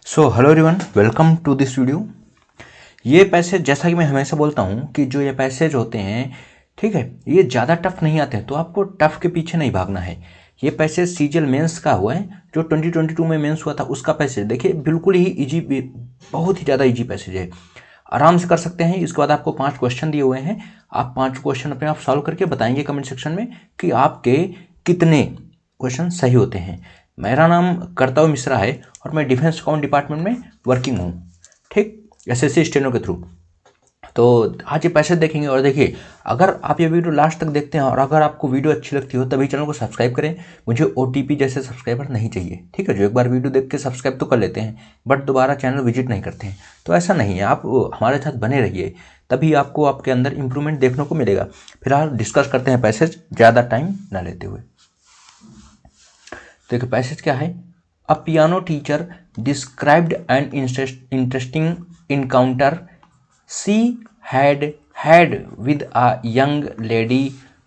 So hello everyone, welcome to this video. ये passage जैसा कि मैं हमेशा बोलता हूँ कि जो ये पैसेज होते हैं, ठीक है, ये ज़्यादा टफ नहीं आते हैं, तो आपको टफ के पीछे नहीं भागना है। ये पैसेज सीजीएल मेंस का हुआ है, जो 2022 में मेंस हुआ था उसका पैसेज देखिए, बिल्कुल ही इजी, बहुत ही ज़्यादा इजी पैसेज है, आराम से कर सकते हैं। इसके बाद आपको 5 क्वेश्चन दिए हुए हैं, आप 5 क्वेश्चन अपने आप सॉल्व करके बताएंगे कमेंट सेक्शन में कि आपके कितने क्वेश्चन सही होते हैं। मेरा नाम कर्तव्य मिश्रा है और मैं डिफेंस अकाउंट डिपार्टमेंट में वर्किंग हूँ, ठीक, एसएससी स्टेनो के थ्रू। तो आज ये पैसे देखेंगे। और देखिए, अगर आप ये वीडियो लास्ट तक देखते हैं और अगर आपको वीडियो अच्छी लगती हो तभी चैनल को सब्सक्राइब करें। मुझे ओटीपी जैसे सब्सक्राइबर नहीं चाहिए, ठीक है, जो एक बार वीडियो देख के सब्सक्राइब तो कर लेते हैं बट दोबारा चैनल विजिट नहीं करते हैं, तो ऐसा नहीं है। आप हमारे साथ बने रहिए, तभी आपको आपके अंदर इंप्रूवमेंट देखने को मिलेगा। फिलहाल डिस्कस करते हैं पैसेज, ज़्यादा टाइम ना लेते हुए। देखिए पैसेज क्या है। A piano teacher described an interesting encounter she had with a young lady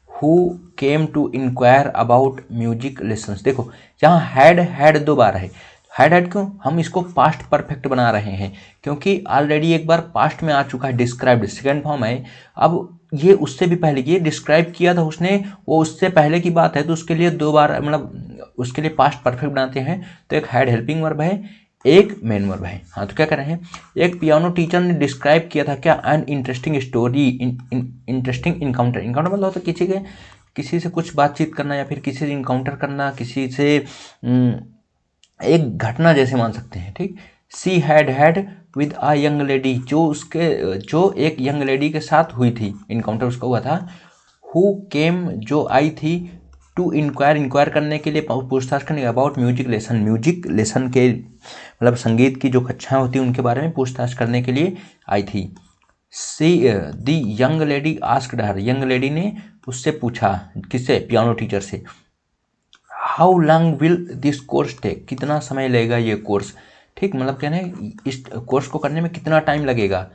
who came to inquire about music lessons। देखो यहाँ had 2 बार है। had क्यों, हम इसको पास्ट परफेक्ट बना रहे हैं क्योंकि ऑलरेडी एक बार पास्ट में आ चुका है। डिस्क्राइब्ड सेकेंड फॉर्म है, अब ये उससे भी पहले, ये डिस्क्राइब किया था उसने, वो उससे पहले की बात है, तो उसके लिए 2 बार, मतलब उसके लिए पास्ट परफेक्ट बनाते हैं। तो एक हैड हेल्पिंग वर्ब है, एक मेन वर्ब है। हाँ, तो क्या कर रहे हैं, एक पियानो टीचर ने डिस्क्राइब किया था क्या, an interesting story, interesting encounter. Encounter मतलब होता है किसी से कुछ बातचीत करना या फिर किसी से इनकाउंटर करना, किसी से एक घटना जैसे मान सकते हैं, ठीक। She had with a young lady, जो एक यंग लेडी के साथ हुई थी, इनकाउंटर उसका हुआ था। हु केम, जो आई थी, टू इंक्वायर करने के लिए, पूछताछ करने के, अबाउट म्यूजिक लेसन के, मतलब संगीत की जो कक्षाएं होती हैं उनके बारे में पूछताछ करने के लिए आई थी। She the young lady asked her, young lady ने उससे पूछा, किससे, पियानो टीचर से। How long will this course take, कितना समय लगेगा ये कोर्स, ठीक, मतलब कहना है इस कोर्स को करने में कितना टाइम लगेगा।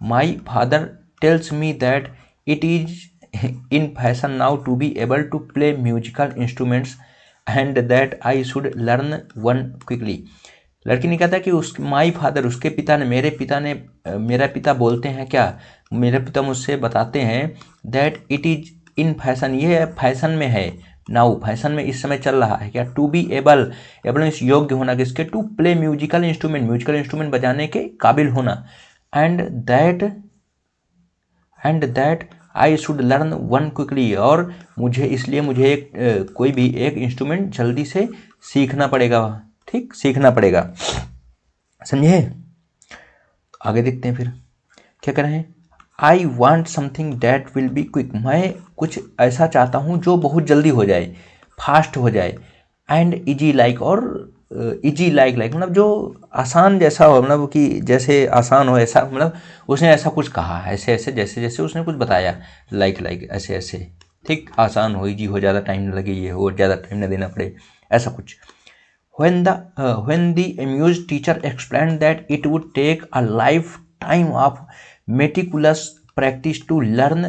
My father tells me that it is in fashion now to be able to play musical instruments and that I should learn one quickly. लड़की ने कहा था कि माई फादर, उसके पिता ने, मेरा पिता बोलते हैं क्या, मेरे पिता मुझसे बताते हैं, that it is in fashion, ये फैशन में है, नाउ फैशन में इस समय चल रहा है क्या, टू बी एबल, इस योग्य होना किसके, टू प्ले म्यूजिकल इंस्ट्रूमेंट बजाने के काबिल होना, and that I should learn one quickly, और मुझे कोई भी एक इंस्ट्रूमेंट जल्दी से सीखना पड़ेगा, ठीक, सीखना पड़ेगा, समझे। आगे देखते हैं फिर क्या कर रहे हैं। I want something that will be quick, मैं कुछ ऐसा चाहता हूँ जो बहुत जल्दी हो जाए, फास्ट हो जाए। एंड इजी लाइक, और इजी लाइक मतलब जो आसान जैसा हो, मतलब कि जैसे आसान हो ऐसा, मतलब उसने ऐसा कुछ कहा, ऐसे जैसे उसने कुछ बताया, लाइक ऐसे, ठीक, आसान हो, इजी हो, ज़्यादा टाइम न लगे, ये हो, ज़्यादा टाइम न देना पड़े, ऐसा कुछ। When the amused teacher explained that it would take a lifetime of meticulous practice to learn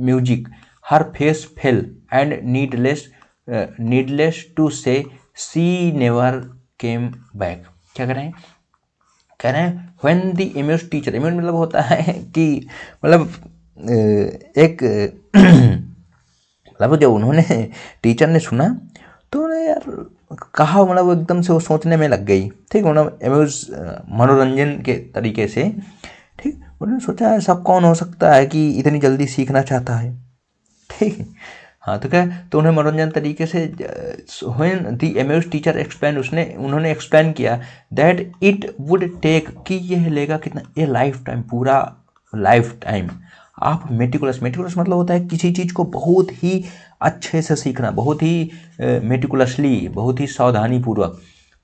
music, her face fell, and needless to say, she never came back। क्या कह रहे हैं when the amused teacher, amused मतलब होता है कि, मतलब एक मतलब जब उन्होंने, टीचर ने सुना तो उन्हें यार कहा, मतलब एकदम से वो सोचने में लग गई, ठीक, मतलब एम्यूज, मनोरंजन के तरीके से, ठीक, उन्होंने सोचा ऐसा कौन हो सकता है कि इतनी जल्दी सीखना चाहता है, ठीक। हाँ, तो क्या, तो उन्हें मनोरंजन तरीके से, when the amuse teacher explain, उन्होंने एक्सप्लेन किया, दैट इट वुड टेक, कि यह लेगा कितना, ये लाइफ टाइम, पूरा लाइफ टाइम। आप मेटिकुलस मतलब होता है किसी चीज़ को बहुत ही अच्छे से सीखना, बहुत ही मेटिकुलसली, बहुत ही सावधानी पूर्वक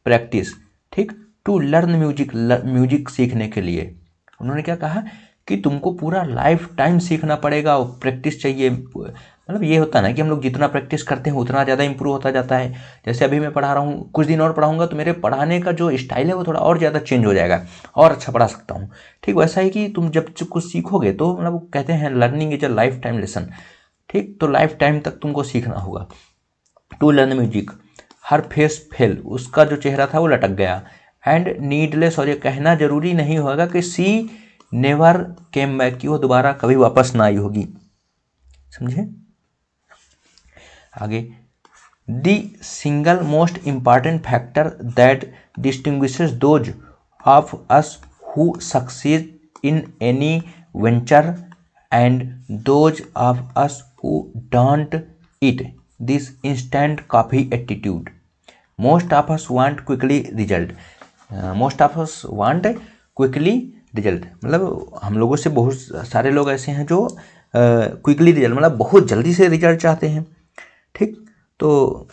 प्रैक्टिस, ठीक, टू लर्न म्यूजिक सीखने के लिए। उन्होंने क्या कहा कि तुमको पूरा लाइफ टाइम सीखना पड़ेगा, और प्रैक्टिस चाहिए। मतलब ये होता है ना कि हम लोग जितना प्रैक्टिस करते हैं उतना ज़्यादा इंप्रूव होता जाता है। जैसे अभी मैं पढ़ा रहा हूँ, कुछ दिन और पढ़ाऊँगा तो मेरे पढ़ाने का जो स्टाइल है वो थोड़ा और ज़्यादा चेंज हो जाएगा, और अच्छा पढ़ा सकता हूँ, ठीक। वैसा ही कि तुम जब कुछ सीखोगे तो, मतलब कहते हैं learning is a lifetime lesson, ठीक, तो लाइफ टाइम तक तुमको सीखना होगा। To learn music, her face fell, उसका जो चेहरा था वो लटक गया, एंड नीडलेस, और ये कहना जरूरी नहीं होगा कि सी नेवर केम बैक, कि वो दोबारा कभी वापस ना आई होगी। समझे? आगे, the single most important factor that distinguishes those of us who succeed in any venture and those of us who don't it this instant coffee attitude. Most of us want quickly result, most of us want quickly result, मतलब हम लोगों से बहुत सारे लोग ऐसे हैं जो क्विकली रिजल्ट मतलब बहुत जल्दी से रिजल्ट चाहते हैं। ठीक, तो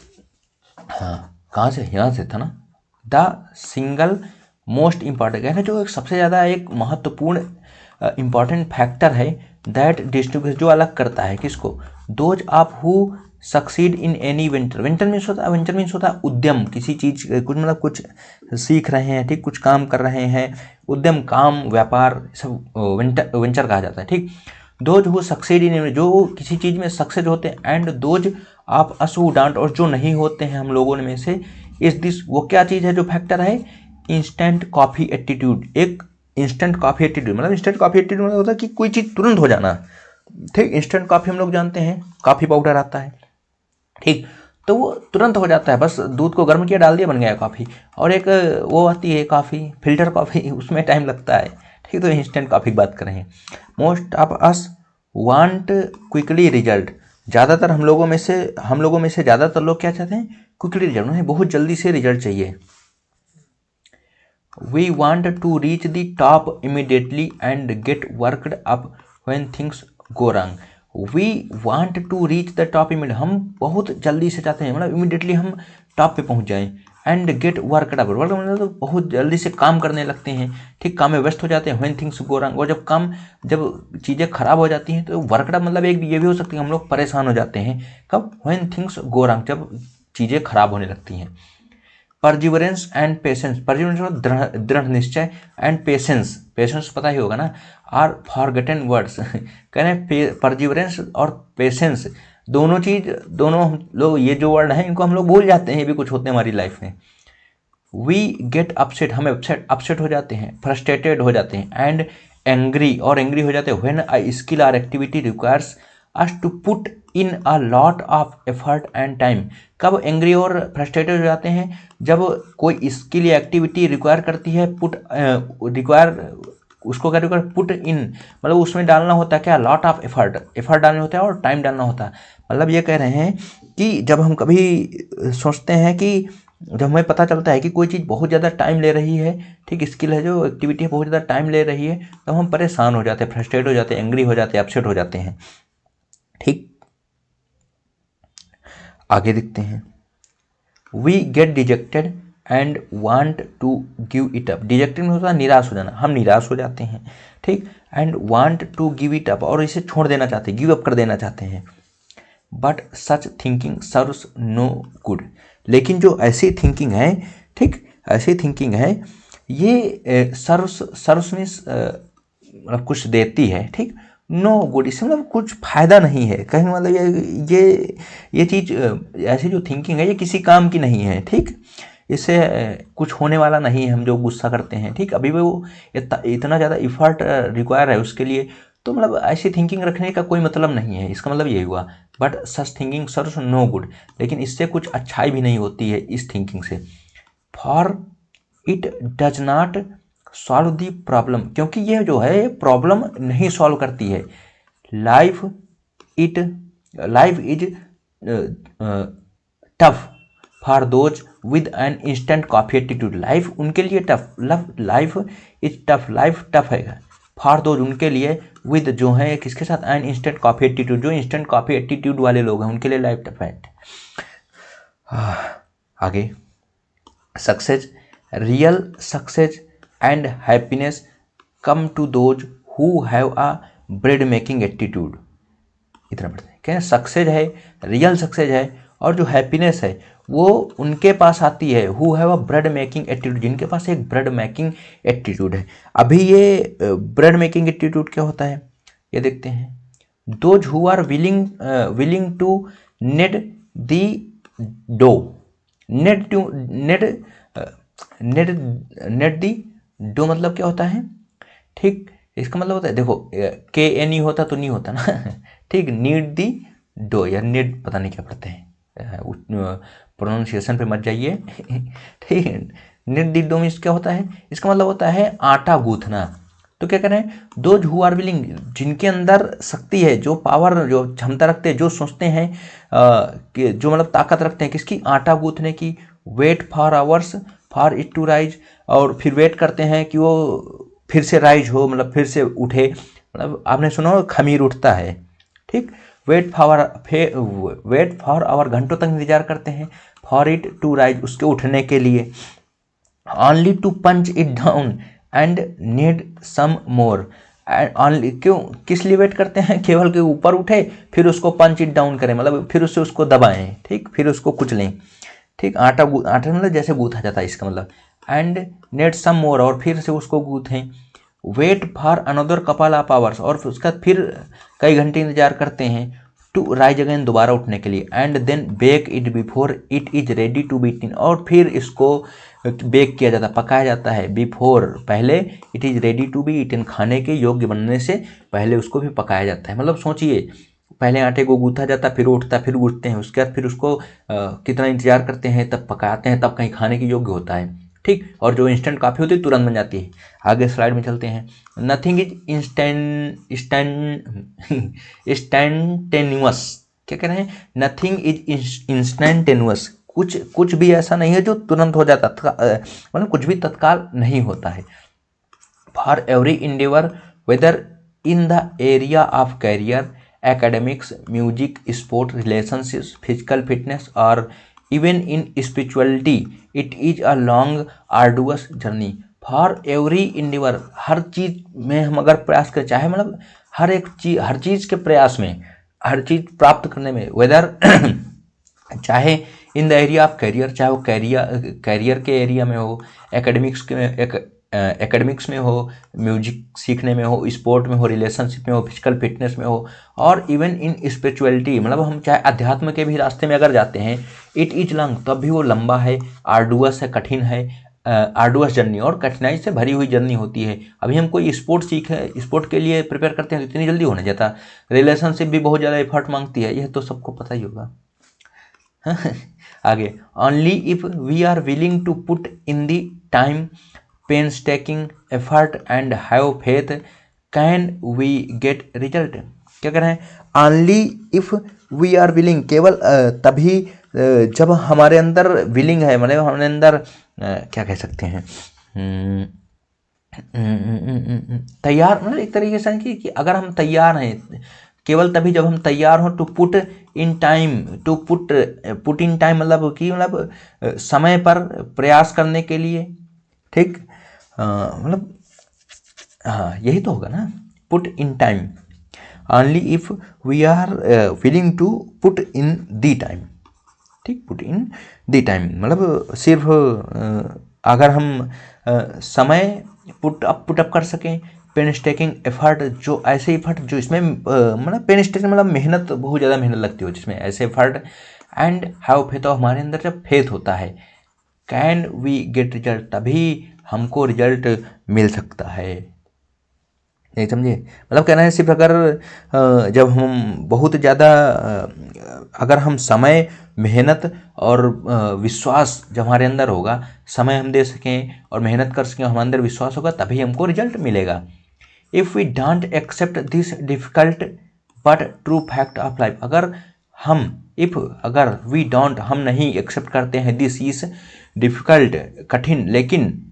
हाँ, कहाँ से, यहाँ से था ना। द सिंगल मोस्ट इम्पॉर्टेंट कहना जो एक सबसे ज़्यादा एक महत्वपूर्ण इम्पॉर्टेंट फैक्टर है दैट डिस्ट्रीब्यूशन, जो अलग करता है किसको, दोज आप who succeed in any venture, venture means होता है, वेंचर मीन्स होता है उद्यम, किसी चीज कुछ मतलब कुछ सीख रहे हैं, ठीक, कुछ काम कर रहे हैं, उद्यम, काम, व्यापार, सब वेंचर कहा जाता है। ठीक, दोज हु सक्सीड इन, जो किसी चीज में सक्सेस होते हैं, एंड दोज आप अस हु डांट, और जो नहीं होते हैं हम लोगों में से, इस दिस, वो क्या चीज है जो फैक्टर है, इंस्टेंट कॉफी एटीट्यूड। एक इंस्टेंट कॉफी एटीट्यूड मतलब, इंस्टेंट कॉफी एटीट्यूड मतलब होता है कि कोई चीज तुरंत हो जाना। ठीक, इंस्टेंट कॉफी हम लोग जानते हैं, कॉफी पाउडर आता है, ठीक, तो वो तुरंत हो जाता है, बस दूध को गर्म किया, डाल दिया, बन गया कॉफ़ी। और एक वो आती है कॉफ़ी, फिल्टर कॉफ़ी, उसमें टाइम लगता है। ठीक, तो इंस्टेंट कॉफ़ी की बात कर रहे हैं। Most of us want quickly result, ज़्यादातर हम लोगों में से ज़्यादातर लोग क्या चाहते हैं, क्विकली रिजल्ट, उन्हें बहुत जल्दी से रिजल्ट चाहिए। We want to reach the top immediately and get worked up when things go wrong. We want to reach the top immediate, हम बहुत जल्दी से चाहते हैं, मतलब इमीडिएटली हम टॉप पे पहुंच जाएं। And get worked up, work मतलब तो बहुत जल्दी से काम करने लगते हैं। ठीक, काम में व्यस्त हो जाते हैं। व्हेन थिंग्स गो रॉन्ग, और जब चीज़ें खराब हो जाती हैं तो वर्कड अप मतलब एक ये भी हो सकती है, हम लोग परेशान हो जाते हैं। कब, व्हेन थिंग्स गो रॉन्ग, जब चीज़ें खराब होने लगती हैं। परजिवरेंस एंड पेशेंस, परजिवरेंस दृढ़ निश्चय, एंड पेशेंस, पेशेंस पता ही होगा ना, आर फॉरगेटन वर्ड्स। कह रहे हैं परजिवरेंस और पेशेंस दोनों हम लोग, ये जो वर्ड हैं इनको हम लोग भूल जाते हैं, ये भी कुछ होते हैं हमारी लाइफ में। वी गेट अपसेट, हम अपसेट हो जाते हैं, फ्रस्ट्रेटेड हो जाते हैं, एंड एंग्री, और एंग्री हो जाते हैं, व्हेन अ स्किल और activity requires us to put in a lot of effort and time. कब एंग्री और फ्रस्ट्रेटेड हो जाते हैं, जब कोई स्किल या एक्टिविटी रिक्वायर करती है, उसको क्या रिक्वायर, पुट इन मतलब उसमें डालना होता है क्या, लॉट ऑफ एफर्ट डालने होता है और टाइम डालना होता है। मतलब ये कह रहे हैं कि जब हम कभी सोचते हैं कि जब हमें पता चलता है कि कोई चीज़ बहुत ज़्यादा टाइम ले रही है, ठीक, स्किल है जो एक्टिविटी है बहुत ज़्यादा टाइम ले रही है, तब हम परेशान हो जाते हैं, फ्रस्ट्रेट हो जाते हैं, एंग्री हो जाते हैं, अपसेट हो जाते हैं। ठीक, आगे देखते हैं। We get dejected and want to give it up, dejected में होता है निराश हो जाना, हम निराश हो जाते हैं। ठीक, and want to give it up, और इसे छोड़ देना चाहते हैं, गिव अप कर देना चाहते हैं। But such thinking serves no good, लेकिन जो ऐसी थिंकिंग है, ठीक, ऐसी थिंकिंग है, ये सर्व्स मीन्स मतलब कुछ देती है, ठीक, नो गुड, इससे मतलब कुछ फायदा नहीं है, कहीं मतलब ये चीज़ ऐसी जो थिंकिंग है ये किसी काम की नहीं है। ठीक, इससे कुछ होने वाला नहीं है, हम जो गुस्सा करते हैं, ठीक, अभी भी वो इतना ज़्यादा इफर्ट रिक्वायर है उसके लिए, तो मतलब ऐसी थिंकिंग रखने का कोई मतलब नहीं है, इसका मतलब यही हुआ। But such thinking serves no good, लेकिन इससे कुछ अच्छाई भी नहीं होती है इस थिंकिंग से। For it does not solve the problem, क्योंकि ये जो है प्रॉब्लम नहीं सॉल्व करती है। Life is tough for those with an instant coffee attitude, life उनके लिए tough, life is tough, life tough है फॉर दोज उनके लिए, विद जो है किसके साथ, एन इंस्टेंट कॉफी एटीट्यूड, जो इंस्टेंट कॉफी एटीट्यूड वाले लोग हैं उनके लिए लाइफ टफ है। आगे, success, real success and happiness come to those who have a bread making attitude. इतना पढ़ते हैं, क्या सक्सेस है, रियल सक्सेस है, और जो हैप्पीनेस है वो उनके पास आती है, who have a bread making attitude, जिनके पास एक ब्रेड मेकिंग एटीट्यूड है। अभी ये ब्रेड मेकिंग एटीट्यूड क्या होता है ये देखते हैं। Those who are willing to knead the dough, knead knead knead the dough मतलब क्या होता है, ठीक, इसका मतलब होता है, देखो के ए नहीं होता तो नहीं होता ना ठीक, नीड दी डो या नीड, पता नहीं क्या पढ़ते हैं, प्रोनाउंसिएशन पे मत जाइए ठीक है। नीड दी डो मीन्स क्या होता है, इसका मतलब होता है आटा गूंथना। तो क्या करें, दोज हु आर विलिंग, जिनके अंदर शक्ति है, जो पावर, जो क्षमता रखते हैं, जो सोचते हैं कि जो मतलब ताकत रखते हैं किसकी, आटा गूंथने की, wait for hours for it to rise, और फिर वेट करते हैं कि वो फिर से राइज हो, मतलब फिर से उठे, मतलब आपने सुना हो खमीर उठता है, ठीक। वेट फॉर आवर, घंटों तक इंतजार करते हैं, फॉर इट टू राइज, उसके उठने के लिए, only to punch it down and knead some more, only, क्यों, किस लिए वेट करते हैं, केवल के ऊपर उठे फिर उसको पंच इट डाउन करें, मतलब फिर उससे उसको दबाएं, ठीक, फिर उसको कुचलें, ठीक, आटा मतलब जैसे गूंथा जाता है इसका मतलब, एंड नीड सम मोर, और फिर से उसको गूंथें, wait for another couple of hours, और उसका फिर कई घंटे इंतजार करते हैं, टू राइज अगेन, दोबारा उठने के लिए, and then bake it before it is ready to be eaten, और फिर इसको बेक किया जाता है, पकाया जाता है, बिफोर, पहले, it is ready to be eaten, खाने के योग्य बनने से पहले उसको भी पकाया जाता है। मतलब सोचिए, पहले आटे को गूंथा जाता, फिर उठता, फिर गूंथते हैं, उसके बाद फिर उसको कितना इंतजार करते हैं, तब पकाते हैं, तब कहीं खाने के योग्य होता है, ठीक। और जो इंस्टेंट कॉफ़ी होती है तुरंत बन जाती है। आगे स्लाइड में चलते हैं। नथिंग इज इंस्टेंटेनियस, क्या कह रहे हैं, नथिंग इज इंस्टेंटेनियस, कुछ भी ऐसा नहीं है जो तुरंत हो जाता, मतलब कुछ भी तत्काल नहीं होता है। For every endeavour, whether in the area of career, academics, music, sport, relationships, physical fitness, or even in spirituality, it is a long arduous journey. For every endeavor, हर चीज में हम अगर प्रयास करें, चाहे मतलब हर चीज के प्रयास में, हर चीज प्राप्त करने में, वेदर चाहे in the area of career, चाहे वो कैरियर के एरिया में हो, एकेडमिक्स में हो, म्यूजिक सीखने में हो, स्पोर्ट में हो, रिलेशनशिप में हो, फिजिकल फिटनेस में हो, और इवन इन स्पिरिचुअलिटी, मतलब हम चाहे अध्यात्म के भी रास्ते में अगर जाते हैं, इट इज लॉन्ग, तब भी वो लंबा है, आर्डुअस है, कठिन है, आर्डुअस जर्नी, और कठिनाई से भरी हुई जर्नी होती है। अभी हम कोई स्पोर्ट के लिए प्रिपेयर करते हैं तो इतनी जल्दी होने जाता, रिलेशनशिप भी बहुत ज़्यादा एफर्ट मांगती है, यह तो सबको पता ही होगा आगे, only if we are willing to put in the time, painstaking effort and have faith, can we get result। क्या कह रहे हैं, only if we are willing, केवल तभी जब हमारे अंदर विलिंग है, मतलब हमारे अंदर क्या कह सकते हैं, तैयार, मतलब एक तरीके से कि अगर हम तैयार हैं, केवल तभी जब हम तैयार हों, to put in time, put in time मतलब कि मतलब समय पर प्रयास करने के लिए, ठीक, मतलब हाँ यही तो होगा ना, put in time, only if we are willing to put in the time, ठीक, पुट इन दी टाइम, मतलब सिर्फ अगर हम समय पुट अप कर सकें, पेनस्टेकिंग एफर्ट, जो ऐसे एफर्ट जो इसमें मतलब पेनस्टेकिंग मतलब मेहनत, बहुत ज़्यादा मेहनत लगती हो जिसमें, ऐसे एफर्ट, एंड हैव फेथ, हमारे अंदर जब फेथ होता है, कैन वी गेट रिजल्ट, तभी हमको रिजल्ट मिल सकता है, नहीं समझे, मतलब कहना है सिर्फ अगर जब हम बहुत ज़्यादा अगर हम समय, मेहनत और विश्वास जब हमारे अंदर होगा, समय हम दे सकें और मेहनत कर सकें, हमारे अंदर विश्वास होगा, तभी हमको रिजल्ट मिलेगा। If we don't accept this difficult but true fact of life, अगर वी डोंट, हम नहीं एक्सेप्ट करते हैं, दिस इज डिफ़िकल्ट, कठिन, लेकिन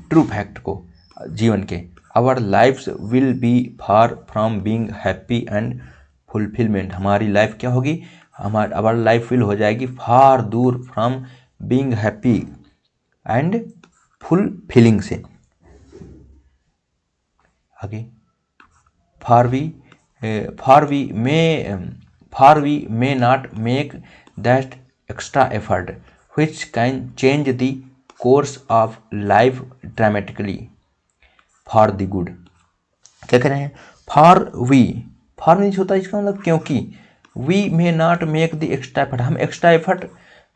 ट्रू फैक्ट को, जीवन के, our lives will be far from being happy and fulfilment, हमारी लाइफ क्या होगी, आवर लाइफ विल हो जाएगी फार दूर from being happy and fulfilling से। आगे, far we may not make that extra effort which can change the course of life dramatically for the good। क्या कह रहे हैं, फॉर मीन्स होता है इसका मतलब क्योंकि, we may not make the extra effort, हम एक्स्ट्रा एफर्ट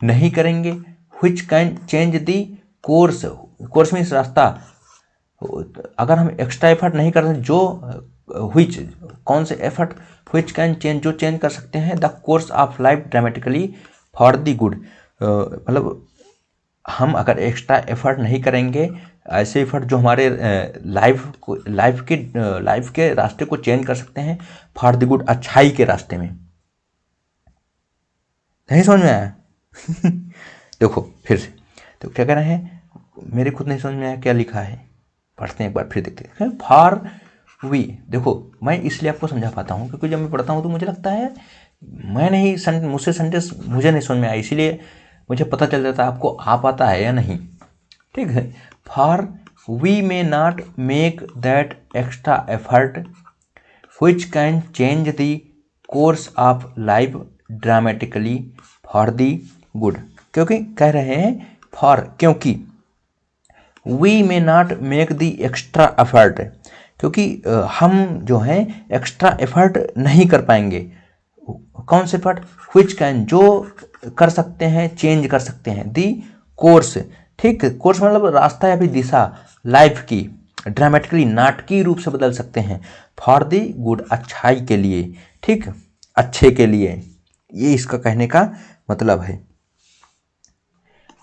नहीं करेंगे, which can change the course, course means रास्ता, अगर हम एक्स्ट्रा एफर्ट नहीं करते जो व्हिच, कौन से एफर्ट, व्हिच कैन चेंज, जो चेंज कर सकते हैं the course of life dramatically for the good, मतलब हम अगर एक्स्ट्रा एफर्ट नहीं करेंगे, ऐसे एफर्ट जो हमारे लाइफ के रास्ते को चेंज कर सकते हैं फॉर द गुड, अच्छाई के रास्ते में। नहीं समझ में आया? देखो फिर से, तो क्या कह रहे हैं, मेरे खुद नहीं समझ में आया क्या लिखा है, पढ़ते हैं एक बार फिर देखते हैं। फॉर वी, देखो मैं इसलिए आपको समझा पाता हूँ क्योंकि जब मैं पढ़ता हूँ तो मुझे लगता है मैं नहीं, मुझसे सेंटेंस मुझे नहीं समझ में आया, इसीलिए मुझे पता चल जाता है आपको आ पाता है या नहीं। ठीक है, for we may not make that extra effort which can change the course of life dramatically for the good, क्योंकि कह रहे हैं फॉर, क्योंकि we may not make the extra effort, क्योंकि हम जो हैं एक्स्ट्रा एफर्ट नहीं कर पाएंगे, कौन से एफर्ट, व्हिच कैन, जो कर सकते हैं, चेंज कर सकते हैं, दी कोर्स, ठीक, कोर्स मतलब रास्ता या फिर दिशा, लाइफ की, ड्रामेटिकली नाटकीय रूप से बदल सकते हैं, फॉर दी गुड, अच्छाई के लिए, ठीक, अच्छे के लिए, ये इसका कहने का मतलब है।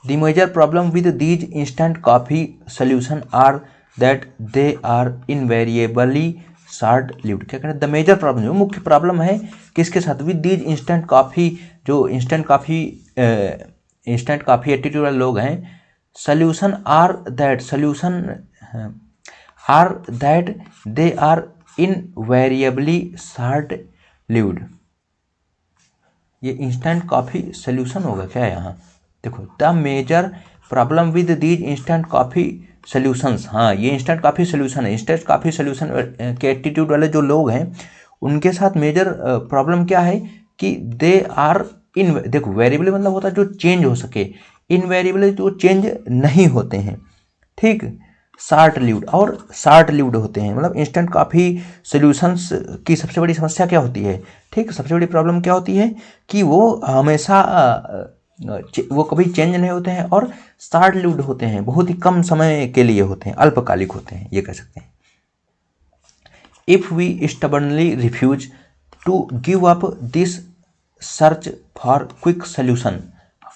The major problem with these instant coffee solution are that they are invariably short-lived। क्या कहते हैं, द मेजर प्रॉब्लम, जो मुख्य प्रॉब्लम है किसके साथ, विद दीज इंस्टेंट कॉफ़ी, जो इंस्टेंट कॉफ़ी एटीट्यूड वाले लोग हैं, solution are that they are invariably short lived. ये इंस्टेंट कॉफ़ी सोल्यूशन होगा क्या यहाँ, देखो, the major problem with these instant coffee solutions, हाँ ये इंस्टेंट कॉफ़ी सोल्यूशन है, इंस्टेंट कॉफ़ी सोल्यूशन के एटीट्यूड वाले जो लोग हैं उनके साथ मेजर प्रॉब्लम क्या है कि दे आर इन, देखो वेरिएबल मतलब होता है जो चेंज हो सके, इनवेरिएबल जो चेंज नहीं होते हैं, ठीक, शॉर्ट लिव्ड, और शॉर्ट लिव्ड होते हैं, मतलब इंस्टेंट कॉफ़ी सोल्यूशंस की सबसे बड़ी समस्या क्या होती है, ठीक, सबसे बड़ी प्रॉब्लम क्या होती है कि वो हमेशा वो कभी चेंज नहीं होते हैं और शॉर्ट लिव्ड होते हैं, बहुत ही कम समय के लिए होते हैं, अल्पकालिक होते हैं, ये कह सकते हैं। If we stubbornly refuse to give up this search for quick solution,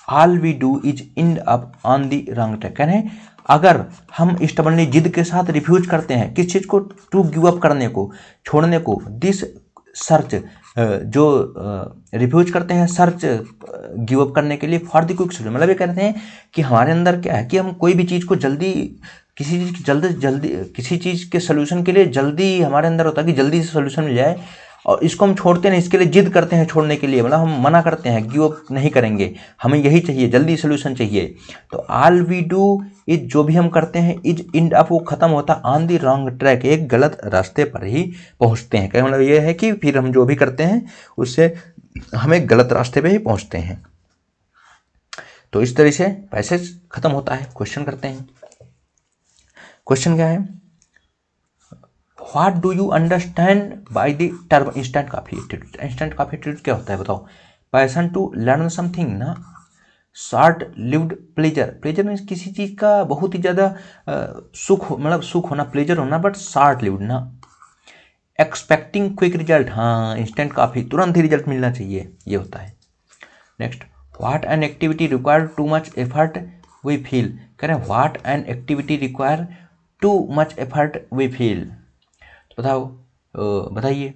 all we do is end up on the wrong track. कह रहे हैं अगर हम स्टबर्नली जिद के साथ रिफ्यूज करते हैं किस चीज़ को, टू गिव अप करने को, छोड़ने को, दिस सर्च, जो रिफ्यूज करते हैं सर्च गिव अप करने के लिए फॉर द क्विक सोल्यूशन, मतलब ये कहते हैं कि हमारे अंदर क्या है कि हम कोई भी चीज़ को जल्दी, किसी चीज़ की जल्दी किसी चीज़ के सोल्यूशन के लिए जल्दी हमारे अंदर होता है कि जल्दी से सोल्यूशन मिल जाए, और इसको हम छोड़ते नहीं, इसके लिए जिद करते हैं छोड़ने के लिए, मतलब हम मना करते हैं, गिव अप नहीं करेंगे, हमें यही चाहिए, जल्दी सोल्यूशन चाहिए। तो ऑल वी डू इज, जो भी हम करते हैं, इज एंड अप, वो खत्म होता है ऑन द रॉन्ग ट्रैक, एक गलत रास्ते पर ही पहुंचते हैं। क्या मतलब ये है कि फिर हम जो भी करते हैं उससे हमें गलत रास्ते पे ही पहुंचते हैं। तो इस तरह से पैसेज खत्म होता है। क्वेश्चन करते हैं। क्वेश्चन क्या है, what do you understand by the term instant coffee attitude. Instant coffee attitude क्या होता है बताओ। पैशन टू लर्न समथिंग ना, short lived pleasure, pleasure means किसी चीज़ का बहुत ही ज़्यादा सुख, मतलब सुख होना, प्लेजर होना, बट शॉर्ट लिव्ड ना। एक्सपेक्टिंग क्विक रिजल्ट, हाँ इंस्टेंट कॉफी तुरंत ही रिजल्ट मिलना चाहिए, ये होता है। Next, what an activity require too much effort we feel. कह रहे हैं what an activity require too much effort we feel, बताओ, बताइए।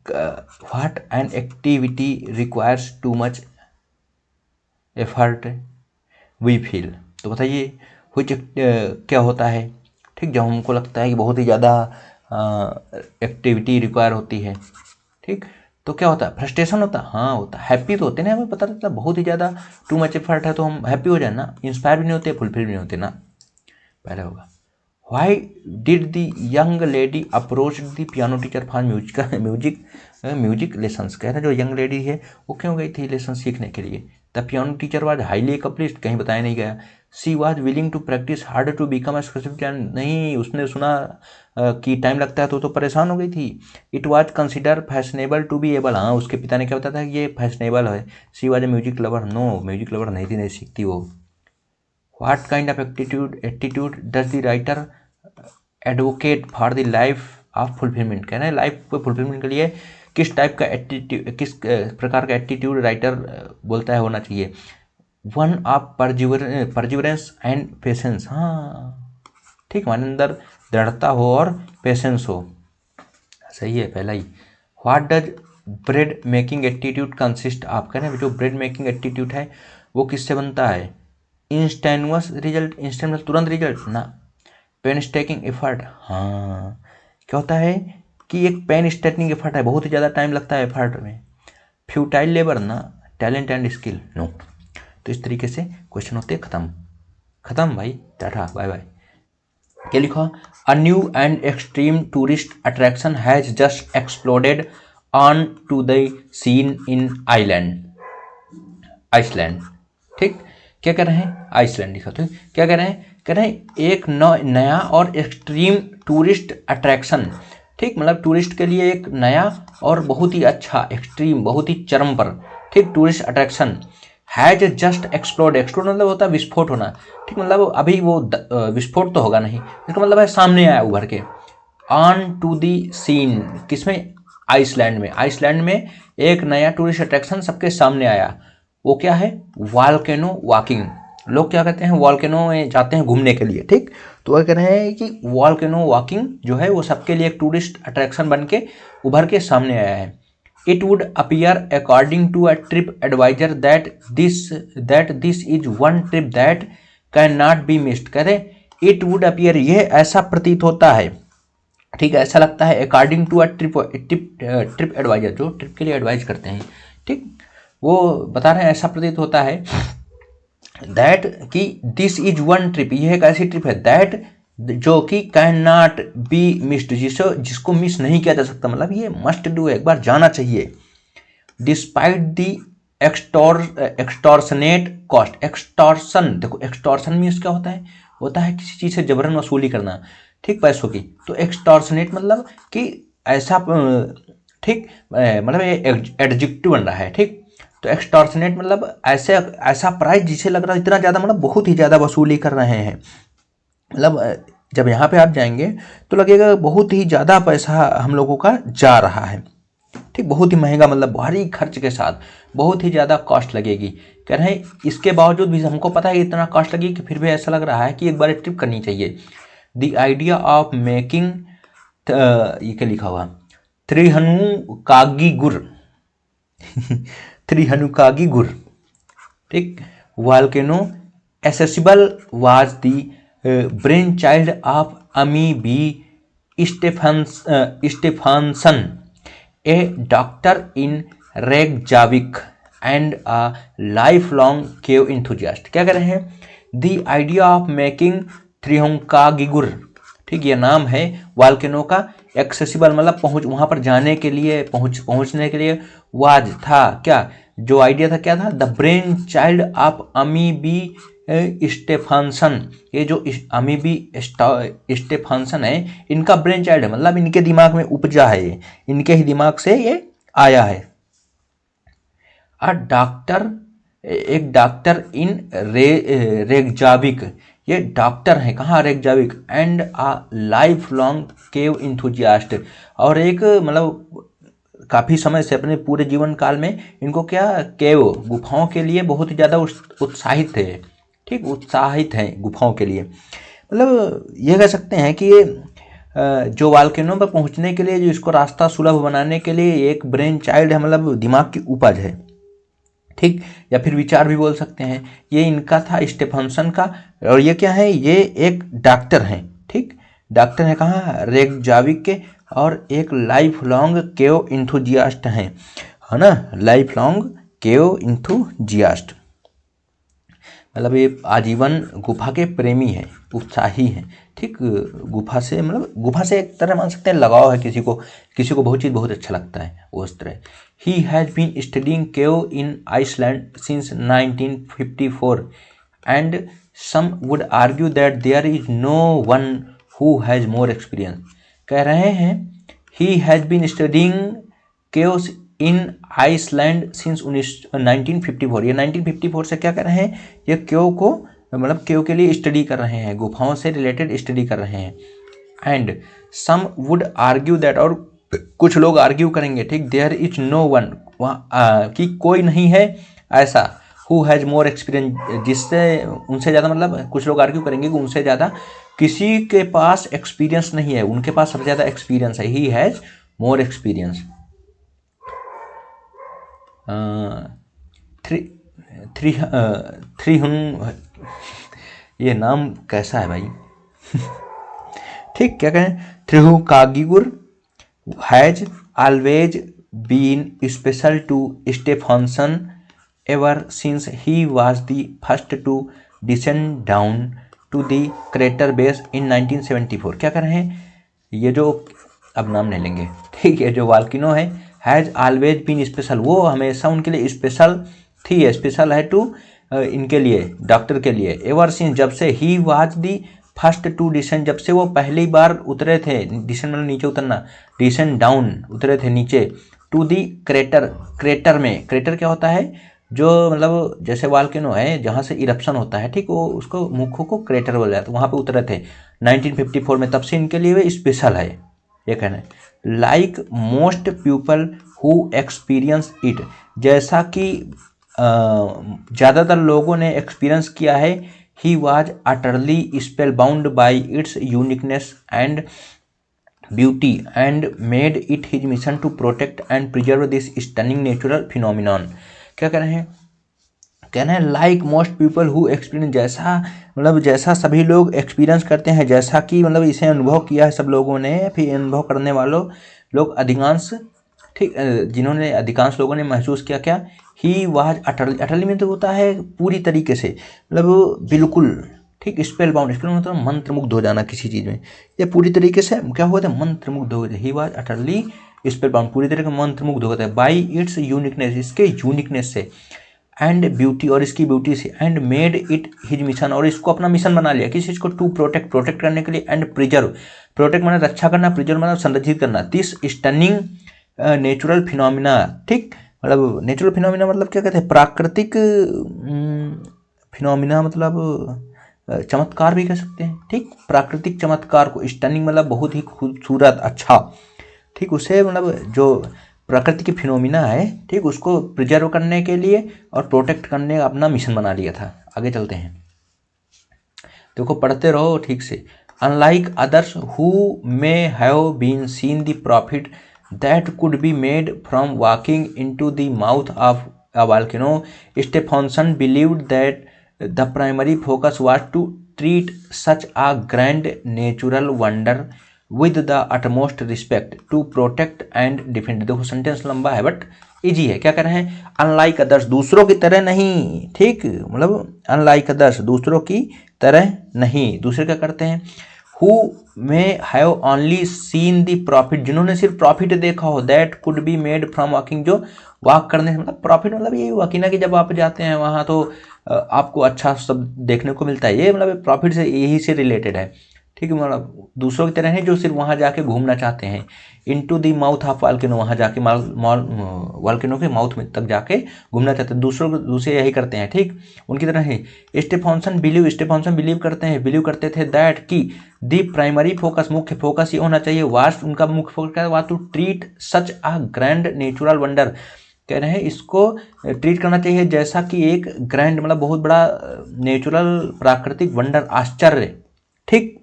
What an activity requires too much effort we feel, तो बताइए व्हिच क्या होता है, ठीक, जब हमको लगता है कि बहुत ही ज़्यादा एक्टिविटी रिक्वायर होती है, ठीक, तो क्या होता है, फ्रस्ट्रेशन होता है, हाँ होता है। हैप्पी तो होते ना, हमें पता रहता है बहुत ही ज़्यादा टू मच एफर्ट है तो हम हैप्पी हो जाए ना, इंस्पायर भी नहीं होते, फुलफिल भी नहीं होते ना। पहले होगा, Why did the young lady approach the piano teacher for music lessons। कह रहे हैं जो यंग लेडी है वो क्यों गई थी लेसन सीखने के लिए। The piano teacher was highly accomplished, कहीं बताया नहीं गया। She was willing to practise hard to become a successful, नहीं, उसने सुना कि टाइम लगता है तो परेशान हो गई थी। It was consider fashionable to be able, हाँ उसके पिता ने क्या बताया था कि ये फैशनेबल है। She was a music lover, no music lover नहीं थी, नहीं सीखती वो। What kind of attitude does the writer advocate for the life of fulfilment, कह रहे हैं लाइफ को फुलफिलमेंट के लिए किस टाइप का एटीट्यूड, किस प्रकार का एटीट्यूड राइटर बोलता है होना चाहिए। वन ऑफ परजिवरेंस एंड पेशेंस, हाँ ठीक, हमारे अंदर दृढ़ता हो और पेशेंस हो, सही है पहला ही। What does bread making attitude consist of, कह रहे हैं जो ब्रेड मेकिंग एटीट्यूड है वो किससे बनता है। इंस्टेंटस रिजल्ट, इंस्टेंट तुरंत रिजल्ट ना, पेनस्टेकिंग एफर्ट, हाँ क्या होता है कि एक पेन स्टेकिंग एफर्ट है, बहुत ही ज़्यादा टाइम लगता है एफर्ट में। फ्यूटाइल लेबर ना, टैलेंट एंड स्किल नो। तो इस तरीके से क्वेश्चन होते खत्म भाई, टाटा बाय बाय। क्या लिखा, a new and extreme tourist attraction has just exploded on to the scene in Iceland, ठीक, क्या कर रहे हैं, आइसलैंड लिखा, तो क्या कर रहे हैं, कह रहे हैं एक नया और एक्सट्रीम टूरिस्ट अट्रैक्शन, ठीक, मतलब टूरिस्ट के लिए एक नया और बहुत ही अच्छा, एक्सट्रीम बहुत ही चरम पर, ठीक, tourist attraction has just explode, explode मतलब होता है विस्फोट होना, ठीक, मतलब अभी वो विस्फोट तो होगा नहीं, इसका मतलब है सामने आया उभर के। ऑन टू दी सीन, किसमें, आइसलैंड में, आइसलैंड में एक नया टूरिस्ट अट्रैक्शन सबके सामने आया, वो क्या है, वॉल्केनो वॉकिंग। लोग क्या कहते हैं, वॉल्केनो में जाते हैं घूमने के लिए, ठीक, तो वह कह रहे हैं कि वॉल्केनो वॉकिंग जो है वो सबके लिए एक टूरिस्ट अट्रैक्शन बन के उभर के सामने आया है। It would appear according to a trip advisor that this is one trip that can not be missed, कह रहे इट वुड अपीयर, यह ऐसा प्रतीत होता है, ठीक है, ऐसा लगता है, according to a trip advisor, जो ट्रिप के लिए एडवाइज करते हैं, ठीक, वो बता रहे हैं ऐसा प्रतीत होता है दैट कि दिस इज वन ट्रिप, यह एक ऐसी ट्रिप है दैट जो कि कैन नॉट बी मिस्ड, जिसको मिस नहीं किया जा सकता, मतलब ये मस्ट डू है, एक बार जाना चाहिए। डिस्पाइट दी एक्सटॉर्शनेट कॉस्ट, एक्सटॉर्शन, देखो एक्सटॉर्शन मीन्स क्या होता है किसी चीज़ से जबरन वसूली करना, ठीक, पैसों की, तो एक्सटॉर्शनेट मतलब कि ऐसा, ठीक, मतलब ये एडजेक्टिव बन रहा है, ठीक, तो एक्सटॉर्शनेट मतलब ऐसा प्राइस जिसे लग रहा है इतना ज़्यादा, मतलब बहुत ही ज़्यादा वसूली कर रहे हैं, मतलब जब यहाँ पे आप जाएंगे तो लगेगा बहुत ही ज़्यादा पैसा हम लोगों का जा रहा है, ठीक, बहुत ही महंगा, मतलब भारी खर्च के साथ बहुत ही ज़्यादा कॉस्ट लगेगी, कह रहे हैं इसके बावजूद भी हमको पता है इतना कॉस्ट लगेगी कि फिर भी ऐसा लग रहा है कि एक बार ट्रिप करनी चाहिए। द आइडिया ऑफ मेकिंग, ये क्या लिखा हुआ, त्रिहनुकागी गुर ठीक, volcano accessible was the brain child of Arni B Stefansson, a doctor in Reykjavik and a life long cave enthusiast. क्या कह रहे हैं, the idea of making Thrihnukagigur, ठीक, ये नाम है वॉल्केनो का, एक्सेसिबल मतलब वहाँ पर जाने के लिए, पहुँचने के लिए, वाज था क्या, जो आइडिया था क्या था, the brain child of Arni B स्टेफानसन, ये जो अमी बी स्टेफानसन है इनका ब्रेन चाइल्ड है, मतलब इनके दिमाग में उपजा है, ये इनके ही दिमाग से ये आया है। एक डॉक्टर इन रेगजाविक, ये डॉक्टर है कहाँ, Reykjavik, and a life long cave enthusiast, और एक मतलब काफ़ी समय से अपने पूरे जीवन काल में इनको क्या, केव गुफाओं के लिए बहुत ही ज़्यादा उत्साहित थे, ठीक, उत्साहित हैं गुफाओं के लिए, मतलब ये कह सकते हैं कि ये जो वॉल्केनो पर पहुंचने के लिए, जो इसको रास्ता सुलभ बनाने के लिए एक ब्रेन चाइल्ड है, मतलब दिमाग की उपज है, ठीक, या फिर विचार भी बोल सकते हैं, ये इनका था स्टेफनसन का, और ये क्या है, ये एक डॉक्टर हैं, ठीक, डॉक्टर है कहाँ, रेगजाविक के, और एक लाइफ लॉन्ग केव इंथुजियास्ट हैं, है ना, लाइफ लॉन्ग केव इंथुजियास्ट, मतलब ये आजीवन गुफा के प्रेमी हैं, उत्साही हैं, ठीक। गुफा से मतलब गुफा से एक तरह मान सकते हैं लगाव है, किसी को बहुत चीज़ बहुत अच्छा लगता है वो उस तरह। He has been studying cave in Iceland since 1954 and some would argue that there is no one who has more experience. कह रहे हैं he has been studying caves in Iceland since 1954। ये 1954 से क्या कर रहे हैं, ये केव को मतलब केव के लिए स्टडी कर रहे हैं, गुफाओं से रिलेटेड स्टडी कर रहे हैं। And some would argue that, और कुछ लोग आर्ग्यू करेंगे, ठीक, देयर इज नो वन, वहाँ कि कोई नहीं है ऐसा, हु हैज़ मोर एक्सपीरियंस, जिससे उनसे ज़्यादा, मतलब कुछ लोग आर्ग्यू करेंगे कि उनसे ज़्यादा किसी के पास एक्सपीरियंस नहीं है, उनके पास सबसे ज़्यादा एक्सपीरियंस है। He has more experience. ये नाम कैसा है भाई ठीक, क्या कहें, Thrihnukagigur has always been special to Stefansson ever since he was the first to descend down to the crater base in 1974। क्या कर रहे हैं, ये जो अब नाम नहीं लेंगे, ठीक है, जो वाल्किनो है, हैज़ ऑलवेज बीन स्पेशल, वो हमेशा उनके लिए स्पेशल थी, स्पेशल है टू इनके लिए, डॉक्टर के लिए, एवर सिंस, जब से, he was the first to descend, जब से वो पहली बार उतरे थे, डिसेंड मतलब नीचे उतरना, डिसेंड डाउन उतरे थे नीचे, टू दी क्रेटर, क्रेटर में, क्रेटर क्या होता है, जो मतलब जैसे वाल्केनो है जहाँ से इरप्शन होता है, ठीक, वो उसको मुखों को क्रेटर बोला जाता है, वहाँ पे उतरे थे 1954 में, तब से इनके लिए वो स्पेशल है, ये कहना है। Like most people who experience it, जैसा कि ज़्यादातर लोगों ने एक्सपीरियंस किया है, he was utterly spellbound by its uniqueness and beauty and made it his mission to protect and preserve this stunning natural phenomenon. क्या कह रहे हैं, कहना है like most people who experience, जैसा मतलब जैसा सभी लोग एक्सपीरियंस करते हैं, जैसा कि मतलब इसे अनुभव किया है सब लोगों ने, फिर अनुभव करने वालों लोग अधिकांश, ठीक, जिन्होंने अधिकांश लोगों ने महसूस किया, क्या, ही वाज अटरली, अटरली में तो होता है पूरी तरीके से, मतलब बिल्कुल, ठीक, स्पेल बाउंड, स्पेल मतलब मंत्रमुग्ध हो जाना किसी चीज़ में, ये पूरी तरीके से क्या हुआ था, मंत्रमुग्ध हो गए, he was utterly spell bound, पूरी तरीके से मंत्रमुग्ध हो गए बाई इट्स यूनिकनेस, इसके यूनिकनेस से, एंड ब्यूटी, और इसकी ब्यूटी से, and made it his mission, और इसको अपना मिशन बना लिया, किस चीज़ को, टू प्रोटेक्ट, प्रोटेक्ट करने के लिए, एंड प्रिजर्व, प्रोटेक्ट मतलब रक्षा करना, प्रिजर्व मतलब संरक्षित करना, दिस स्टनिंग नेचुरल फिनोमिना, ठीक, मतलब नेचुरल फिनोमिना मतलब क्या कहते हैं, प्राकृतिक फिनोमिना मतलब चमत्कार भी कह सकते हैं, ठीक, प्राकृतिक चमत्कार को, स्टनिंग मतलब बहुत ही खूबसूरत, अच्छा, ठीक, उसे मतलब जो प्रकृति की फिनोमिना है, ठीक, उसको प्रिजर्व करने के लिए और प्रोटेक्ट करने का अपना मिशन बना लिया था। आगे चलते हैं, देखो पढ़ते रहो ठीक से। Unlike others who may have been seen the profit that could be made from walking into the mouth of a volcano, Stefansson believed that the primary focus was to treat such a grand natural wonder with the utmost respect to protect and defend. देखो sentence लंबा है but easy है। क्या कर रहे हैं, unlike others, दूसरों की तरह नहीं, ठीक, मतलब अनलाइक अदर्स, दूसरों की तरह नहीं। दूसरे क्या करते हैं, who may have only seen the profit, जिन्होंने सिर्फ प्रॉफिट देखा हो, that could be made from walking, जो वॉक करने से, मतलब प्रॉफिट मतलब ये वकीना की जब आप जाते हैं वहाँ तो आपको अच्छा सब देखने को मिलता है, ये मतलब प्रॉफिट से यही से रिलेटेड है, ठीक है, मतलब दूसरों की तरह नहीं जो सिर्फ वहाँ जाके घूमना चाहते हैं। Into the mouth of volcano, वहाँ जाके वॉल्केनो के माउथ में तक जाके घूमना चाहते हैं, दूसरे यही करते हैं, ठीक, उनकी तरह ही। स्टेफानसन बिलीव करते हैं, बिलीव करते थे दैट कि द प्राइमरी फोकस, मुख्य फोकस ये होना चाहिए, वास्ट, उनका मुख्य focus was to treat such a grand natural wonder, कह रहे हैं इसको ट्रीट करना चाहिए जैसा कि एक ग्रैंड मतलब बहुत बड़ा नेचुरल प्राकृतिक वंडर, आश्चर्य, ठीक,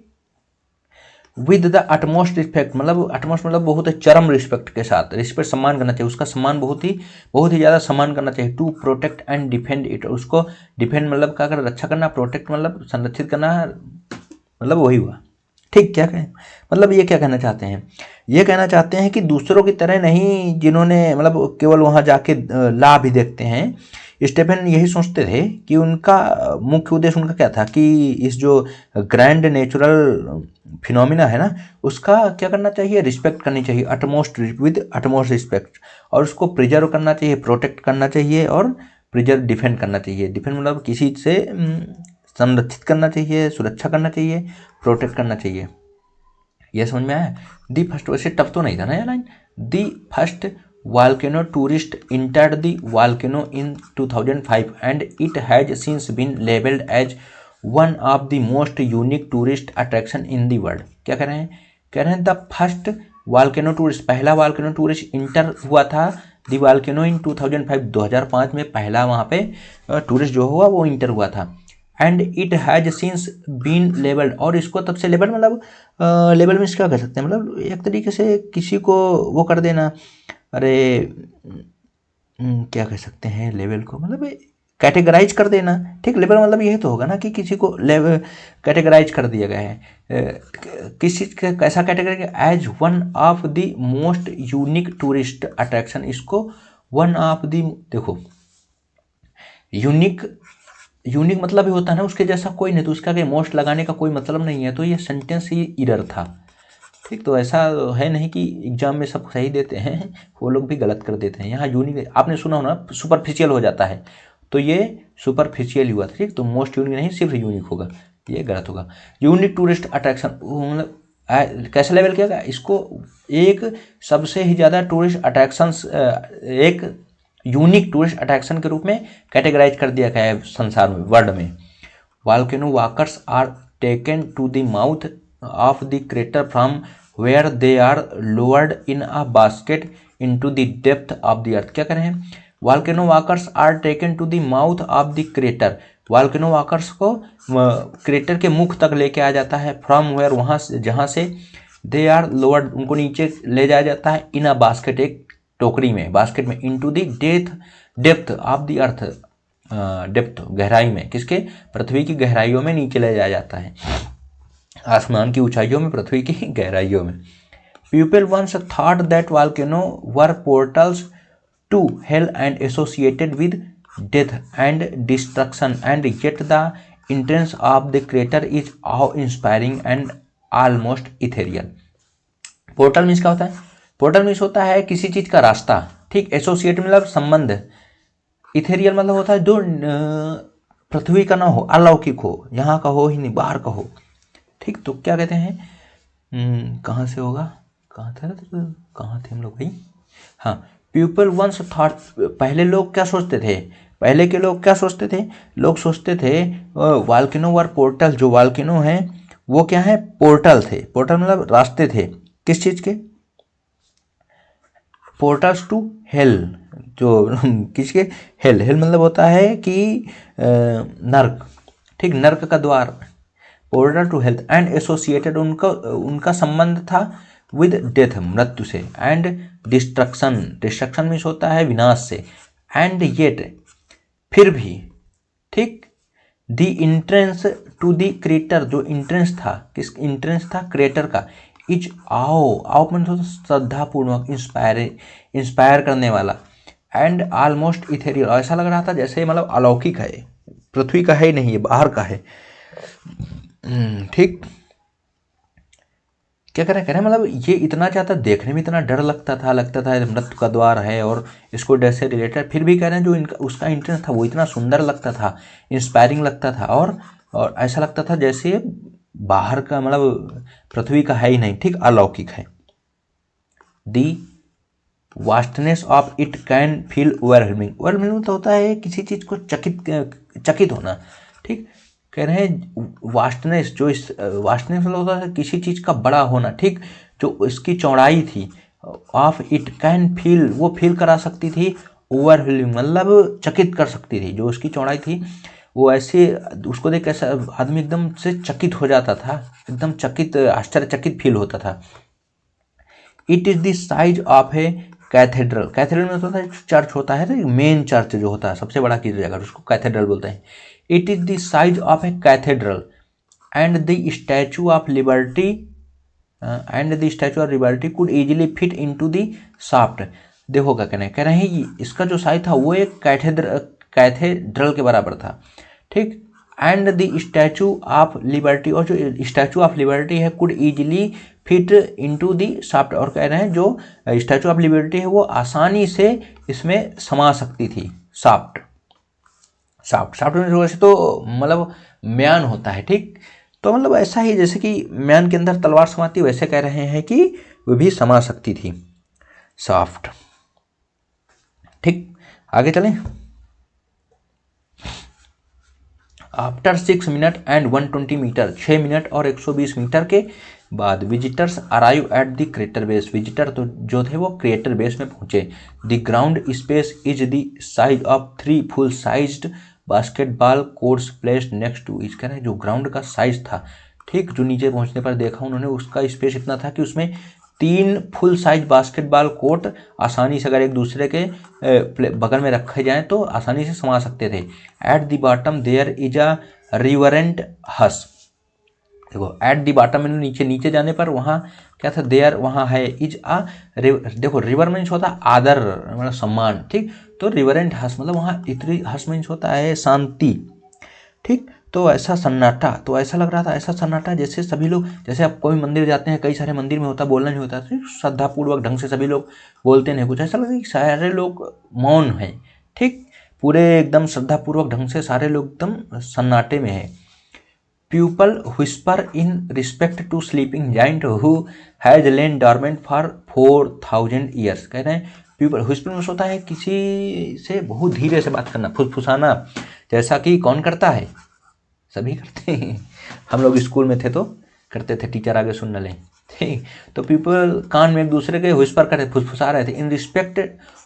विद द अटमोस्ट रिस्पेक्ट, मतलब अटमोस्ट मतलब बहुत चरम रिस्पेक्ट के साथ, रिस्पेक्ट सम्मान करना चाहिए, उसका सम्मान बहुत ही ज़्यादा सम्मान करना चाहिए। To protect and defend it, उसको डिफेंड मतलब क्या कर, रक्षा करना, प्रोटेक्ट मतलब संरक्षित करना, मतलब वही हुआ, ठीक। क्या कहें, मतलब ये क्या कहना चाहते हैं, ये कहना चाहते हैं कि दूसरों की तरह नहीं, जिन्होंने मतलब केवल वहाँ जाके लाभ ही देखते हैं, स्टेफन यही सोचते थे कि उनका मुख्य उद्देश्य उनका क्या था कि इस जो ग्रैंड नेचुरल फिनोमिना है ना, उसका क्या करना चाहिए, रिस्पेक्ट करनी चाहिए, अटमोस्ट विद अटमोस्ट रिस्पेक्ट, और उसको प्रिजर्व करना चाहिए, प्रोटेक्ट करना चाहिए, और प्रिजर्व डिफेंड करना चाहिए। डिफेंड मतलब किसी से संरक्षित करना चाहिए, सुरक्षा करना चाहिए, प्रोटेक्ट करना चाहिए। ये समझ में आया? दी फर्स्ट, वैसे टफ तो नहीं था ना ये line. The first volcano tourist entered the volcano in 2005 and it has since been labeled as one of the most unique tourist attraction in the world। क्या कह रहे हैं? कह रहे हैं द फर्स्ट वॉल्केनो टूरिस्ट, पहला वॉल्केनो टूरिस्ट इंटर हुआ था दी वॉल्केनो इन 2005, 2005 में पहला वहाँ पे टूरिस्ट जो हुआ वो इंटर हुआ था। And it has since been labelled, और इसको तब से लेबल मतलब लेबल में क्या कर सकते हैं, मतलब एक तरीके से किसी को वो कर देना, अरे क्या कह सकते हैं लेवल को, मतलब कैटेगराइज कर देना। ठीक, लेवल मतलब यही तो होगा ना कि किसी को लेवल कैटेगराइज कर दिया गया है। किस चीज़ का कैसा category, as one of the most unique tourist attraction. इसको वन ऑफ द, देखो यूनिक, यूनिक मतलब ही होता है ना उसके जैसा कोई नहीं, तो उसका के मोस्ट लगाने का कोई मतलब नहीं है, तो ये सेंटेंस ही इरर था। ठीक, तो ऐसा है नहीं कि एग्जाम में सब सही देते हैं, वो लोग भी गलत कर देते हैं। यहाँ यूनिक आपने सुना हो ना, सुपरफिशियल हो जाता है, तो ये सुपरफिशियल हुआ था। ठीक, तो मोस्ट यूनिक नहीं, सिर्फ यूनिक होगा, ये गलत होगा। यूनिक टूरिस्ट अट्रैक्शन मतलब कैसे लेवल किया गया इसको, एक सबसे ही ज़्यादा टूरिस्ट अट्रैक्शंस, एक यूनिक टूरिस्ट अट्रैक्शन के रूप में कैटेगराइज कर दिया गया है संसार में, वर्ल्ड में। Volcano walkers are taken to the mouth of the crater from where they are lowered in a basket into the depth of the earth। क्या कर रहे हैं? volcano walkers are taken to the mouth of the crater। volcano walkers को crater के मुख तक लेके आ जाता है, from where वहाँ से जहाँ से, they are lowered उनको नीचे ले जाया जाता है, in a basket एक टोकरी में, बास्केट में, into the depth of the earth, depth गहराई में, किसके? पृथ्वी की गहराइयों में नीचे ले जाया जाता है, आसमान की ऊंचाइयों में, पृथ्वी की गहराइयों में। People once thought that volcano were portals to hell and associated with death and destruction and yet the entrance of the crater is awe inspiring and almost ethereal. Portal means क्या होता है? पोर्टल मीन्स होता है किसी चीज का रास्ता। ठीक, एसोसिएट मतलब संबंध, इथेरियल मतलब होता है जो पृथ्वी का ना हो, अलौकिक हो, यहाँ का हो ही नहीं, बाहर का हो। ठीक, तो क्या कहते हैं, कहाँ से होगा, कहाँ थे हम लोग भाई? हाँ, पीपल वंस थॉट, पहले लोग क्या सोचते थे, पहले के लोग क्या सोचते थे? लोग सोचते थे वॉल्केनो वर पोर्टल, जो वॉल्केनो हैं वो क्या है? पोर्टल थे। पोर्टल मतलब रास्ते थे, किस चीज़ के? पोर्टल्स टू हेल, जो किसके? हेल, हेल मतलब होता है कि नर्क। ठीक, नर्क का द्वार, portal to health and associated उनका संबंध था विद डेथ मृत्यु से, एंड डिस्ट्रक्शन, डिस्ट्रक्शन मीन्स होता है विनाश से, एंड येट फिर भी। ठीक, the entrance to the crater, जो इंट्रेंस था, किस इंट्रेंस था? क्रेटर का, इज आओ मतलब श्रद्धापूर्वक, इंस्पायर करने वाला, एंड ऑलमोस्ट इथेरियल, ऐसा लग रहा था जैसे मतलब अलौकिक है, पृथ्वी का है ही नहीं, ये बाहर का है। ठीक, क्या करें मतलब ये इतना ज़्यादा देखने में इतना डर लगता था मृत्यु का द्वार है और इसको डर से रिलेटेड, फिर भी कह रहे हैं जो इनका उसका इंटरेस्ट था वो इतना सुंदर लगता था, इंस्पायरिंग लगता था, और ऐसा लगता था जैसे बाहर का मतलब पृथ्वी का है ही नहीं। ठीक, अलौकिक है। The vastness of it can feel overwhelming, overwhelming तो होता है किसी चीज़ को चकित होना। ठीक, कह रहे हैं वास्टनेस, जो इस वास्टनेस मतलब होता है किसी चीज़ का बड़ा होना। ठीक, जो इसकी चौड़ाई थी, ऑफ इट कैन फील, वो फील करा सकती थी, ओवरवेलमिंग मतलब चकित कर सकती थी, जो उसकी चौड़ाई थी वो ऐसे उसको देख कैसा आदमी एकदम से चकित हो जाता था, एकदम चकित, आश्चर्यचकित फील होता था। It is the size of A cathedral, cathedral में होता है चर्च होता है, मेन चर्च जो होता है सबसे बड़ा की जगह, उसको कैथेड्रल बोलते हैं। It is the size of a cathedral and the statue of liberty could easily fit into the shaft। देखो क्या कह रहे हैं, इसका जो साइज था वो एक कैथेड्रल के बराबर था, ठीक। And the statue of liberty, और जो स्टैचू ऑफ लिबर्टी है could easily fit into the shaft, और कह रहे हैं जो स्टैचू ऑफ लिबर्टी है वो आसानी से इसमें समा सकती थी। शाफ्ट शाफ्ट में वैसे तो मतलब म्यान होता है, ठीक। तो मतलब ऐसा ही जैसे कि म्यान के अंदर तलवार समाती, वैसे कह रहे हैं कि वो भी समा सकती थी शाफ्ट, ठीक। आगे चलें। After 6 minute and 120 metre, 6 minute और 120 मीटर के बाद visitors arrive at the crater base, visitor तो जो थे वो क्रेटर बेस में पहुंचे। The ground space is the size of 3 full sized basketball courts placed next to each, कह रहे हैं जो ग्राउंड का साइज था, ठीक, जो नीचे पहुंचने पर देखा उन्होंने, उसका स्पेस इतना था कि उसमें 3 फुल साइज बास्केटबॉल कोर्ट आसानी से अगर एक दूसरे के बगल में रखे जाएं तो आसानी से समा सकते थे। At the bottom there is a reverent hush, देखो एट दी बॉटम में नीचे नीचे जाने पर वहाँ क्या था, देयर वहाँ है, इज आ देखो रिवर मीन्स होता है आदर मतलब सम्मान, ठीक। तो रिवरेंट हस मतलब वहाँ इतनी, हस मीन्स होता है शांति, ठीक। तो ऐसा सन्नाटा, तो ऐसा लग रहा था, ऐसा सन्नाटा जैसे सभी लोग, जैसे आप कोई मंदिर जाते हैं, कई सारे मंदिर में होता बोलना नहीं होता, तो श्रद्धापूर्वक ढंग से सभी लोग बोलते नहीं, कुछ ऐसा लगता है कि सारे लोग मौन हैं, ठीक, पूरे एकदम श्रद्धापूर्वक ढंग से सारे लोग एकदम सन्नाटे में है। People whisper in respect to sleeping giant who has lain dormant for 4000 years, कह रहे हैं पीपल, whisper में होता है किसी से बहुत धीरे से बात करना, फुसफुसाना, जैसा कि कौन करता है, सभी करते हैं, हम लोग स्कूल में थे तो करते थे, टीचर आगे सुन न लें, ठीक। तो पीपल कान में एक दूसरे के व्हिस्पर करते, फुसफुसा रहे थे। इन रिस्पेक्ट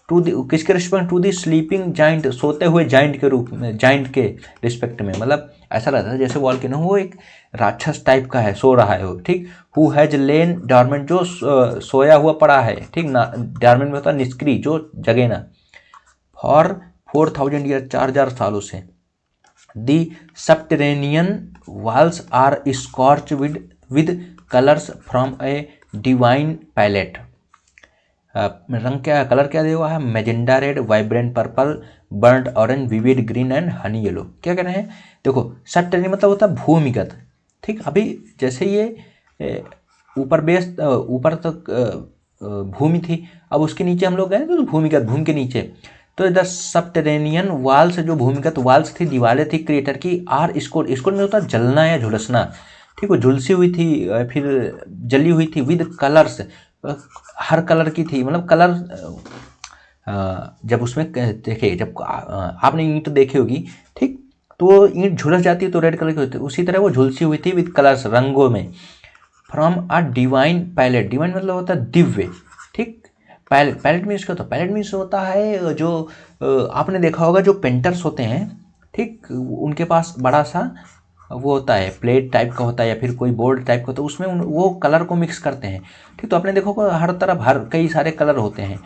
टू दी, किसके respect, to the sleeping giant, सोते हुए जाइंट के रूप में, जाइंट के रिस्पेक्ट में, मतलब ऐसा लगता है जैसे वॉल्केनो वो एक राक्षस टाइप का है, सो रहा है वो, ठीक। हु हैज लेन डॉर्मेंट, जो सोया हुआ पड़ा है, ठीक ना, डॉर्मेंट में होता है निष्क्रिय, जो जगे ना, फॉर 4000 ईयर, 4000 सालों से। The subterranean walls are scorched with colours from a divine palette, रंग क्या, कलर क्या दिया हुआ है, magenta red, vibrant purple, burnt orange, vivid green and honey yellow. क्या कह रहे हैं, देखो सबटेरेनियन मतलब होता है भूमिगत, ठीक। अभी जैसे ये ऊपर बेस, ऊपर तक भूमि थी, अब उसके नीचे हम लोग गए तो भूमिगत, भूमि के नीचे, तो इधर सबटेरेनियन वाल्स, जो भूमिगत वाल्स थी, दीवारें थी क्रिएटर की, आर स्कोर, स्कोर में होता है जलना या झुलसना, ठीक, वो झुलसी हुई थी, फिर जली हुई थी, विद कलर्स, हर कलर की थी, मतलब कलर, जब उसमें देखे, जब आपने ईंट देखी होगी, ठीक, तो ईंट झुलस जाती है तो रेड कलर की होती है, उसी तरह वो झुलसी हुई थी विद कलर्स, रंगों में। From a divine palette, divine मतलब होता है दिव्य, ठीक। पैलेट, पैलेट मीन्स क्या होता है, पैलेट मीन्स होता है जो आपने देखा होगा जो पेंटर्स होते हैं, ठीक, उनके पास बड़ा सा वो होता है, प्लेट टाइप का होता है या फिर कोई बोर्ड टाइप का होता है, उसमें वो कलर को मिक्स करते हैं, ठीक। तो आपने देखो हर तरफ हर कई सारे कलर होते हैं,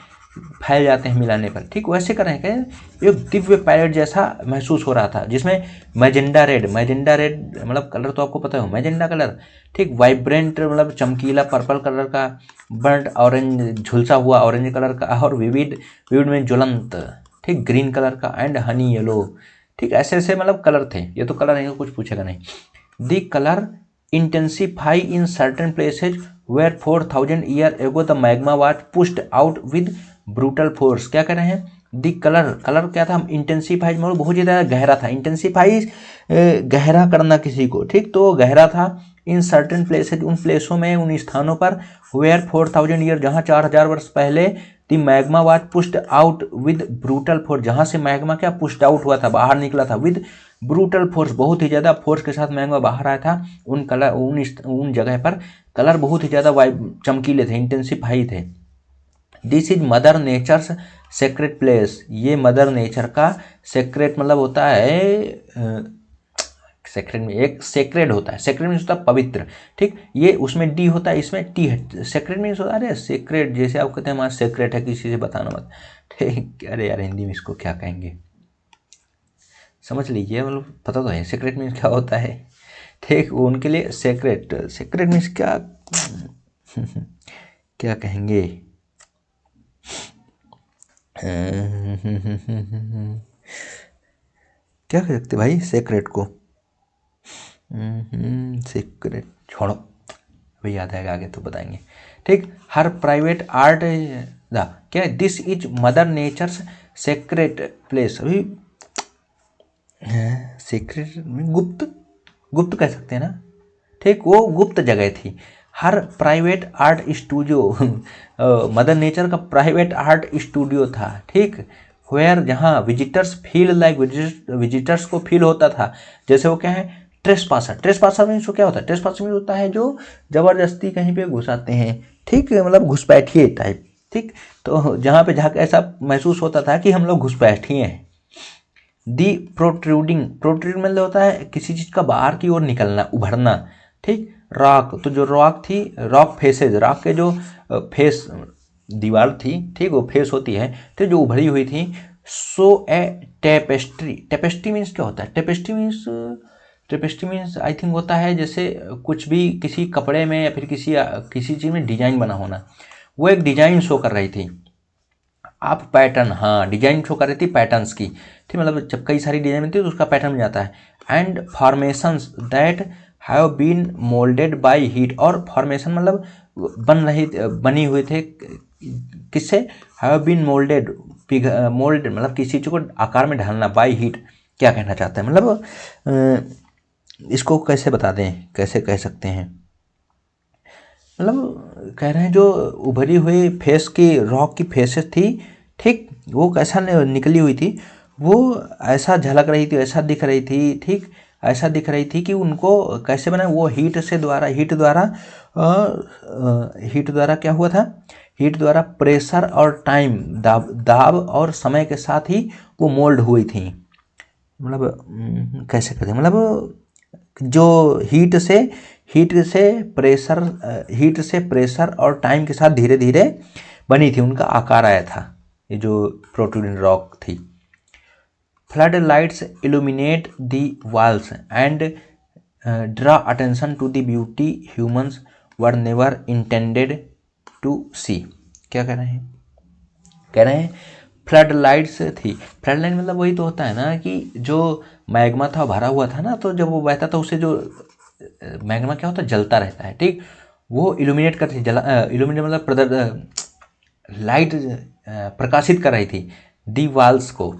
फैल जाते हैं मिलाने पर, ठीक। वैसे कर रहे हैं कि एक दिव्य पैलेट जैसा महसूस हो रहा था, जिसमें मैजेंडा रेड, मैजेंडा रेड मतलब कलर तो आपको पता हो, मैजेंडा कलर, ठीक, वाइब्रेंट मतलब चमकीला पर्पल कलर का, बर्न्ट ऑरेंज झुलसा हुआ ऑरेंज कलर का, और विविड, विविड में ज्वलंत, ठीक, ग्रीन कलर का, एंड हनी येलो, ठीक। ऐसे ऐसे मतलब कलर थे, ये तो कलर नहीं, कुछ पूछेगा नहीं। The colour intensify in certain places where 4000 year ago the magma was pushed out with brutal force, क्या कह रहे हैं, दी कलर, कलर क्या था, इंटेंसिफाई मतलब बहुत ज़्यादा गहरा था, इंटेंसिफाई गहरा करना किसी को, ठीक, तो गहरा था, इन सर्टेन प्लेसेज उन प्लेसों में, उन स्थानों पर, वेयर 4000 ईयर जहाँ 4000 वर्ष पहले, the magma was pushed out with brutal force, जहाँ से मैग्मा क्या पुश्ड आउट हुआ था, बाहर निकला था, विद ब्रूटल फोर्स, बहुत ही ज़्यादा फोर्स के साथ मैग्मा बाहर आया था, उन कलर, उन जगह पर कलर बहुत ही ज़्यादा चमकीले थे, इंटेंसिफाई थे। This is mother nature's secret place, ये मदर नेचर का सेक्रेट मतलब होता है, सेक्रेट में एक सेक्रेड होता है, सेक्रेड मीन्स होता है पवित्र, ठीक, ये उसमें डी होता है, इसमें टी है, सेक्रेड मीन्स होता है, अरे सेक्रेट, जैसे आप कहते हैं हमारा सेक्रेट है किसी से बताना मत, ठीक, अरे यार हिंदी में इसको क्या कहेंगे, समझ लीजिए, मतलब पता तो है सेक्रेट मीन्स क्या होता है, ठीक, उनके लिए सेक्रेट, सेक्रेट मीन्स क्या क्या कहेंगे, क्या कह सकते भाई सेक्रेट को? सीक्रेट छोड़ो, अभी याद आएगा आगे तो बताएंगे। ठीक, हर प्राइवेट आर्ट द क्या, this is mother nature's secret place. अभी सीक्रेट गुप्त, गुप्त कह सकते हैं ना। ठीक, वो गुप्त जगह थी। Her private art studio mother nature का प्राइवेट आर्ट स्टूडियो था। ठीक, वेयर जहाँ विजिटर्स फील लाइक, विजिटर्स को फील होता था जैसे वो क्या है, trespasser. Trespasser means क्या होता है? ट्रेस पासर मीन्स होता है जो जबरदस्ती कहीं पे घुस आते हैं। ठीक, मतलब घुसपैठिए टाइप। ठीक, तो जहाँ पे जाकर ऐसा महसूस होता था कि हम लोग घुसपैठिए हैं। दी प्रोट्रूडिंग, प्रोट्रूड मतलब होता है किसी चीज़ का बाहर की ओर निकलना, उभरना। ठीक, रॉक, तो जो रॉक थी, रॉक फेसेज, रॉक के जो फेस दीवार थी, ठीक, वो फेस होती है, तो जो उभरी हुई थी। सो ए टेपेस्ट्री, टेपेस्ट्री मीन्स क्या होता है? Tapestry means, tapestry means I think होता है जैसे कुछ भी किसी कपड़े में या फिर किसी चीज़ में डिजाइन बना होना। वो एक डिजाइन शो कर रही थी। आप पैटर्न, हाँ, डिजाइन शो कर रही थी पैटर्न्स की। ठीक, मतलब जब कई सारी डिजाइन बनती है तो उसका पैटर्न बन जाता है। And formations that have been moulded by heat, और फॉर्मेशन मतलब बनी हुए थे किससे? हैव बीन मोल्डेड, मोल्ड मतलब किसी चीज़ को आकार में ढालना, बाय हीट। क्या कहना चाहते हैं मतलब इसको कैसे बता दें, कैसे कह सकते हैं? मतलब कह रहे हैं जो उभरी हुई फेस की रॉक की फेसेस थी, ठीक, वो कैसा निकली हुई थी, वो ऐसा झलक रही थी, ऐसा दिख रही थी। ठीक, ऐसा दिख रही थी कि उनको कैसे बना, वो हीट द्वारा हीट द्वारा क्या हुआ था? हीट द्वारा प्रेशर और टाइम, दाब और समय के साथ ही वो मोल्ड हुई थी। मतलब कैसे कहते हैं, मतलब जो हीट से प्रेशर और टाइम के साथ धीरे धीरे बनी थी, उनका आकार आया था ये जो प्रोट्रूडिंग रॉक थी। Flood lights illuminate the walls and draw attention to the beauty humans were never intended to see. क्या कह रहे हैं? कह रहे हैं फ्लड लाइट्स थी। फ्लड लाइट मतलब वही तो होता है ना कि जो मैग्मा था भरा हुआ था ना, तो जब वो बहता था उससे जो मैग्मा क्या होता है, जलता रहता है। ठीक, वो इल्यूमिनेट करती थी, इल्यूमिनेट मतलब लाइट प्रकाशित कर रही थी दी वाल्स को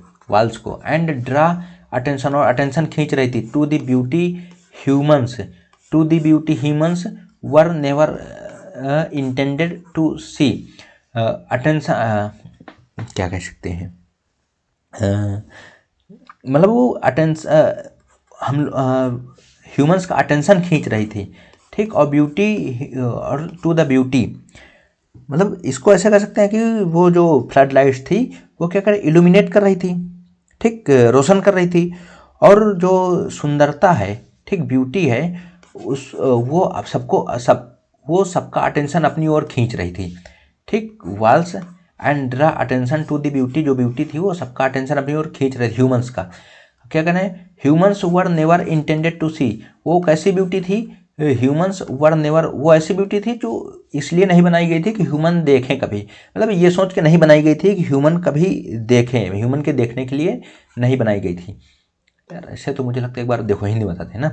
एंड ड्रा अटेंशन, और अटेंशन खींच रही थी to the beauty humans were never intended to see. Attention क्या कह सकते हैं, मतलब वो हम ह्यूमंस का अटेंशन खींच रही थी। ठीक, और ब्यूटी और टू द ब्यूटी, मतलब इसको ऐसा कह सकते हैं कि वो जो फ्लड लाइट्स थी वो क्या कर इल्यूमिनेट कर रही थी, ठीक, रोशन कर रही थी। और जो सुंदरता है, ठीक, ब्यूटी है, वो अब वो सबका अटेंशन अपनी ओर खींच रही थी। ठीक, walls and draw attention to the beauty, जो ब्यूटी थी वो सबका अटेंशन अपनी ओर खींच रही थी, ह्यूमंस का। क्या कहना है? Humans were never intended to see. वो कैसी ब्यूटी थी? ह्यूमंस वर नेवर, वो ऐसी ब्यूटी थी जो इसलिए नहीं बनाई गई थी कि ह्यूमन देखें कभी, मतलब ये सोच के नहीं बनाई गई थी कि ह्यूमन कभी देखें, ह्यूमन के देखने के लिए नहीं बनाई गई थी। यार ऐसे तो मुझे लगता है एक बार देखो, हिंदी बताते हैं ना।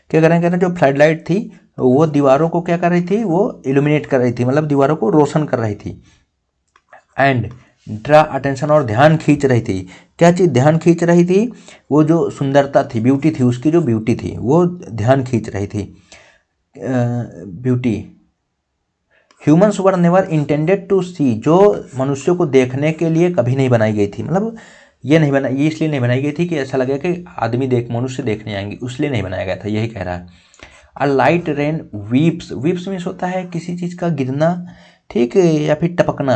क्या करें, कहते हैं जो फ्लड लाइट थी वो दीवारों को क्या कर रही थी, वो इल्यूमिनेट कर रही थी, मतलब दीवारों को रोशन कर रही थी। एंड ड्रा अटेंशन, और ध्यान खींच रही थी। क्या चीज़ ध्यान खींच रही थी? वो जो सुंदरता थी, ब्यूटी थी, उसकी जो ब्यूटी थी वो ध्यान खींच रही थी। Beauty humans were never intended to see, जो मनुष्यों को देखने के लिए कभी नहीं बनाई गई थी, मतलब ये इसलिए नहीं बनाई गई थी कि ऐसा लगे कि मनुष्य देखने आएंगे, उसलिए नहीं बनाया गया था, यही कह रहा है। A light rain weeps, weeps means होता है किसी चीज़ का गिरना, ठीक, या फिर टपकना।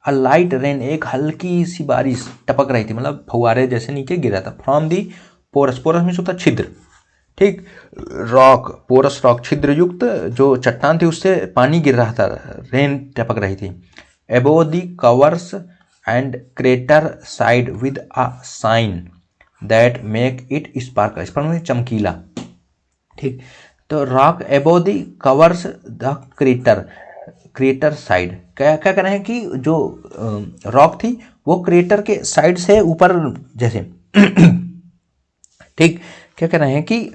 अ लाइट रेन, एक हल्की सी बारिश टपक रही थी, मतलब फुहारे जैसे नीचे गिर रहा था। From the porous, porous means होता है छिद्र, ठीक, रॉक, पोरस रॉक, छिद्र युक्त जो चट्टान थी उससे पानी गिर रहा था, रेन टपक रही थी। Above the covers and crater side with a sign that make it sparkle, sparkle में चमकीला, ठीक। तो rock above the covers the crater side, क्या क्या कहना है कि जो रॉक थी वो क्रेटर के साइड से ऊपर जैसे ठीक, क्या कह रहे हैं कि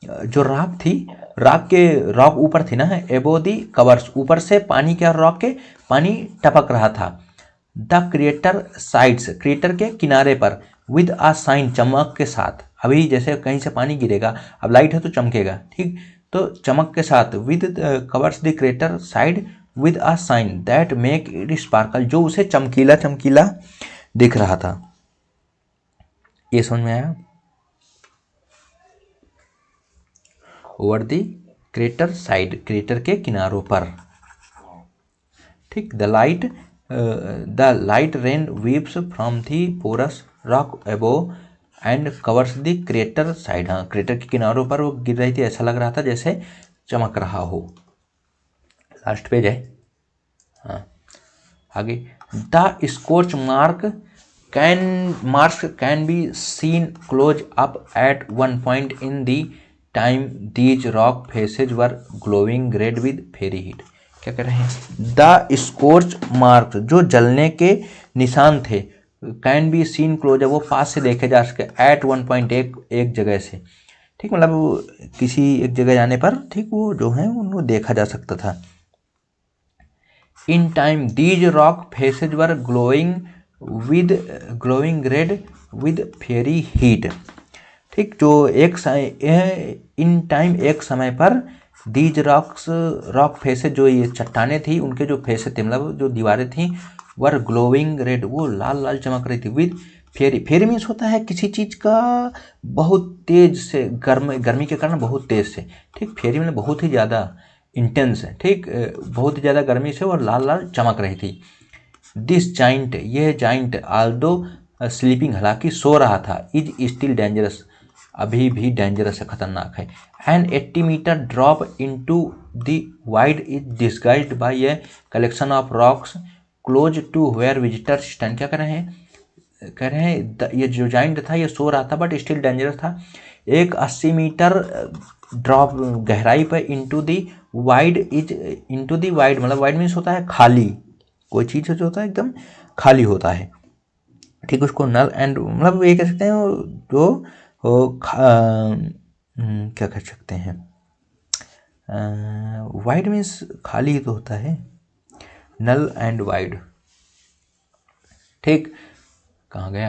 जो रॉक थी, रॉक ऊपर थी ना, एबो दी कवर्स, ऊपर से पानी क्या, रॉक के पानी टपक रहा था। द क्रिएटर साइड्स, क्रिएटर के किनारे पर, विद अ साइन, चमक के साथ। अभी जैसे कहीं से पानी गिरेगा, अब लाइट है तो चमकेगा, ठीक, तो चमक के साथ, with covers the crater side with a sign that make it sparkle, जो उसे चमकीला चमकीला दिख रहा था। ये समझ में आया? Over the crater side, crater के किनारों पर, ठीक। The light rain weeps from the porous rock above and covers the crater side. हाँ, क्रेटर के किनारों पर वो गिर रही थी, ऐसा लग रहा था जैसे चमक रहा हो। लास्ट पेज है। हाँ, आगे, the scorch marks can be seen close up at one point in the time these rock faces were glowing red with fiery heat. क्या कह रहे हैं? द स्कोच मार्क्स, जो जलने के निशान थे, कैन बी सीन क्लोज, वो पास से देखे जा सके, एट वन पॉइंट, एक जगह से, ठीक, मतलब किसी एक जगह जाने पर, ठीक, वो जो है उनको देखा जा सकता था। In time these rock faces were glowing red with fiery heat, ठीक, जो इन टाइम, एक समय पर, दीज रॉक फेसेज, जो ये चट्टाने थी, उनके जो फेसेज थे, मतलब जो दीवारें थी, वर ग्लोइंग रेड, वो लाल लाल चमक रही थी, विद फेरी, फेरी मीन्स होता है किसी चीज़ का बहुत तेज से, गर्मी के कारण बहुत तेज से, ठीक, फेरी में बहुत ही ज़्यादा इंटेंस है, ठीक, बहुत ही ज़्यादा गर्मी से और लाल लाल चमक रही थी। दिस जाइंट, यह जाइंट, आल्दो स्लीपिंग, हालांकि सो रहा था, इज स्टिल डेंजरस, अभी भी डेंजरस है, खतरनाक है। An 80 metre drop into the void is disguised by a collection of rocks close to where visitors stand. क्या कह रहे हैं? ये जो जाइंट था, ये सो रहा था बट स्टिल डेंजरस था। एक 80 मीटर ड्रॉप गहराई पर इनटू दी वाइड मतलब वाइड मीन्स होता है खाली, कोई चीज़ जो होता है एकदम खाली होता है, ठीक, उसको नल एंड, मतलब ये कह सकते हैं जो क्या कह सकते हैं, वाइड मीन्स खाली ही तो होता है, नल एंड वाइड, ठीक, कहाँ गया?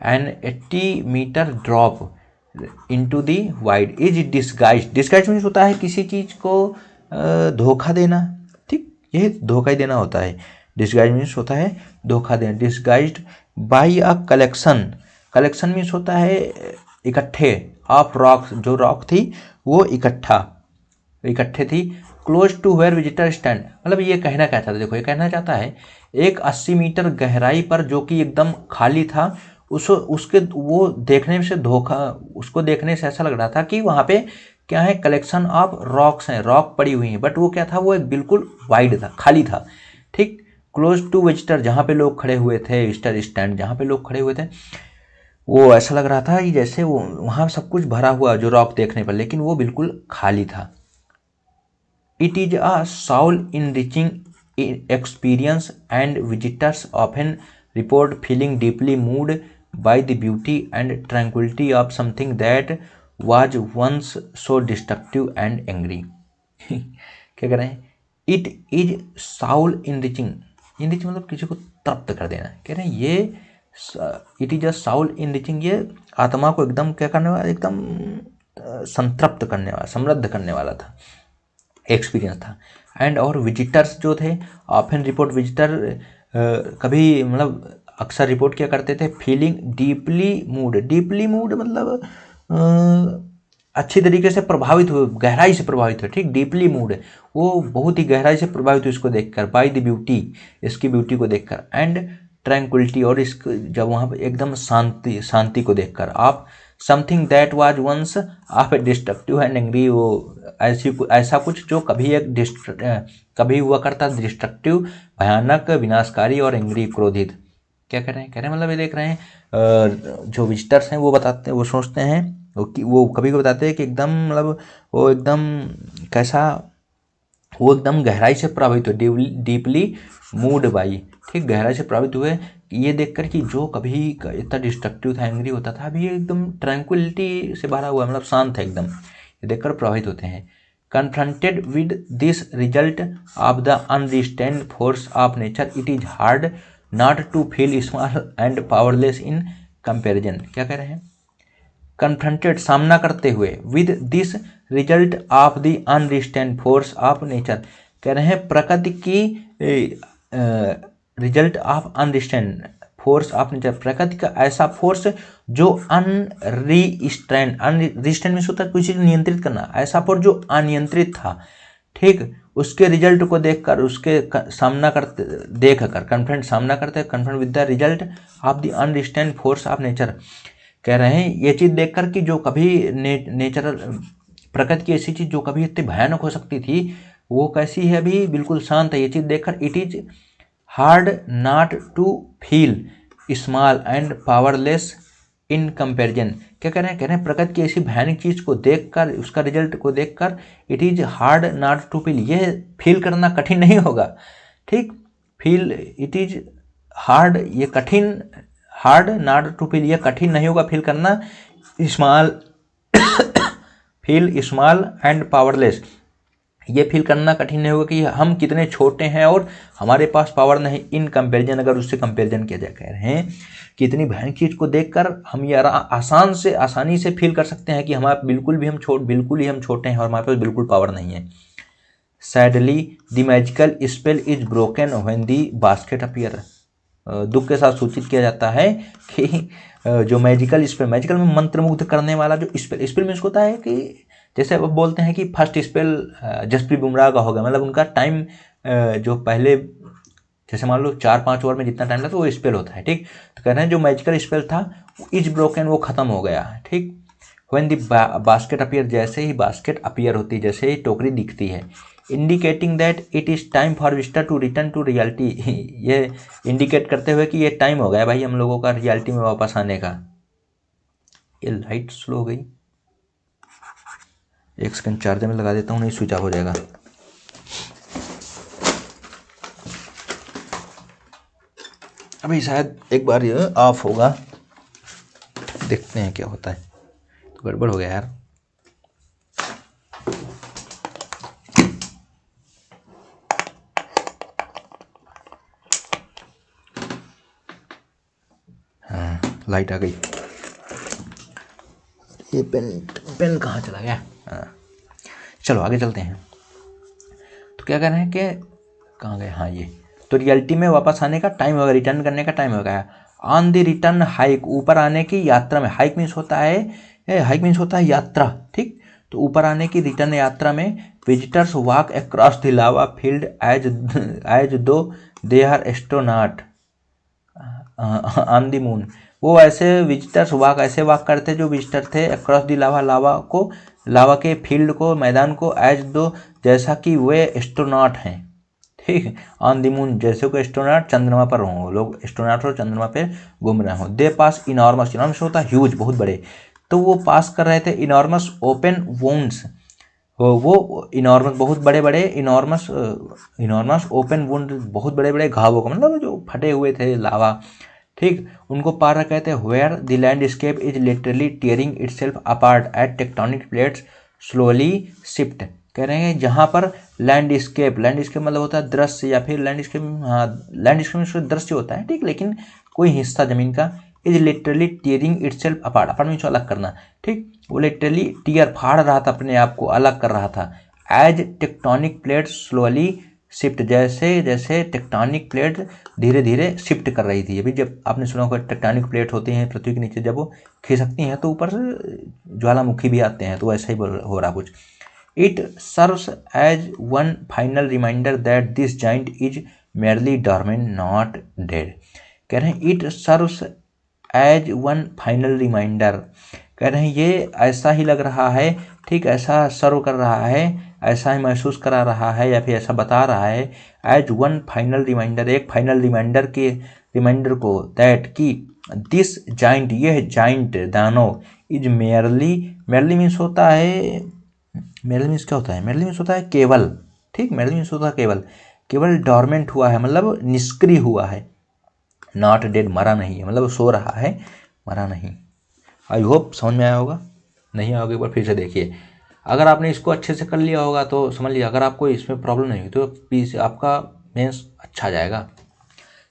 An 80 metre drop into the void is disguise means होता है किसी चीज़ को धोखा देना, ठीक, ये धोखा ही देना होता है। डिस्गाइज मीन्स होता है धोखा देना। Disguised by a collection means होता है इकट्ठे, ऑफ रॉक्स, जो रॉक थी वो इकट्ठे थी, close to where visitor stand, मतलब ये कहना क्या चाहता है, देखो ये कहना चाहता है एक 80 मीटर गहराई पर जो कि एकदम खाली था, उसके वो देखने से उसको देखने से ऐसा लग रहा था कि वहाँ पे क्या है, कलेक्शन ऑफ रॉक्स हैं, रॉक पड़ी हुई हैं, बट वो क्या था, वो एक बिल्कुल वाइड था, खाली था, ठीक, क्लोज टू विजिटर, जहाँ पे लोग खड़े हुए थे, विजिटर स्टैंड जहाँ पे लोग खड़े हुए थे, वो ऐसा लग रहा था कि जैसे वो वहाँ सब कुछ भरा हुआ जो रॉक देखने पर, लेकिन वो बिल्कुल खाली था। It is a Saul enriching experience and visitors often report feeling deeply moved by the beauty and tranquility of something that was once so destructive and angry। क्या कह रहे हैं? It is Saul enriching, enriching मतलब किसी को तृप्त कर देना, कह रहे हैं ये it is a Saul enriching, ये आत्मा को एकदम क्या करने वाला, एकदम संतृप्त करने वाला, समृद्ध करने वाला था, एक्सपीरियंस था। एंड और विजिटर्स जो थे, ऑफन रिपोर्ट, विजिटर कभी मतलब अक्सर रिपोर्ट क्या करते थे, फीलिंग डीपली मूड मतलब अच्छी तरीके से प्रभावित हुए, गहराई से प्रभावित हुए, ठीक, डीपली मूड है, वो बहुत ही गहराई से प्रभावित हुए इसको देखकर, बाय द ब्यूटी, इसकी ब्यूटी को देखकर, एंड ट्रैंक्विलिटी, और इस जब वहाँ पर एकदम शांति को देखकर, आप something that was once of a destructive and angry, वो ऐसा कुछ जो कभी हुआ करता, डिस्ट्रक्टिव, भयानक, विनाशकारी, और एंग्री, क्रोधित। क्या कह रहे हैं मतलब ये देख रहे हैं जो विजिटर्स हैं वो बताते हैं, वो सोचते हैं, वो कभी कभी बताते हैं कि एकदम मतलब वो एकदम कैसा, वो एकदम गहराई से प्रभावित हुए, डीपली मूड बाई, ठीक, गहराई से प्रभावित हुए ये देखकर कि जो कभी इतना डिस्ट्रक्टिव था, एंग्री होता था, अभी एकदम ट्रैंक्विलिटी से भरा हुआ, मतलब शांत है एकदम, ये देखकर प्रभावित होते हैं। Confronted with this result of the unrestrained force of nature, it is hard not to feel small and powerless in comparison. क्या कह रहे हैं? कन्फ्रंटेड, सामना करते हुए, with this result of the unrestrained force of nature, कह रहे हैं प्रकृति की result of unrestrained force of nature, प्रकृति का ऐसा फोर्स जो अनरिस्ट्रेन्ड, अनरिस्ट्रेन्ड में होता है किसी को नियंत्रित करना, ऐसा फोर्स जो अनियंत्रित था, ठीक, उसके रिजल्ट को देखकर, उसके सामना करते देखकर, कन्फ्रंट सामना करते, confront with the result of the unrestrained force of nature, कह रहे हैं ये चीज़ देखकर कि जो कभी नेचुरल प्रकृति की ऐसी चीज़ जो कभी इतनी भयानक हो सकती थी, वो कैसी है, अभी बिल्कुल शांत है। ये चीज़ देखकर it is hard not to feel small and powerless in comparison. क्या कह रहे हैं? कह रहे हैं प्रकृति की ऐसी भयानक चीज़ को देखकर, उसका रिजल्ट को देखकर, it is hard not to feel, ये फील करना कठिन नहीं होगा, ठीक, फील, इट इज हार्ड, ये कठिन, हार्ड नॉट टू फील, ये कठिन नहीं होगा फील करना, small feel small and powerless, ये फील करना कठिन नहीं होगा कि हम कितने छोटे हैं और हमारे पास पावर नहीं, इन कंपैरिजन, अगर उससे कंपैरिजन किया जाए। कह रहे हैं कि इतनी भयानक चीज़ को देखकर हम ये आसानी से फील कर सकते हैं कि हमारे बिल्कुल ही हम छोटे हैं और हमारे पास बिल्कुल पावर नहीं है। Sadly the magical spell is broken when the basket appear, दुख के साथ सूचित किया जाता है कि जो मैजिकल स्पेल, मैजिकल में मंत्रमुग्ध करने वाला जो स्पेल मीन्स होता है कि जैसे अब बोलते हैं कि फर्स्ट स्पेल जसप्रीत बुमराह का हो गया, मतलब उनका टाइम जो पहले जैसे मान लो 4-5 ओवर में जितना टाइम लगता है वो स्पेल होता है, ठीक। तो कह रहे हैं जो मैजिकल स्पेल था इज ब्रोकन, वो खत्म हो गया, ठीक। व्हेन दी बास्केट अपीयर, जैसे ही बास्केट अपीयर होती है, जैसे ही टोकरी दिखती है, indicating that it is time for visitor to return to reality, ये इंडिकेट करते हुए कि ये टाइम हो गया भाई हम लोगों का रियलिटी में वापस आने का। ये लाइट स्लो हो गई, 1 सेकंड चार्जर में लगा देता हूँ, नहीं स्विच ऑफ हो जाएगा। अभी शायद एक बार ये ऑफ होगा, देखते हैं क्या होता है। तो गड़बड़ हो गया यार। हाँ, लाइट आ गई। ये पेन कहाँ चला गया? हाँ, चलो आगे चलते हैं। तो क्या कह रहे हैं कि कहाँ गए? हाँ, ये तो रियलिटी में वापस आने का टाइम होगा, रिटर्न करने का टाइम हो गया। ऑन द रिटर्न हाइक, ऊपर आने की यात्रा में, हाइक मीन्स होता है यात्रा, ठीक। तो ऊपर आने की रिटर्न यात्रा में visitors walk across the lava field as though they are astronaut on the moon. वो ऐसे विजिटर्स वॉक, ऐसे वॉक करते जो विजिटर थे अक्रॉस दी लावा के फील्ड को, मैदान को, एज दो, जैसा कि वे एस्ट्रोनॉट हैं, ठीक। ऑन द मून, जैसे को एस्ट्रोनॉट चंद्रमा पर हों, लोग एस्ट्रोनॉट और चंद्रमा पे घूम रहे हों। दे पास इनॉर्मस होता है ह्यूज, बहुत बड़े, तो वो पास कर रहे थे इनॉर्मस ओपन वुंड्स, वो इनॉर्मस बहुत बड़े बड़े, इनॉर्मस ओपन वुंड, बहुत बड़े बड़े घावों का, मतलब जो फटे हुए थे लावा, ठीक, उनको पार कहते हैं। Where the landscape is literally tearing itself apart at tectonic plates slowly shift. कह रहे हैं जहाँ पर लैंडस्केप मतलब होता है दृश्य, या फिर लैंडस्केप, हाँ लैंडस्केप में दृश्य होता है, ठीक, लेकिन कोई हिस्सा जमीन का, is literally tearing itself apart, apart means अलग करना, ठीक। वो लिटरली टीयर, फाड़ रहा था, अपने आप को अलग कर रहा था। As tectonic plates slowly shift, जैसे जैसे टेक्टोनिक प्लेट धीरे धीरे शिफ्ट कर रही थी। अभी जब आपने सुना होगा टेक्टोनिक प्लेट होती हैं पृथ्वी के नीचे, जब वो खिसकती हैं तो ऊपर से ज्वालामुखी भी आते हैं, तो ऐसा ही हो रहा कुछ। It serves as one final reminder that this giant is merely dormant not dead. कह रहे हैं it serves as one final reminder, कह रहे हैं ये ऐसा ही लग रहा है, ठीक, ऐसा सर्व कर रहा है, ऐसा ही महसूस करा रहा है, या फिर ऐसा बता रहा है, एज वन फाइनल रिमाइंडर, एक फाइनल रिमाइंडर को, दैट कि दिस जाइंट, यह जाइंट दानव, इज मेयरली मीन्स होता है, मेयरली मीन्स क्या होता है? मेयरली मीन्स होता है केवल, ठीक, मेयरली मीन्स होता है केवल डॉर्मेंट हुआ है, मतलब निष्क्रिय हुआ है। नॉट डेड, मरा नहीं है, मतलब सो रहा है, मरा नहीं। आई होप समझ में आया होगा, नहीं आया होगा एक बार फिर से देखिए। अगर आपने इसको अच्छे से कर लिया होगा तो समझ लिया, अगर आपको इसमें प्रॉब्लम नहीं हुई तो प्लीज़ आपका मेंस अच्छा जाएगा।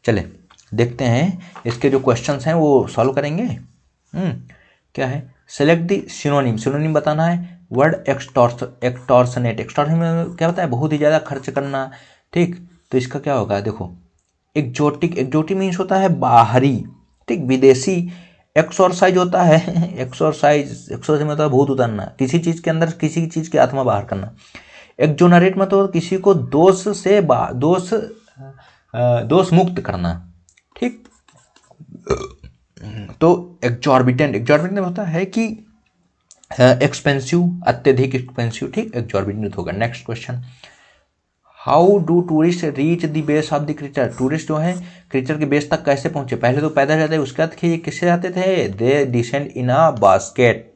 चले देखते हैं इसके जो क्वेश्चंस हैं वो सॉल्व करेंगे। क्या है, सेलेक्ट दी सिनोनिम, सिनोनिम बताना है। वर्ड एक्सटॉर्शनेट, एक्सटॉर्शनेट में क्या होता है, बहुत ही ज़्यादा खर्च करना, ठीक। तो इसका क्या होगा, देखो एक्जोटिक, एक्जोटिक मीन्स होता है बाहरी, ठीक, विदेशी। एक्सोरसाइज होता है एक्सोरसाइज, एक्सोरसाइज मतलब भूत उतारना, किसी चीज़ के अंदर किसी चीज़ की आत्मा बाहर करना। एक्जोनरेट मतलब किसी को दोष से दोष मुक्त करना, ठीक। तो एक्जॉर्बिटेंट, एक्जॉर्बिटेंट होता है कि एक्सपेंसिव, अत्यधिक एक्सपेंसिव, ठीक, एक्जॉर्बिटेंट होगा। Next question, how do tourist reach the base of the creature, tourist जो है क्रीचर के बेस तक कैसे पहुंचे, पहले तो पैदल जाते हैं, उसके बाद ये किससे जाते थे, दे descend in a basket.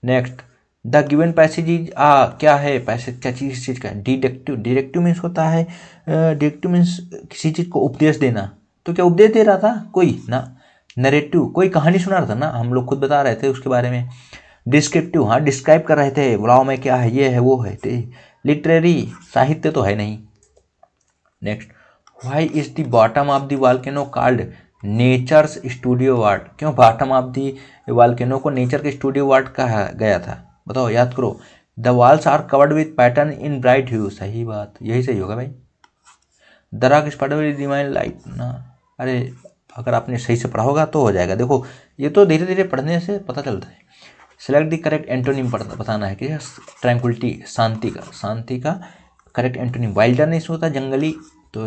Next, the given passage is क्या है, पैसेज क्या चीज, चीज का, डिडक्टिव, डिडक्टिव मीन्स होता है, डिडक्टिव मीन्स किसी चीज को उपदेश देना, तो क्या उपदेश दे रहा था कोई ना, नरेटिव कोई कहानी सुना रहा था ना, हम लोग खुद बता रहे थे उसके बारे में। डिस्क्रिप्टिव, हाँ डिस्क्राइब कर रहे थे, बुलाओ में क्या है, ये है वो है। लिटरेरी, साहित्य तो है नहीं। Next, why is the bottom of the volcano called nature's studio ward, क्यों बॉटम ऑफ द वॉल्केनो को नेचर के स्टूडियो वार्ड कहा गया था, बताओ, याद करो। The walls are covered with pattern in bright hue, सही बात, यही सही होगा भाई। The rock spider will remain light ना, अरे अगर आपने सही से पढ़ा होगा तो हो जाएगा, देखो ये तो धीरे धीरे पढ़ने से पता चलता है। सिलेक्ट द करेक्ट एंटोनिम बताना है कि ट्रैंक्विलिटी, शांति का, शांति का करेक्ट एंटोनिम। वाइल्डरनेस होता है जंगली, तो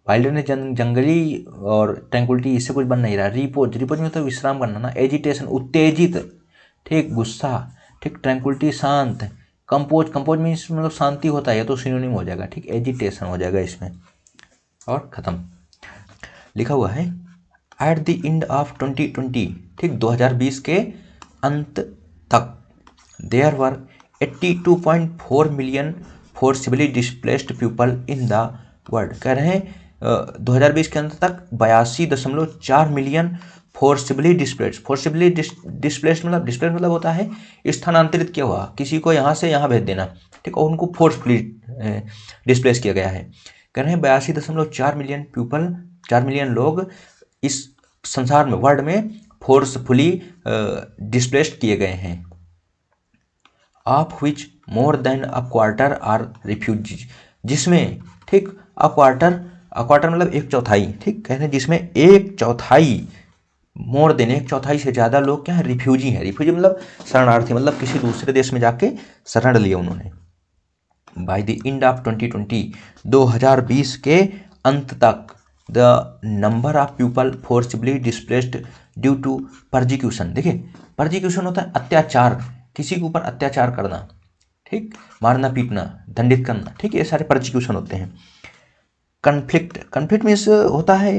वाइल्डरनेस जंगली, और ट्रैंक्विलिटी इससे कुछ बन नहीं रहा। रिपोज, रिपोज में तो विश्राम करना ना। एजिटेशन उत्तेजित, ठीक, गुस्सा, ठीक। ट्रैंक्विलिटी शांत। कंपोज, कंपोज मीन्स मतलब शांति होता है, तो सिनोनिम हो जाएगा, ठीक। एजिटेशन हो जाएगा इसमें, और खत्म। लिखा हुआ है एट द एंड ऑफ 2020, ठीक, 2020 के अंत तक there were 82.4 million forcibly displaced people in the world. कह रहे हैं 2020 के अंत तक 82.4 million forcibly displaced, forcibly displaced मतलब, डिस्प्लेस्ड मतलब होता है स्थानांतरित किया हुआ, किसी को यहाँ से यहाँ भेज देना, ठीक, और उनको फोर्सफुली डिस्प्लेस किया गया है। कह रहे हैं 82.4 मिलियन पीपल, 4 मिलियन लोग इस संसार में, वर्ल्ड में फोर्सफुली डिस्प्लेस्ड किए गए हैं। Of which more than a quarter are refugees, जिसमें, ठीक, अ क्वार्टर, अ क्वार्टर मतलब एक चौथाई, ठीक, कह रहे हैं जिसमें एक चौथाई, मोर देन एक चौथाई से ज़्यादा लोग क्या है, रिफ्यूजी हैं। रिफ्यूजी मतलब शरणार्थी, मतलब किसी दूसरे देश में जाके शरण लिया उन्होंने। बाय द एंड ऑफ 2020, 2020 के अंत तक, the number of people forcibly displaced due to persecution, देखिए परजिक्यूशन होता है अत्याचार, किसी के ऊपर अत्याचार करना, ठीक, मारना पीटना, दंडित करना, ठीक, ये सारे परजिक्यूशन होते हैं। कन्फ्लिक्ट, कन्फ्लिक्ट मीन्स होता है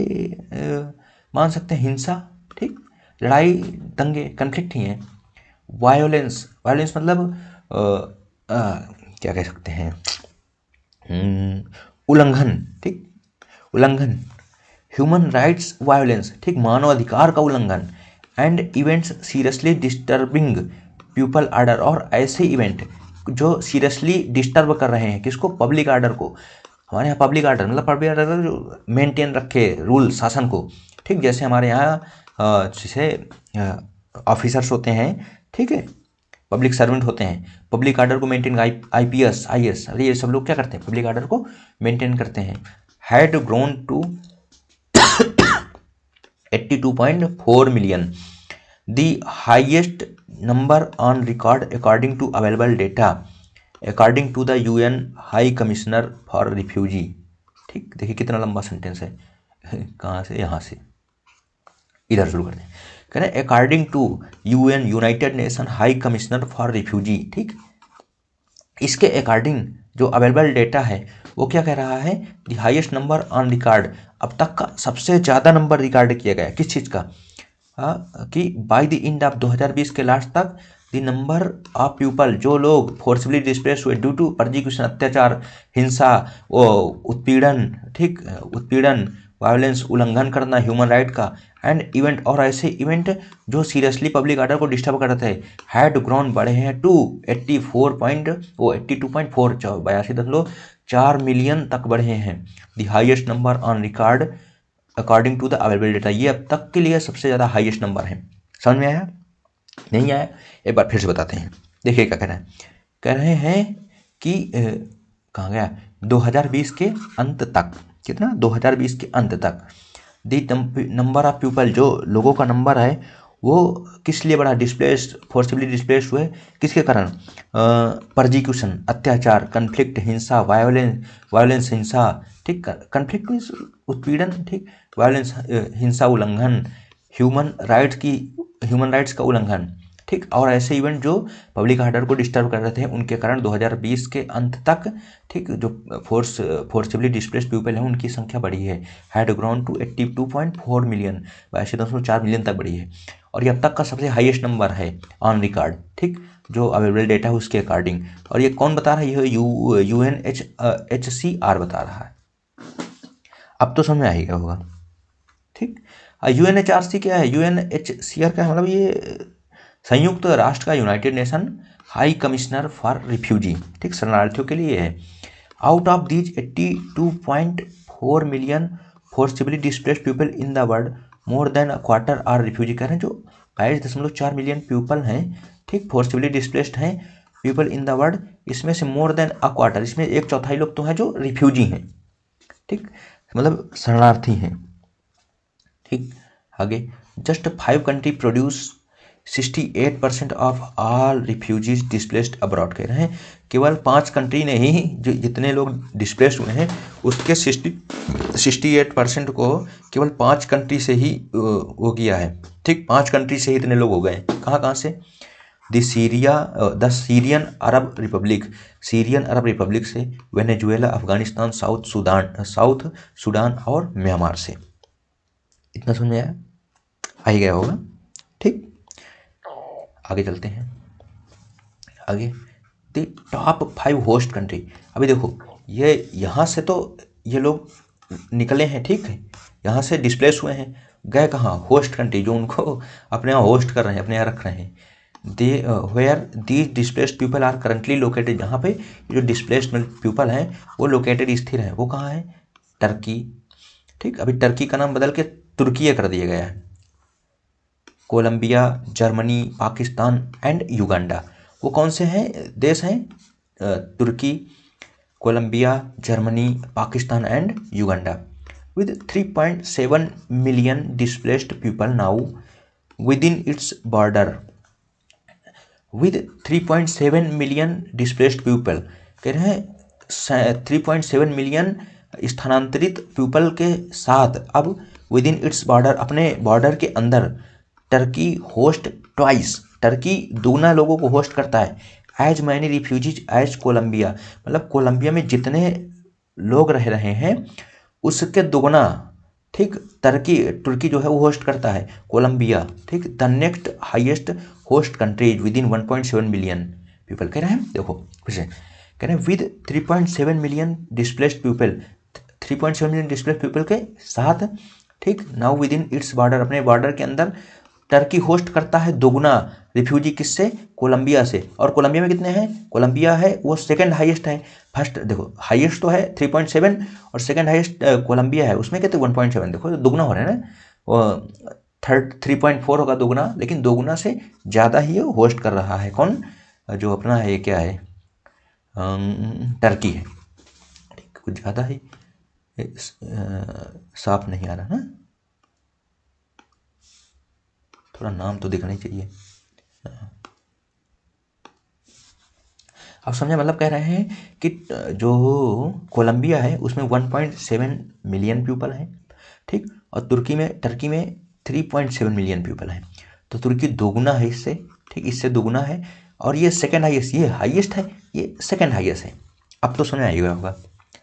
मान सकते हैं हिंसा, ठीक, लड़ाई दंगे, कन्फ्लिक्ट ही है। वायोलेंस, वायोलेंस मतलब क्या कह सकते हैं, उल्लंघन, ठीक, उल्लंघन। ह्यूमन राइट्स वायोलेंस, ठीक, मानवाधिकार का उल्लंघन। And events seriously disturbing people order, और ऐसे इवेंट जो सीरियसली डिस्टर्ब कर रहे हैं किसको, पब्लिक आर्डर को। हमारे यहाँ पब्लिक आर्डर मतलब पब्लिक आर्डर जो मेंटेन रखे रूल, शासन को, ठीक, जैसे हमारे यहाँ जैसे ऑफिसर्स होते हैं, ठीक है, पब्लिक सर्वेंट होते हैं, पब्लिक आर्डर को मेंटेन, IPS IAS, अरे ये सब लोग क्या करते हैं, पब्लिक आर्डर को मेंटेन करते हैं। Had grown to 82.4 million, the highest number on record according to available data, according to the UN high commissioner for refugee, ठीक। देखिए कितना लंबा सेंटेंस है, कहाँ से, यहाँ से इधर शुरू करते हैं। कह रहे हैं according to UN United Nation high commissioner for refugee, ठीक, इसके अकॉर्डिंग जो अवेलेबल डेटा है वो क्या कह रहा है, the highest number on record, अब तक का सबसे ज़्यादा नंबर रिकॉर्ड किया गया किस चीज़ का, कि बाय द एंड ऑफ 2020 के लास्ट तक द नंबर ऑफ पीपल, जो लोग फोर्सबली डिस्प्लेस हुए ड्यू टू परजिक्यूशन, अत्याचार, हिंसा, उत्पीड़न, ठीक, उत्पीड़न, वायलेंस, उल्लंघन करना ह्यूमन राइट का, एंड इवेंट, और ऐसे इवेंट जो सीरियसली पब्लिक ऑर्डर को डिस्टर्ब करते हैं, हैड ग्रोन, बढ़े हैं टू 82.4 82.4 मिलियन तक बढ़े हैं, the highest number on record according to the available data. ये अब तक के लिए सबसे ज़्यादा हाईएस्ट नंबर है। समझ में आया? नहीं आया? एक बार फिर से बताते हैं। देखिए क्या कह रहे हैं, कह रहे हैं कि कहाँ गया, 2020 के अंत तक, कितना, 2020 के अंत तक दी नंबर ऑफ पीपल, जो लोगों का नंबर है वो किस लिए बढ़ा, डिस्प्लेस्ड, फोर्सिबली डिस्प्लेस हुए, किसके कारण, परजिक्यूशन, अत्याचार, कन्फ्लिक्ट, हिंसा, वायलेंस, हिंसा, ठीक, कन्फ्लिक्ट मीन्स उत्पीड़न, ठीक, वायलेंस, हिंसा, उल्लंघन, ह्यूमन राइट्स का उल्लंघन, ठीक, और ऐसे इवेंट जो पब्लिक ऑर्डर को डिस्टर्ब कर रहे थे, उनके कारण 2020 के अंत तक, ठीक, जो फोर्सिबली डिस्प्लेस्ड पीपल हैं उनकी संख्या बढ़ी है, had grown to 82.4 million, 82.4 million तक बढ़ी है, और ये अब तक का सबसे हाईएस्ट नंबर है ऑन रिकॉर्ड, ठीक, जो अवेलेबल डेटा है उसके अकॉर्डिंग। और ये कौन बता रहा है, ये UNHCR बता रहा है। अब तो समझ में आ ही गया होगा, ठीक। UNHRC क्या है, UNHCR का मतलब ये संयुक्त राष्ट्र का United Nation high commissioner for refugee, ठीक, शरणार्थियों के लिए है। Out of these 82.4 million forcibly displaced people in the world, more than a quarter are refugee, कह रहे हैं जो 22.4 मिलियन हैं, ठीक, फोर्सिबली डिस्प्लेस्ड हैं पीपल इन द वर्ल्ड, इसमें से मोर देन अ क्वार्टर, इसमें 1/4 लोग तो हैं जो रिफ्यूजी हैं, ठीक, मतलब शरणार्थी हैं, ठीक। आगे, just 5 country produce 68% of all refugees displaced abroad, कह रहे हैं केवल 5 कंट्री ने ही, जो जितने लोग डिस्प्लेस्ड हुए हैं उसके 68% को केवल 5 कंट्री से ही वो किया है, ठीक, 5 कंट्री से ही इतने लोग हो गए। कहाँ से, द सीरियन अरब रिपब्लिक से, वेनेजुएला, अफगानिस्तान, साउथ सूडान और म्यांमार से। इतना समझ में आया, आ ही गया होगा, ठीक। आगे चलते हैं, आगे द टॉप 5 होस्ट कंट्री। अभी देखो ये यहाँ से तो ये लोग निकले हैं, ठीक है, यहाँ से डिस्प्लेस हुए हैं, गए कहाँ, होस्ट कंट्री, जो उनको अपने यहाँ होस्ट कर रहे हैं, अपने यहाँ रख रहे हैं। They where these displaced people are currently located, जहाँ पे जो डिस्प्लेस्ड पीपल हैं वो लोकेटेड, स्थिर हैं, वो कहाँ है, टर्की, ठीक। अभी टर्की का नाम बदल के तुर्की कर दिया गया है। Colombia, Germany, Pakistan and Uganda, वो कौन से हैं देश हैं, तुर्की, Colombia, Germany, Pakistan and Uganda, with 3.7 million displaced people now within its border, with 3.7 million displaced people, कह रहे हैं 3.7 मिलियन स्थानांतरित पीपल के साथ अब विद इन इट्स बॉर्डर, अपने बॉर्डर के अंदर, टर्की होस्ट ट्वाइस, टर्की दूना लोगों को होस्ट करता है, as many refugees as Colombia, मतलब कोलंबिया में जितने लोग रह रहे हैं उसके दुगना, ठीक, तुर्की जो है वो होस्ट करता है कोलंबिया, ठीक। The next highest host countries with in 1.7 million people, कह रहे हैं, देखो फिर से कह रहे हैं with 3.7 million displaced people, 3.7 million displaced people के साथ, ठीक, now within its border, अपने बॉर्डर के अंदर टर्की होस्ट करता है दोगुना रिफ्यूजी, किससे, कोलंबिया से। और कोलंबिया में कितने हैं, कोलंबिया है वो सेकंड हाईएस्ट है, फर्स्ट देखो हाईएस्ट तो है 3.7 और सेकंड हाईएस्ट कोलंबिया है, उसमें कहते 1.7, देखो दुगना हो रहा है ना, वो 3.4 होगा दोगुना, लेकिन दोगुना से ज़्यादा ही होस्ट कर रहा है, कौन, जो अपना है, क्या है, टर्की है, ठीक, कुछ ज़्यादा ही साफ नहीं आ रहा ना, थोड़ा नाम तो दिखना ही चाहिए। अब समझे, मतलब कह रहे हैं कि जो कोलंबिया है उसमें 1.7 मिलियन पीपल हैं, ठीक, और टर्की में 3.7 मिलियन पीपल हैं, तो तुर्की दोगुना है इससे, ठीक, इससे दोगुना है, और ये सेकंड हाईएस्ट, ये हाईएस्ट है, ये सेकंड हाईएस्ट है। अब तो समझ आएगा होगा।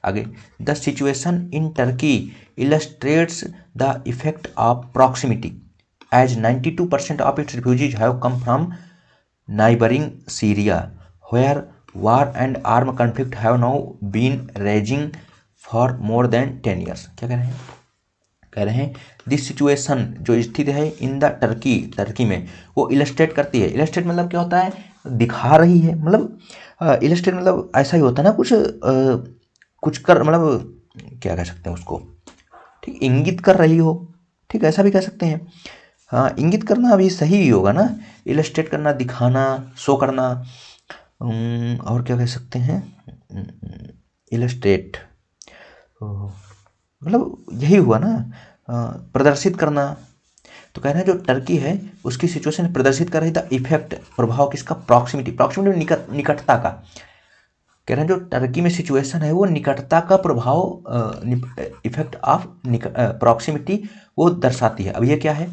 आगे, the situation in Turkey illustrates the effect of proximity, as 92% of its refugees have come from neighbouring Syria where war and arm conflict have now been raging for more than 10 years. क्या कह रहे हैं? कह रहे हैं this situation जो स्थिति है इन द टर्की में, वो इलस्ट्रेट करती है। इलस्ट्रेट मतलब क्या होता है? दिखा रही है, मतलब इलस्ट्रेट मतलब ऐसा ही होता है ना, कुछ कर, मतलब क्या कह सकते हैं उसको, ठीक, इंगित कर रही हो, ठीक, ऐसा भी कह सकते हैं। हाँ, इंगित करना अभी सही ही होगा ना, इलस्ट्रेट करना, दिखाना, शो करना। और क्या कह सकते हैं? इलस्ट्रेट मतलब यही हुआ ना, प्रदर्शित करना। तो कह रहे हैं जो टर्की है उसकी सिचुएशन प्रदर्शित कर रही था इफेक्ट, प्रभाव किसका? प्रॉक्सिमिटी निकटता का। कह रहे हैं जो टर्की में सिचुएशन है वो निकटता का प्रभाव, इफेक्ट ऑफ प्रॉक्सिमिटी वो दर्शाती है। अब ये क्या है?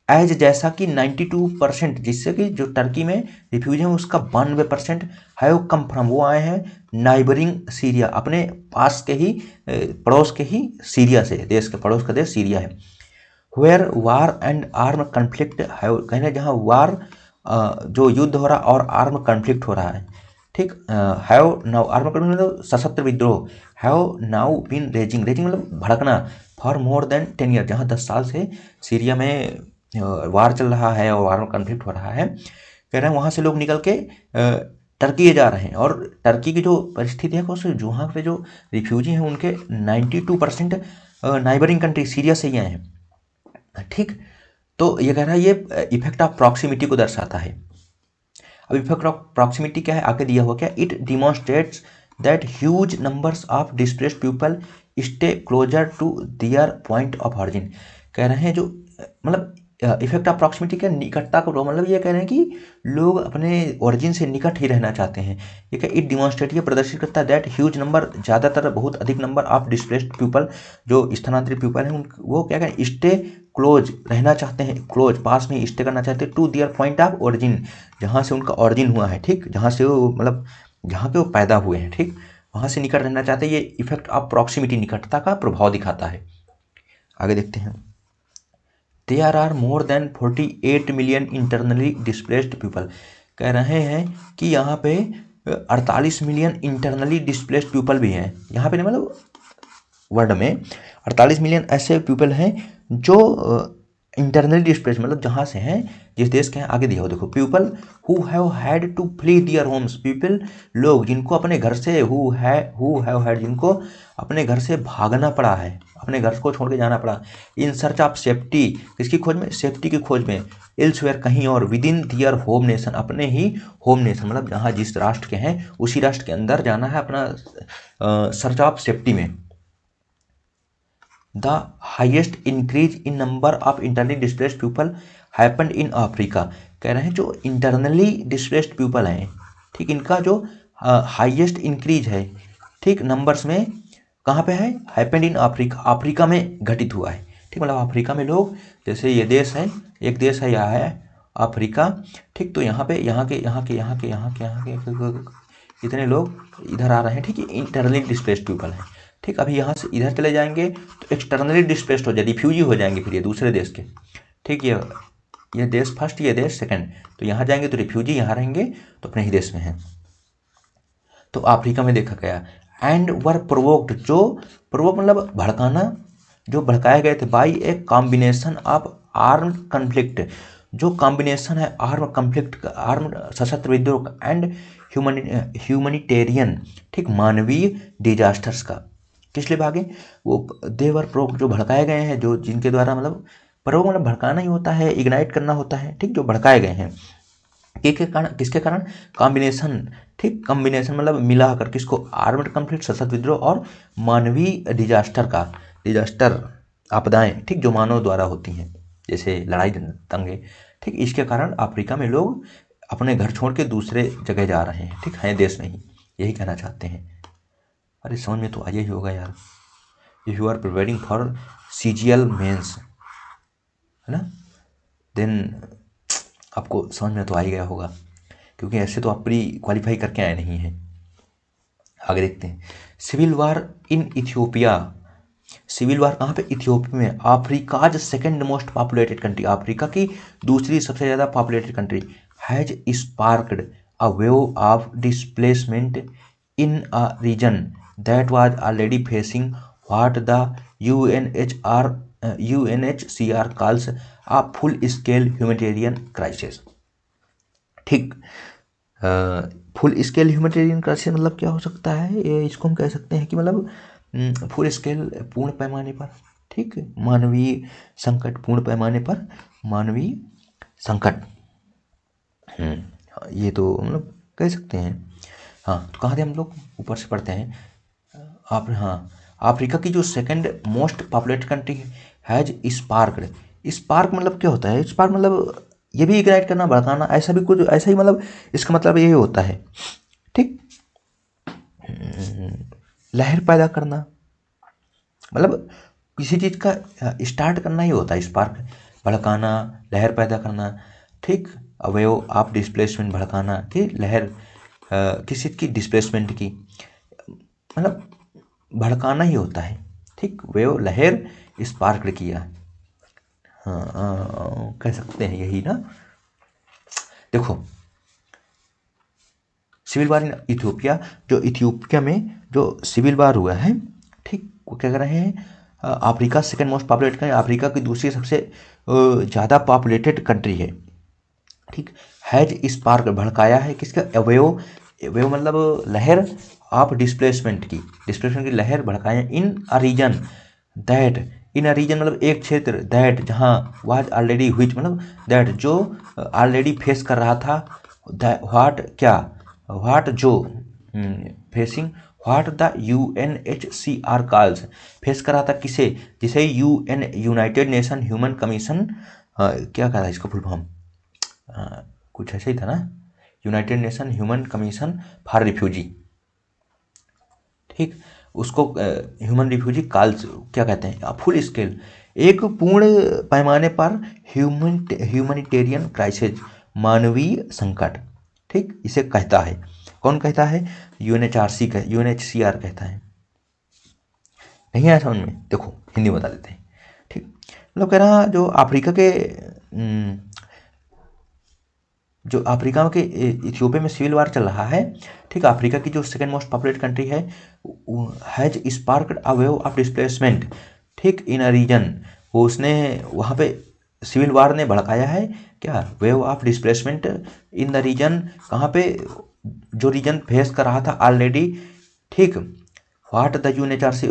एज जैसा कि 92%, जिससे कि जो टर्की में रिफ्यूजी हैं उसका 92% हैव कम फ्रॉम, वो आए हैं नाइबरिंग सीरिया, अपने पास के ही पड़ोस के ही सीरिया से, देश के पड़ोस का देश सीरिया है। Where war and arm conflict have, कहने जहाँ वार जो युद्ध हो रहा और आर्म कन्फ्लिक्ट हो रहा है, ठीक, हैव नाउ, आर्म कन्फ्लिक्ट मतलब सशस्त्र विद्रोह, हैव नाउ बीन रेजिंग मतलब भड़कना, फॉर मोर देन 10 ईयर, जहाँ 10 साल से सीरिया में वार चल रहा है और वार में कन्फ्लिक्ट हो रहा है। कह रहे हैं वहाँ से लोग निकल के टर्की जा रहे हैं, और टर्की की जो परिस्थिति है जो वहाँ पे जो रिफ्यूजी हैं उनके 92% नाइबरिंग कंट्री सीरिया से ही आए हैं, ठीक। तो ये कह रहा है ये इफेक्ट ऑफ प्रॉक्सिमिटी को दर्शाता है। अब इफेक्ट ऑफ प्रॉक्सिमिटी क्या है आगे दिया हुआ, क्या? It demonstrates that huge numbers of displaced people stay closer to their point of origin. कह रहे हैं जो मतलब इफेक्ट ऑफ प्रॉक्सिमिटी का निकटता को, मतलब ये कह रहे हैं कि लोग अपने ओरिजिन से निकट ही रहना चाहते हैं। ये क्या? इट डिमॉन्स्ट्रेट, ये प्रदर्शित करता है दैट ह्यूज नंबर, ज़्यादातर बहुत अधिक नंबर ऑफ डिस्प्लेस्ड पीपल, जो स्थानांतरित पीपल हैं वो क्या कहें? स्टे क्लोज रहना चाहते हैं, क्लोज पास में स्टे करना चाहते हैं, to their point of origin, जहाँ से उनका ओरिजिन हुआ है, ठीक, जहाँ से वो मतलब जहाँ पे वो पैदा हुए हैं, ठीक, वहाँ से निकट रहना चाहते हैं। ये इफेक्ट ऑफ प्रॉक्सिमिटी निकटता का प्रभाव दिखाता है। आगे देखते हैं। There are more than 48 million internally displaced people. कह रहे हैं कि यहाँ पे 48 मिलियन इंटरनली डिस्प्लेस्ड पीपल भी हैं। यहाँ पे मतलब वर्ल्ड में 48 मिलियन ऐसे पीपल हैं जो इंटरनली डिस्प्लेस्ड मतलब जहाँ से हैं, जिस देश के हैं। आगे दिया हो देखो, people who have had to flee their homes, people लोग जिनको अपने घर से, हु हैव हैड जिनको अपने घर से भागना पड़ा है, अपने घर को छोड़ के जाना पड़ा, इन सर्च ऑफ सेफ्टी, किसकी खोज में? सेफ्टी की खोज में, एल्सवेयर कहीं और, within their home nation, अपने ही होम नेशन मतलब जहाँ जिस राष्ट्र के हैं उसी राष्ट्र के अंदर जाना है अपना सर्च ऑफ सेफ्टी में। The highest increase in number of internally displaced people happened in Africa. कह रहे हैं जो इंटरनली डिस्प्लेस्ड पीपल हैं, ठीक, इनका जो हाइएस्ट इंक्रीज है, ठीक, नंबर्स में कहाँ पे है? हैपेंड इन अफ्रीका, अफ्रीका में घटित हुआ है, ठीक, मतलब अफ्रीका में लोग, जैसे ये देश है, एक देश है यह है अफ्रीका, ठीक, तो यहाँ पे यहाँ के इतने लोग इधर आ रहे हैं, ठीक, इंटरनली डिस्प्लेस्ड पीपल हैं, ठीक। अभी यहाँ से इधर चले जाएंगे तो एक्सटर्नली डिस्प्लेस्ड हो जाए, रिफ्यूजी हो जाएंगे फिर ये दूसरे देश के, ठीक। ये देश फर्स्ट, ये देश सेकंड, तो यहाँ जाएंगे तो रिफ्यूजी, यहाँ रहेंगे तो अपने ही देश में हैं। तो अफ्रीका में देखा गया। एंड वर प्रोवोक्ड, जो प्रोवोक मतलब भड़काना, जो भड़काए गए थे, by a combination of arm conflict, जो कॉम्बिनेशन है आर्म कन्फ्लिक्ट, आर्म सशस्त्र विद्रोह एंड ह्यूमनिटेरियन, ठीक, मानवीय डिजास्टर्स का। किस लिए भागे? वो देवर प्रोवोक, जो भड़काए गए हैं, जो जिनके द्वारा मतलब प्रोवोक मतलब भड़काना ही होता है, इग्नाइट करना होता है, ठीक, जो भड़काए गए हैं किसके कारण? कॉम्बिनेशन, ठीक, कॉम्बिनेशन मतलब मिलाकर, किसको? आर्म्ड कॉन्फ्लिक्ट, सशस्त्र विद्रोह और मानवीय डिजास्टर का, डिजास्टर आपदाएं, ठीक, जो मानव द्वारा होती हैं, जैसे लड़ाई दंगे, ठीक, इसके कारण अफ्रीका में लोग अपने घर छोड़ के दूसरे जगह जा रहे हैं, ठीक, हैं देश नहीं, यही कहना चाहते हैं। अरे समझ में तो आया ही होगा यार, if you are preparing for CGL mains, है ना, देन आपको समझ में तो आ ही गया होगा, क्योंकि ऐसे तो आप प्री क्वालिफाई करके आए नहीं हैं। आगे देखते हैं। Civil war in Ethiopia. Civil war कहाँ पे? इथियोपिया में। Africa's second most populated country, Africa की दूसरी सबसे ज़्यादा populated country. Has sparked a wave of displacement in a region that was already facing what the UNHCR calls a full scale humanitarian crisis. ठीक, full scale humanitarian crisis मतलब क्या हो सकता है, ये इसको हम कह सकते हैं कि मतलब फुल स्केल पूर्ण पैमाने पर, ठीक, मानवीय संकट, पूर्ण पैमाने पर मानवीय संकट। ये तो मतलब कह सकते हैं। हाँ, तो कहाँ थे हम लोग, ऊपर से पढ़ते हैं। हाँ, अफ्रीका की जो second most populated country has sparked. Spark मतलब क्या होता है, स्पार्क मतलब ये भी इग्नाइट करना, भड़काना, ऐसा भी कुछ, ऐसा ही मतलब इसका मतलब यही होता है। ठीक, लहर पैदा करना, मतलब किसी चीज़ का स्टार्ट करना ही होता है स्पार्क, भड़काना, लहर पैदा करना। ठीक, वेव ऑफ डिस्प्लेसमेंट, भड़काना कि लहर किसी की डिस्प्लेसमेंट की, मतलब भड़काना ही होता है। ठीक, वेव, लहर, स्पार्क किया। हाँ, कह सकते हैं यही ना। देखो, सिविल वार इन इथियोपिया, जो इथियोपिया में जो सिविल वार हुआ है, ठीक, वो क्या कर रहे हैं, अफ्रीका सेकंड मोस्ट पॉपुलेटेड है, अफ्रीका की दूसरी सबसे ज़्यादा पॉपुलेटेड कंट्री है। ठीक, हैज स्पार्क, भड़काया है किसका, अवयव, अवयव मतलब लहर ऑफ डिस्प्लेसमेंट की, डिस्प्लेसमेंट की लहर भड़काया in a region that, in a region मतलब एक क्षेत्र, दैट जहाँ, वाज ऑलरेडी व्हिच मतलब दैट जो ऑलरेडी फेस कर रहा था, व्हाट क्या, व्हाट जो, facing what the UNHCR calls, face कर रहा था किसे, जिसे यूनाइटेड नेशन ह्यूमन कमीशन, क्या कहा था इसका फुल फॉर्म, कुछ ऐसा ही था ना, United nation human commission for refugee. ठीक, उसको ह्यूमन रिफ्यूजी कॉल्स क्या कहते हैं, फुल स्केल, एक पूर्ण पैमाने पर ह्यूमनिटेरियन क्राइसिस, मानवीय संकट। ठीक, इसे कहता है, कौन कहता है, UNHCR कहता है। नहीं आया समझ में, देखो हिंदी बता देते हैं। ठीक, मतलब कह रहा जो अफ्रीका के जो अफ्रीका के इथियोपिया में सिविल वार चल रहा है, ठीक, अफ्रीका की जो सेकंड मोस्ट पॉपुलेटेड कंट्री है, has sparked a wave of displacement, ठीक, इन अ रीजन, वो उसने वहाँ पे सिविल वार ने भड़काया है क्या, wave of displacement in the region, कहाँ पे, जो रीजन फेस कर रहा था ऑलरेडी। ठीक, व्हाट द UNHRC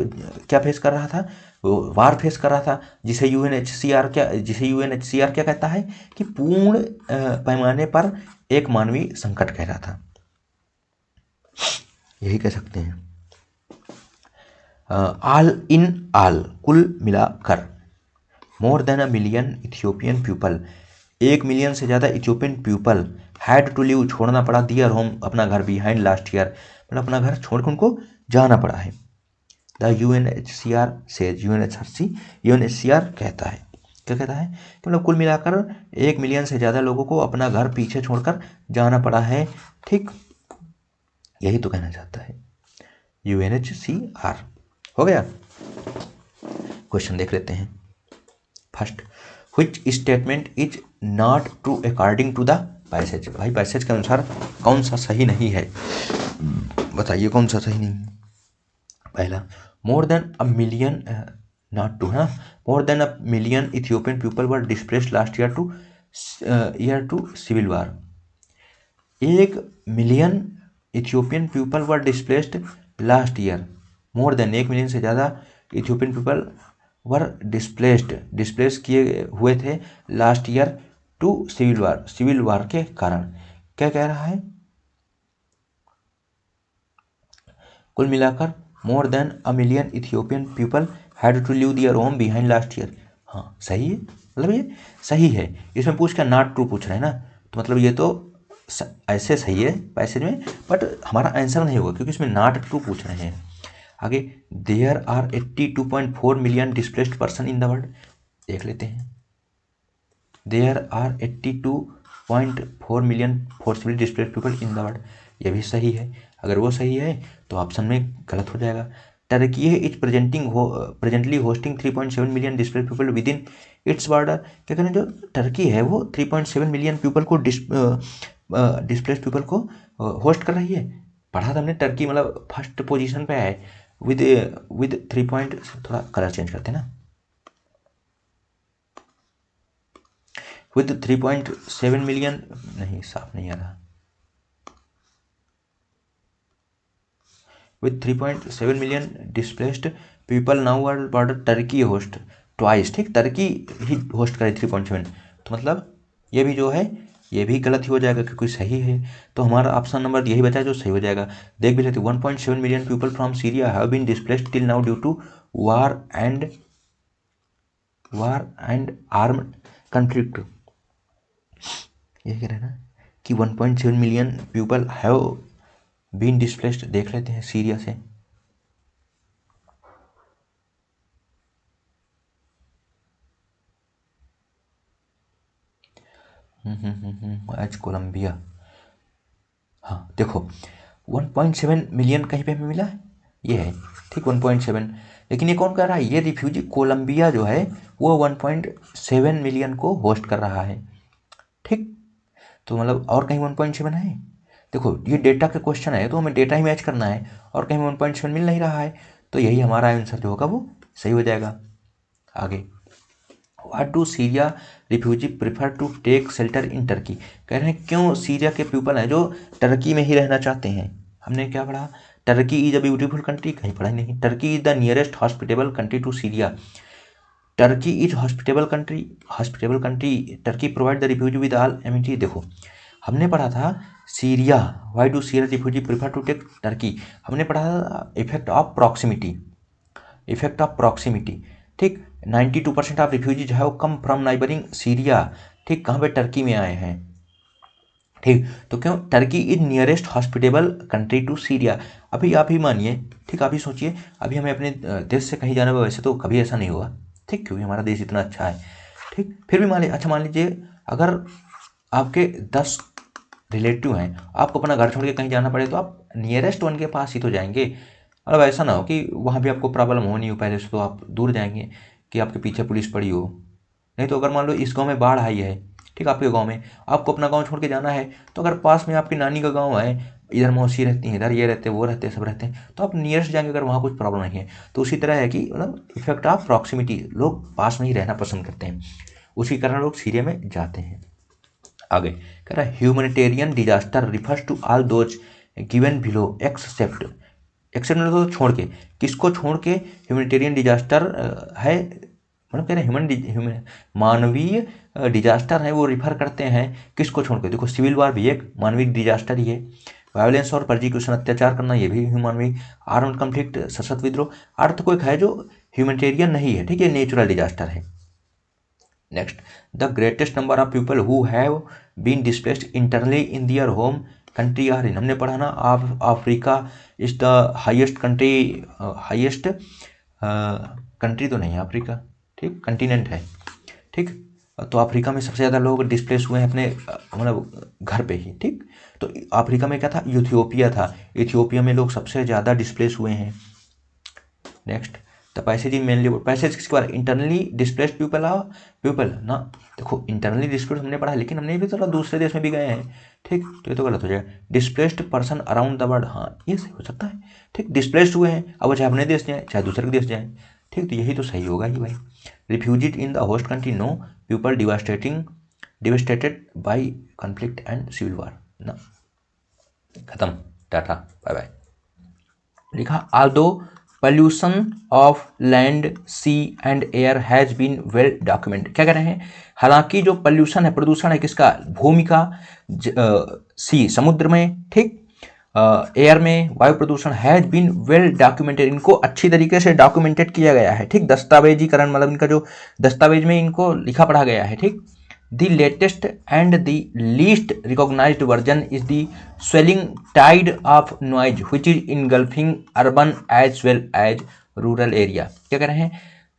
क्या फेस कर रहा था, वार फेस कर रहा था, जिसे UNHCR क्या कहता है कि पूर्ण पैमाने पर एक मानवीय संकट कह रहा था, यही कह सकते हैं। ऑल इन ऑल, कुल मिलाकर, more than a million Ethiopian people, 1 million से ज़्यादा Ethiopian people had to leave, छोड़ना पड़ा, दियर होम, अपना घर, बिहाइंड लास्ट ईयर, मतलब अपना घर छोड़ के उनको जाना पड़ा है। द UNHCR से, UNHCR कहता है, क्या कहता है कि मतलब कुल मिलाकर 1 मिलियन से ज़्यादा लोगों को अपना घर पीछे छोड़कर जाना पड़ा है। ठीक, यही तो कहना चाहता है UNHCR। हो गया, क्वेश्चन देख लेते हैं। First, which statement is not true according to the passage, भाई पैसेज के अनुसार कौन सा सही नहीं है, बताइए कौन सा सही नहीं है। पहला, more than a million, not two, हाँ, more than a million Ethiopian people were displaced last year to civil war, 1 million Ethiopian people were displaced last year, more than 1 million से ज़्यादा इथियोपियन पीपल वर डिस्प्लेस किए हुए थे last year to civil war के कारण। क्या कह रहा है, कुल मिलाकर more than a million Ethiopian people had to leave their home behind last year. हाँ सही है, मतलब ये सही है। इसमें पूछ कर नॉट ट्रू पूछ रहे हैं ना, तो मतलब ये तो ऐसे सही है पैसेज में, बट हमारा आंसर नहीं होगा क्योंकि इसमें नॉट ट्रू पूछ रहे हैं। आगे, there are 82.4 million displaced person in the world, देख लेते हैं। There are 82.4 million forcefully displaced people in the world, ये भी सही है। अगर वो सही है तो ऑप्शन में गलत हो जाएगा। टर्की है is presently hosting 3.7 million displaced people with in its border. क्या करें, जो टर्की है वो 3.7 मिलियन पीपल को डिस्प्लेस्ड पीपल को होस्ट कर रही है। पढ़ा था हमने, टर्की मतलब फर्स्ट पोजीशन पे है विद विद 3 पॉइंट, थोड़ा कलर चेंज करते हैं ना, विद 3.7 मिलियन, नहीं साफ नहीं आ रहा, with 3.7 million displaced people now world border Turkey host twice. ठीक, टर्की ही होस्ट करे 3.7, तो मतलब ये भी जो है ये भी गलत ही हो जाएगा क्योंकि सही है, तो हमारा ऑप्शन नंबर यही बचा है जो सही हो जाएगा। देख भी लेते, 1.7 million people from Syria have been displaced till now due to war and arm conflict. ये कह रहे हैं ना कि 1.7 million people have been displaced. देख लेते हैं सीरिया से, आज कोलंबिया, हाँ देखो 1.7 मिलियन कहीं पे हमें मिला है, ये है ठीक 1.7, लेकिन ये कौन कर रहा है, ये रिफ्यूजी कोलंबिया जो है वो 1.7 मिलियन को होस्ट कर रहा है। ठीक, तो मतलब और कहीं 1.7 है, देखो ये डेटा का क्वेश्चन है तो हमें डेटा ही मैच करना है और कहीं 1.7 मिल नहीं रहा है, तो यही हमारा आंसर जो होगा वो सही हो जाएगा। आगे, what do Syria refugee prefer to take shelter in Turkey. कह रहे हैं क्यों सीरिया के पीपल हैं जो टर्की में ही रहना चाहते हैं। हमने क्या पढ़ा, Turkey is a beautiful country, कहीं पढ़ा ही नहीं। Turkey is the nearest hospitable country to Syria. Turkey is hospitable country, Turkey provide the refugee with all amenity. देखो हमने पढ़ा था Syria, why do Syria refugee prefer to take Turkey, हमने पढ़ा था इफेक्ट ऑफ प्रॉक्सिमिटी। ठीक, 92% of refugee जो है वो कम फ्रॉम नाइबरिंग सीरिया। ठीक, कहाँ पे, टर्की में आए हैं। ठीक, तो क्यों, Turkey is nearest hospitable country to Syria. अभी आप ही मानिए, ठीक आप ही सोचिए, अभी हमें अपने देश से कहीं जाना हुआ, वैसे तो कभी ऐसा नहीं हुआ, ठीक, क्योंकि हमारा देश इतना अच्छा है। ठीक, फिर भी मान लीजिए अगर आपके 10 रिलेटिव हैं, आपको अपना घर छोड़ के कहीं जाना पड़े तो आप नियरेस्ट वन के पास ही तो जाएंगे। मतलब ऐसा ना हो कि वहाँ भी आपको प्रॉब्लम होनी हो पहले से, तो आप दूर जाएंगे कि आपके पीछे पुलिस पड़ी हो। नहीं तो अगर मान लो इस गांव में बाढ़ आई है, ठीक, आपके गांव में, आपको अपना गांव छोड़ के जाना है, तो अगर पास में आपकी नानी का गांव है, इधर मौसी रहती हैं, इधर ये रहते हैं, वो रहते हैं, सब रहते हैं, तो आप नियरेस्ट जाएंगे अगर वहाँ कुछ प्रॉब्लम नहीं है। तो उसी तरह है कि मतलब इफेक्ट ऑफ प्रॉक्सिमिटी, लोग पास में ही रहना पसंद करते हैं, उसी कारण लोग सीरिया में जाते हैं। आगे कह रहा है humanitarian disaster refers to all those given below except मतलब तो छोड़ के, किसको छोड़ के ह्यूमैनिटेरियन डिजास्टर है, मतलब कह रहे हैं मानवीय डिजास्टर है वो रिफर करते हैं किसको छोड़ के। देखो सिविल वार भी एक मानवीय डिजास्टर ही है, वायलेंस और परजिक्यूशन अत्याचार करना ये भी मानवीय, आर्म्ड कॉन्फ्लिक्ट सशस्त्र विद्रोह, अर्थक्वेक है जो ह्यूमैनिटेरियन नहीं है, ठीक है, नेचुरल डिजास्टर है। Next, the greatest number of people who have been displaced internally in their home country are in, हमने पढ़ा ना Africa is the highest country तो नहीं है अफ्रीका, ठीक, कंटिनेंट है। ठीक, तो अफ्रीका में सबसे ज़्यादा लोग डिस्प्लेस हुए हैं अपने मतलब घर पे ही। ठीक, तो अफ्रीका में क्या था, इथियोपिया था, इथियोपिया में लोग सबसे ज़्यादा डिस्प्लेस हुए हैं। Next, the passage in mainly passage किसके बारे, इंटरनली डिस्प्लेस्ड पीपल ना। देखो इंटरनली डिस्प्लेस्ड हमने पढ़ा, लेकिन हमने भी थोड़ा दूसरे देश में भी गए हैं। ठीक, तो ये तो गलत हो जाएगा। Displaced person around the world, हाँ ये सही हो सकता है। ठीक, डिस्प्लेस्ड हुए हैं, अब वो चाहे अपने देश जाए चाहे दूसरे देश जाए। ठीक, तो यही तो सही होगा ही भाई। Refugee in the host country, no people devastated by conflict and civil war ना। खत्म, टाटा बाय बाय। लिखा although pollution of land, sea and air has been well documented। क्या कह रहे हैं, हालांकि जो पॉल्यूशन है, प्रदूषण है किसका, भूमि का, सी समुद्र में, ठीक, एयर में वायु प्रदूषण, हैज बीन वेल डॉक्यूमेंटेड, इनको अच्छी तरीके से डॉक्यूमेंटेड किया गया है। ठीक, दस्तावेजीकरण मतलब इनका जो दस्तावेज में इनको लिखा पढ़ा गया है। ठीक, The latest and the least recognized version is the swelling tide of noise which is engulfing urban as well as rural area। क्या कह रहे हैं,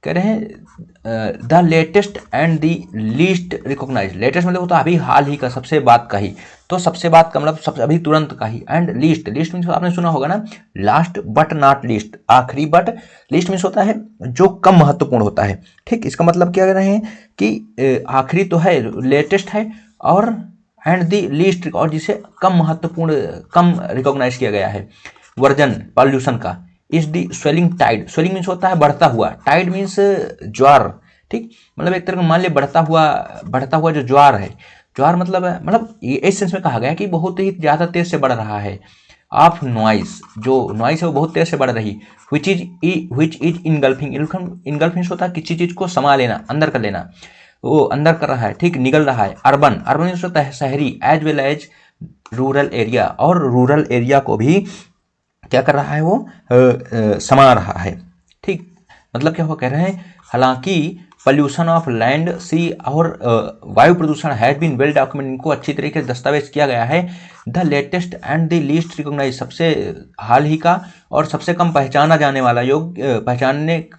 कह रहे हैं the latest and the least recognize. Latest मतलब वो तो अभी हाल ही का, सबसे बात का ही, तो सबसे बात का मतलब सबसे अभी तुरंत का ही। एंड लीस्ट, लीस्ट मीन्स आपने सुना होगा ना, लास्ट बट नॉट लीस्ट, आखिरी, बट लीस्ट मीन्स होता है जो कम महत्वपूर्ण होता है। ठीक, इसका मतलब क्या कह रहे हैं कि आखिरी तो है, लेटेस्ट है, और एंड द लीस्ट, और जिसे कम महत्वपूर्ण, कम रिकॉग्नाइज किया गया है वर्जन पॉल्यूशन का। Is the swelling tide, swelling means होता है बढ़ता हुआ, टाइड मीन्स ज्वार। ठीक, मतलब एक तरह का मान लिया बढ़ता हुआ जो ज्वार है, ज्वार मतलब इस सेंस में कहा गया कि बहुत ही ज़्यादा तेज से बढ़ रहा है। ऑफ नॉइस, जो नॉइस है वो बहुत तेज से बढ़ रही। Which is engulfing, engulf means होता है किसी चीज़ को समा लेना, अंदर कर लेना, वो अंदर कर रहा है, ठीक, निगल रहा है। अर्बन, अर्बन मीन्स होता है शहरी, as well as rural area, और रूरल एरिया को भी क्या कर रहा है वो समा रहा है। ठीक, मतलब क्या वो कह रहे हैं, हालांकि पॉल्यूशन ऑफ लैंड, सी और वायु प्रदूषण हैज बीन वेल डॉक्यूमेंट, इनको अच्छी तरीके से दस्तावेज किया गया है। The latest and the least recognize, सबसे हाल ही का और सबसे कम पहचाना जाने वाला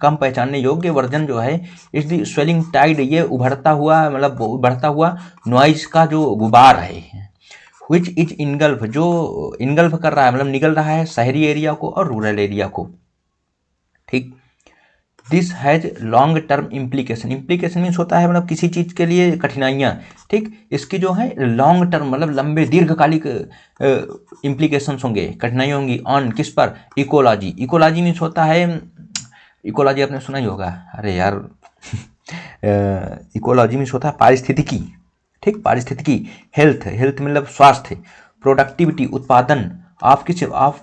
कम पहचानने योग्य वर्जन जो है, इस दी स्वेलिंग टाइड, ये उभरता हुआ, मतलब उभरता हुआ नॉइज का जो गुबार है। विच इज इनगल्फ, जो इनगल्फ कर रहा है, मतलब निगल रहा है शहरी एरिया को और रूरल एरिया को। ठीक, this has long term implication, implication means होता है मतलब किसी चीज़ के लिए कठिनाइयाँ। ठीक, इसकी जो है लॉन्ग टर्म मतलब लंबे दीर्घकालिक इम्प्लीकेशंस होंगे, कठिनाइयाँ होंगी। ऑन, किस पर, इकोलॉजी, इकोलॉजी मीन्स होता है, इकोलॉजी आपने सुना ही होगा, अरे यार इकोलॉजी मीन्स होता है पारिस्थितिकी। ठीक, पारिस्थितिकी। हेल्थ, हेल्थ मतलब स्वास्थ्य। प्रोडक्टिविटी, उत्पादन। Of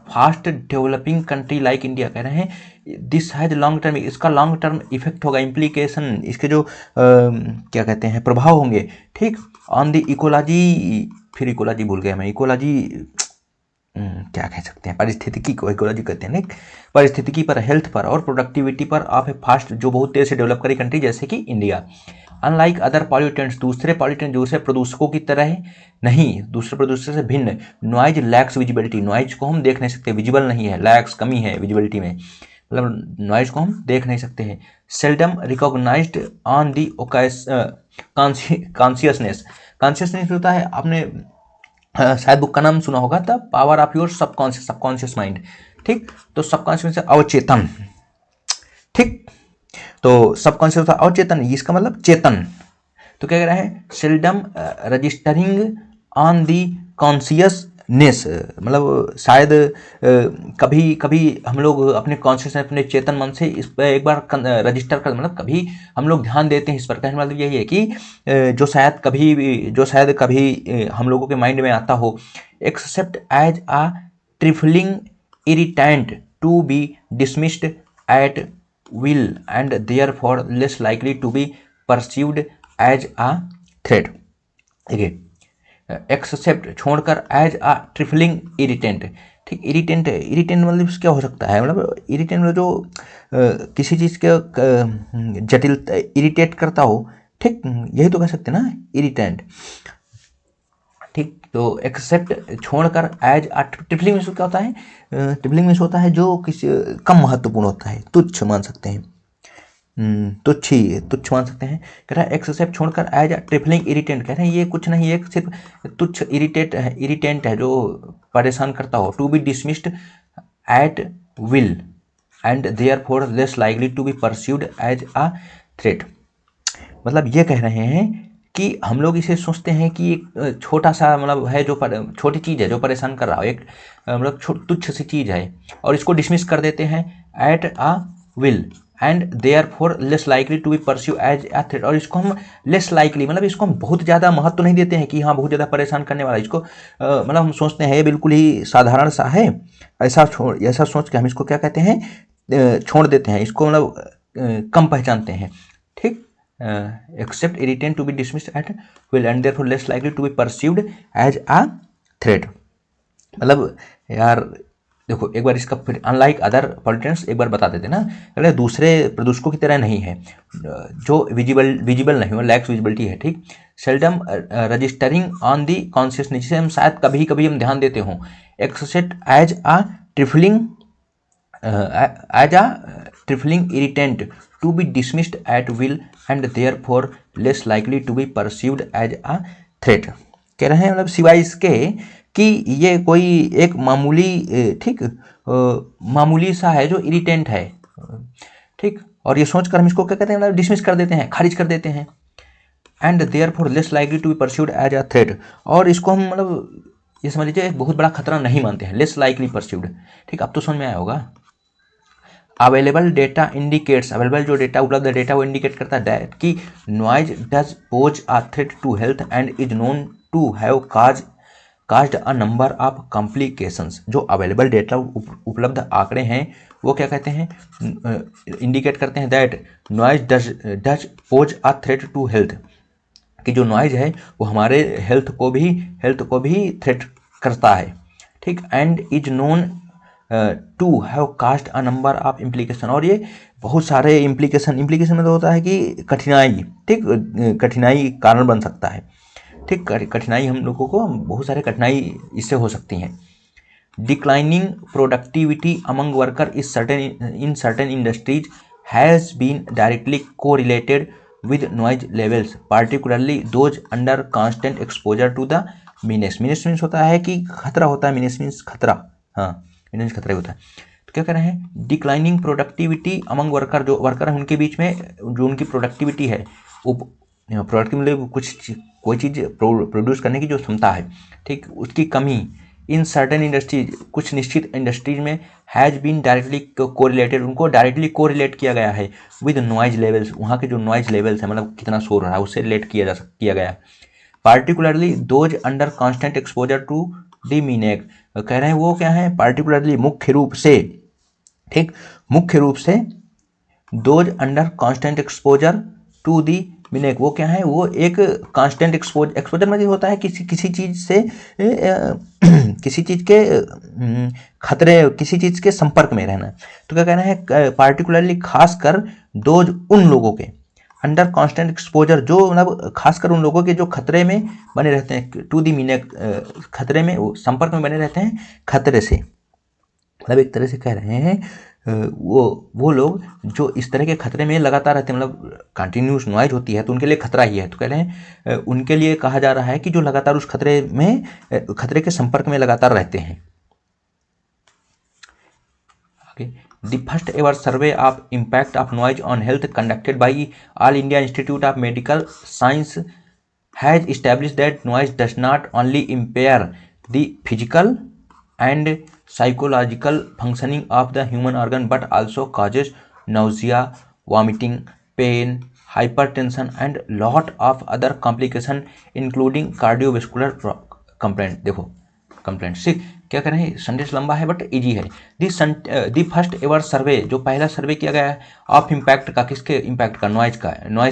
fast developing country like India, कह रहे हैं दिस हैज लॉन्ग टर्म, इसका लॉन्ग टर्म इफेक्ट होगा, इम्प्लीकेशन, इसके जो क्या कहते हैं प्रभाव होंगे। ठीक, ऑन द इकोलॉजी, फिर इकोलॉजी भूल गया मैं, इकोलॉजी क्या कह सकते हैं, पारिस्थितिकी को इकोलॉजी कहते हैं। नहीं, पारिस्थितिकी पर, हेल्थ पर और प्रोडक्टिविटी पर ऑफ ए फास्ट, जो बहुत तेज से डेवलप करी कंट्री जैसे कि इंडिया। अनलाइक अदर पॉल्यूटेंट्स, दूसरे पॉल्यूटेंट दूसरे प्रदूषकों की तरह नहीं, दूसरे प्रदूषक से भिन्न। नॉइज लैक्स विजिबिलिटी, नॉइज को हम देख नहीं सकते, विजिबल नहीं है, लैक्स कमी है विजिबिलिटी में, मतलब नॉइज को हम देख नहीं सकते हैं। Seldom recognized on the consciousness, consciousness होता है, आपने शायद बुक का नाम सुना होगा, the power of your subconscious, subconscious mind. ठीक, तो सबकॉन्शियस अवचेतन। ठीक, तो सबकॉन्शियस होता है अवचेतन, इसका मतलब चेतन। तो क्या कह रहा है, seldom registering on the consciousness, मतलब शायद कभी कभी हम लोग अपने कॉन्शियसनेस, अपने चेतन मन से इस पर एक बार रजिस्टर कर, मतलब कभी हम लोग ध्यान देते हैं इस पर। कहने मतलब यही है कि जो शायद कभी हम लोगों के माइंड में आता हो। Except as a trifling irritant to be dismissed at will and therefore less likely to be perceived as a threat। देखिए, एक्सेप्ट छोड़कर, एज आ ट्रिफलिंग इरिटेंट। ठीक, इरिटेंट, इरिटेंट मतलब क्या हो सकता है, मतलब इरिटेंट मतलब जो किसी चीज़ के जटिल इरिटेट करता हो। ठीक, यही तो कह सकते हैं ना, इरिटेंट। ठीक, तो एक्सेप्ट छोड़कर, एज आ ट्रिफलिंग में क्या होता है, ट्रिफलिंग में होता है जो किसी कम महत्वपूर्ण होता है, तुच्छ मान सकते हैं, तुच्छ मान सकते हैं। कह रहा है एक्सेप्ट छोड़कर, एज आ ट्रिफलिंग इरिटेंट, कह रहे हैं ये कुछ नहीं, एक सिर्फ तुच्छ इरिटेंट है जो परेशान करता हो। To be dismissed at will and therefore less likely to be perceived as a threat. मतलब ये कह रहे हैं कि हम लोग इसे सोचते हैं कि एक छोटा सा मतलब है, जो छोटी चीज़ है जो परेशान कर रहा हो, एक मतलब तुच्छ सी चीज़ है, और इसको डिसमिस कर देते हैं at a will and therefore less likely to be pursue as a threat. और इसको हम लेस लाइकली मतलब इसको हम बहुत ज़्यादा महत्व नहीं देते हैं कि हाँ बहुत ज़्यादा परेशान करने वाला, इसको मतलब हम सोचते हैं ये बिल्कुल ही साधारण सा है, ऐसा सोच के हम इसको क्या कहते हैं, छोड़ देते हैं, इसको मतलब कम पहचानते हैं। ठीक, except irritant to be dismissed at will and therefore less likely to be perceived as a threat। मतलब यार देखो एक बार इसका फिर अनलाइक अदर पॉल्यूटेंट्स एक बार बता देते ना, अगर दूसरे प्रदूषकों की तरह नहीं है, जो विजिबल नहीं हो, लैक्स विजिबिलिटी है। ठीक, seldom registering on the consciousness, जिसे हम शायद कभी कभी हम ध्यान देते हों। Except as a trifling irritant to be dismissed at will and therefore less likely to be perceived as a threat. कह रहे हैं मतलब सिवाय इसके कि ये कोई एक मामूली ठीक मामूली सा है जो इरिटेंट है, ठीक, और ये सोचकर हम इसको क्या कहते हैं, मतलब डिसमिस कर देते हैं, खारिज कर देते हैं। And therefore less likely to be pursued as a threat, और इसको हम मतलब ये समझ लीजिए एक बहुत बड़ा खतरा नहीं मानते हैं, लेस लाइकली परस्यूड। ठीक, अब तो समझ में आया होगा। अवेलेबल डेटा इंडिकेट्स, अवेलेबल जो डेटा उपलब्ध डेटा वो इंडिकेट करता है कि noise does pose a threat to health and is known to have caused a number of complications. जो अवेलेबल डेटा उपलब्ध आंकड़े हैं वो क्या कहते हैं, इंडिकेट करते हैं that noise does pose a threat to health, कि जो नॉइज है वो हमारे हेल्थ को भी थ्रेट करता है। ठीक, and is known to have cast a number of implication, और ये बहुत सारे इम्प्लीकेशन में तो होता है कि कठिनाई, ठीक, कठिनाई कारण बन सकता है। ठीक, कठिनाई हम लोगों को बहुत सारे कठिनाई इससे हो सकती हैं। Declining productivity among worker is certain industries has been directly correlated with noise levels particularly those under constant exposure to the menace। means होता है कि खतरा होता है, means खतरा, हाँ means खतरा होता है। तो क्या कह रहे हैं, डिक्लाइनिंग प्रोडक्टिविटी अमंग वर्कर, जो वर्कर है उनके बीच में जो उनकी प्रोडक्टिविटी है, प्रोडक्टिव मतलब कोई चीज़ प्रोड्यूस करने की जो क्षमता है, ठीक, उसकी कमी इन सर्टेन इंडस्ट्रीज, कुछ निश्चित इंडस्ट्रीज में हैज़ बीन डायरेक्टली कोरिलेटेड, उनको डायरेक्टली कोरिलेट किया गया है विद नॉइज लेवल्स, वहाँ के जो नॉइज लेवल्स है मतलब कितना शोर हो रहा है उससे रिलेट किया गया है। Particularly those under constant exposure to the menace, कह रहे हैं वो क्या है, पार्टिकुलरली मुख्य रूप से, ठीक, मुख्य रूप से those under constant exposure to the menace, वो क्या है, वो एक कांस्टेंट एक्सपोजर मतलब होता है किसी चीज़ से किसी चीज़ के खतरे, किसी चीज़ के संपर्क में रहना। तो क्या कहना है, पार्टिकुलरली खासकर दोज उन लोगों के अंडर कांस्टेंट एक्सपोजर, जो मतलब खासकर उन लोगों के जो खतरे में बने रहते हैं, टू दी मीनेक, खतरे में, संपर्क में बने रहते हैं खतरे से, मतलब एक तरह से कह रहे हैं वो लोग जो इस तरह के खतरे में लगातार रहते हैं, मतलब कंटिन्यूस नॉइज होती है तो उनके लिए खतरा ही है। तो कह रहे हैं उनके लिए कहा जा रहा है कि जो लगातार उस खतरे के संपर्क में लगातार रहते हैं। The first ever survey of impact of noise on health conducted by All India Institute of Medical Science has established that noise does not only impair the physical and psychological functioning of the human organ but also causes nausea, vomiting, pain, hypertension and lot of other complications including cardiovascular complaint। देखो complaint से क्या करें, sentence लंबा है but easy है। The first ever सर्वे, जो पहला सर्वे किया गया है ऑफ इम्पैक्ट का, किसके इम्पैक्ट का, नॉइज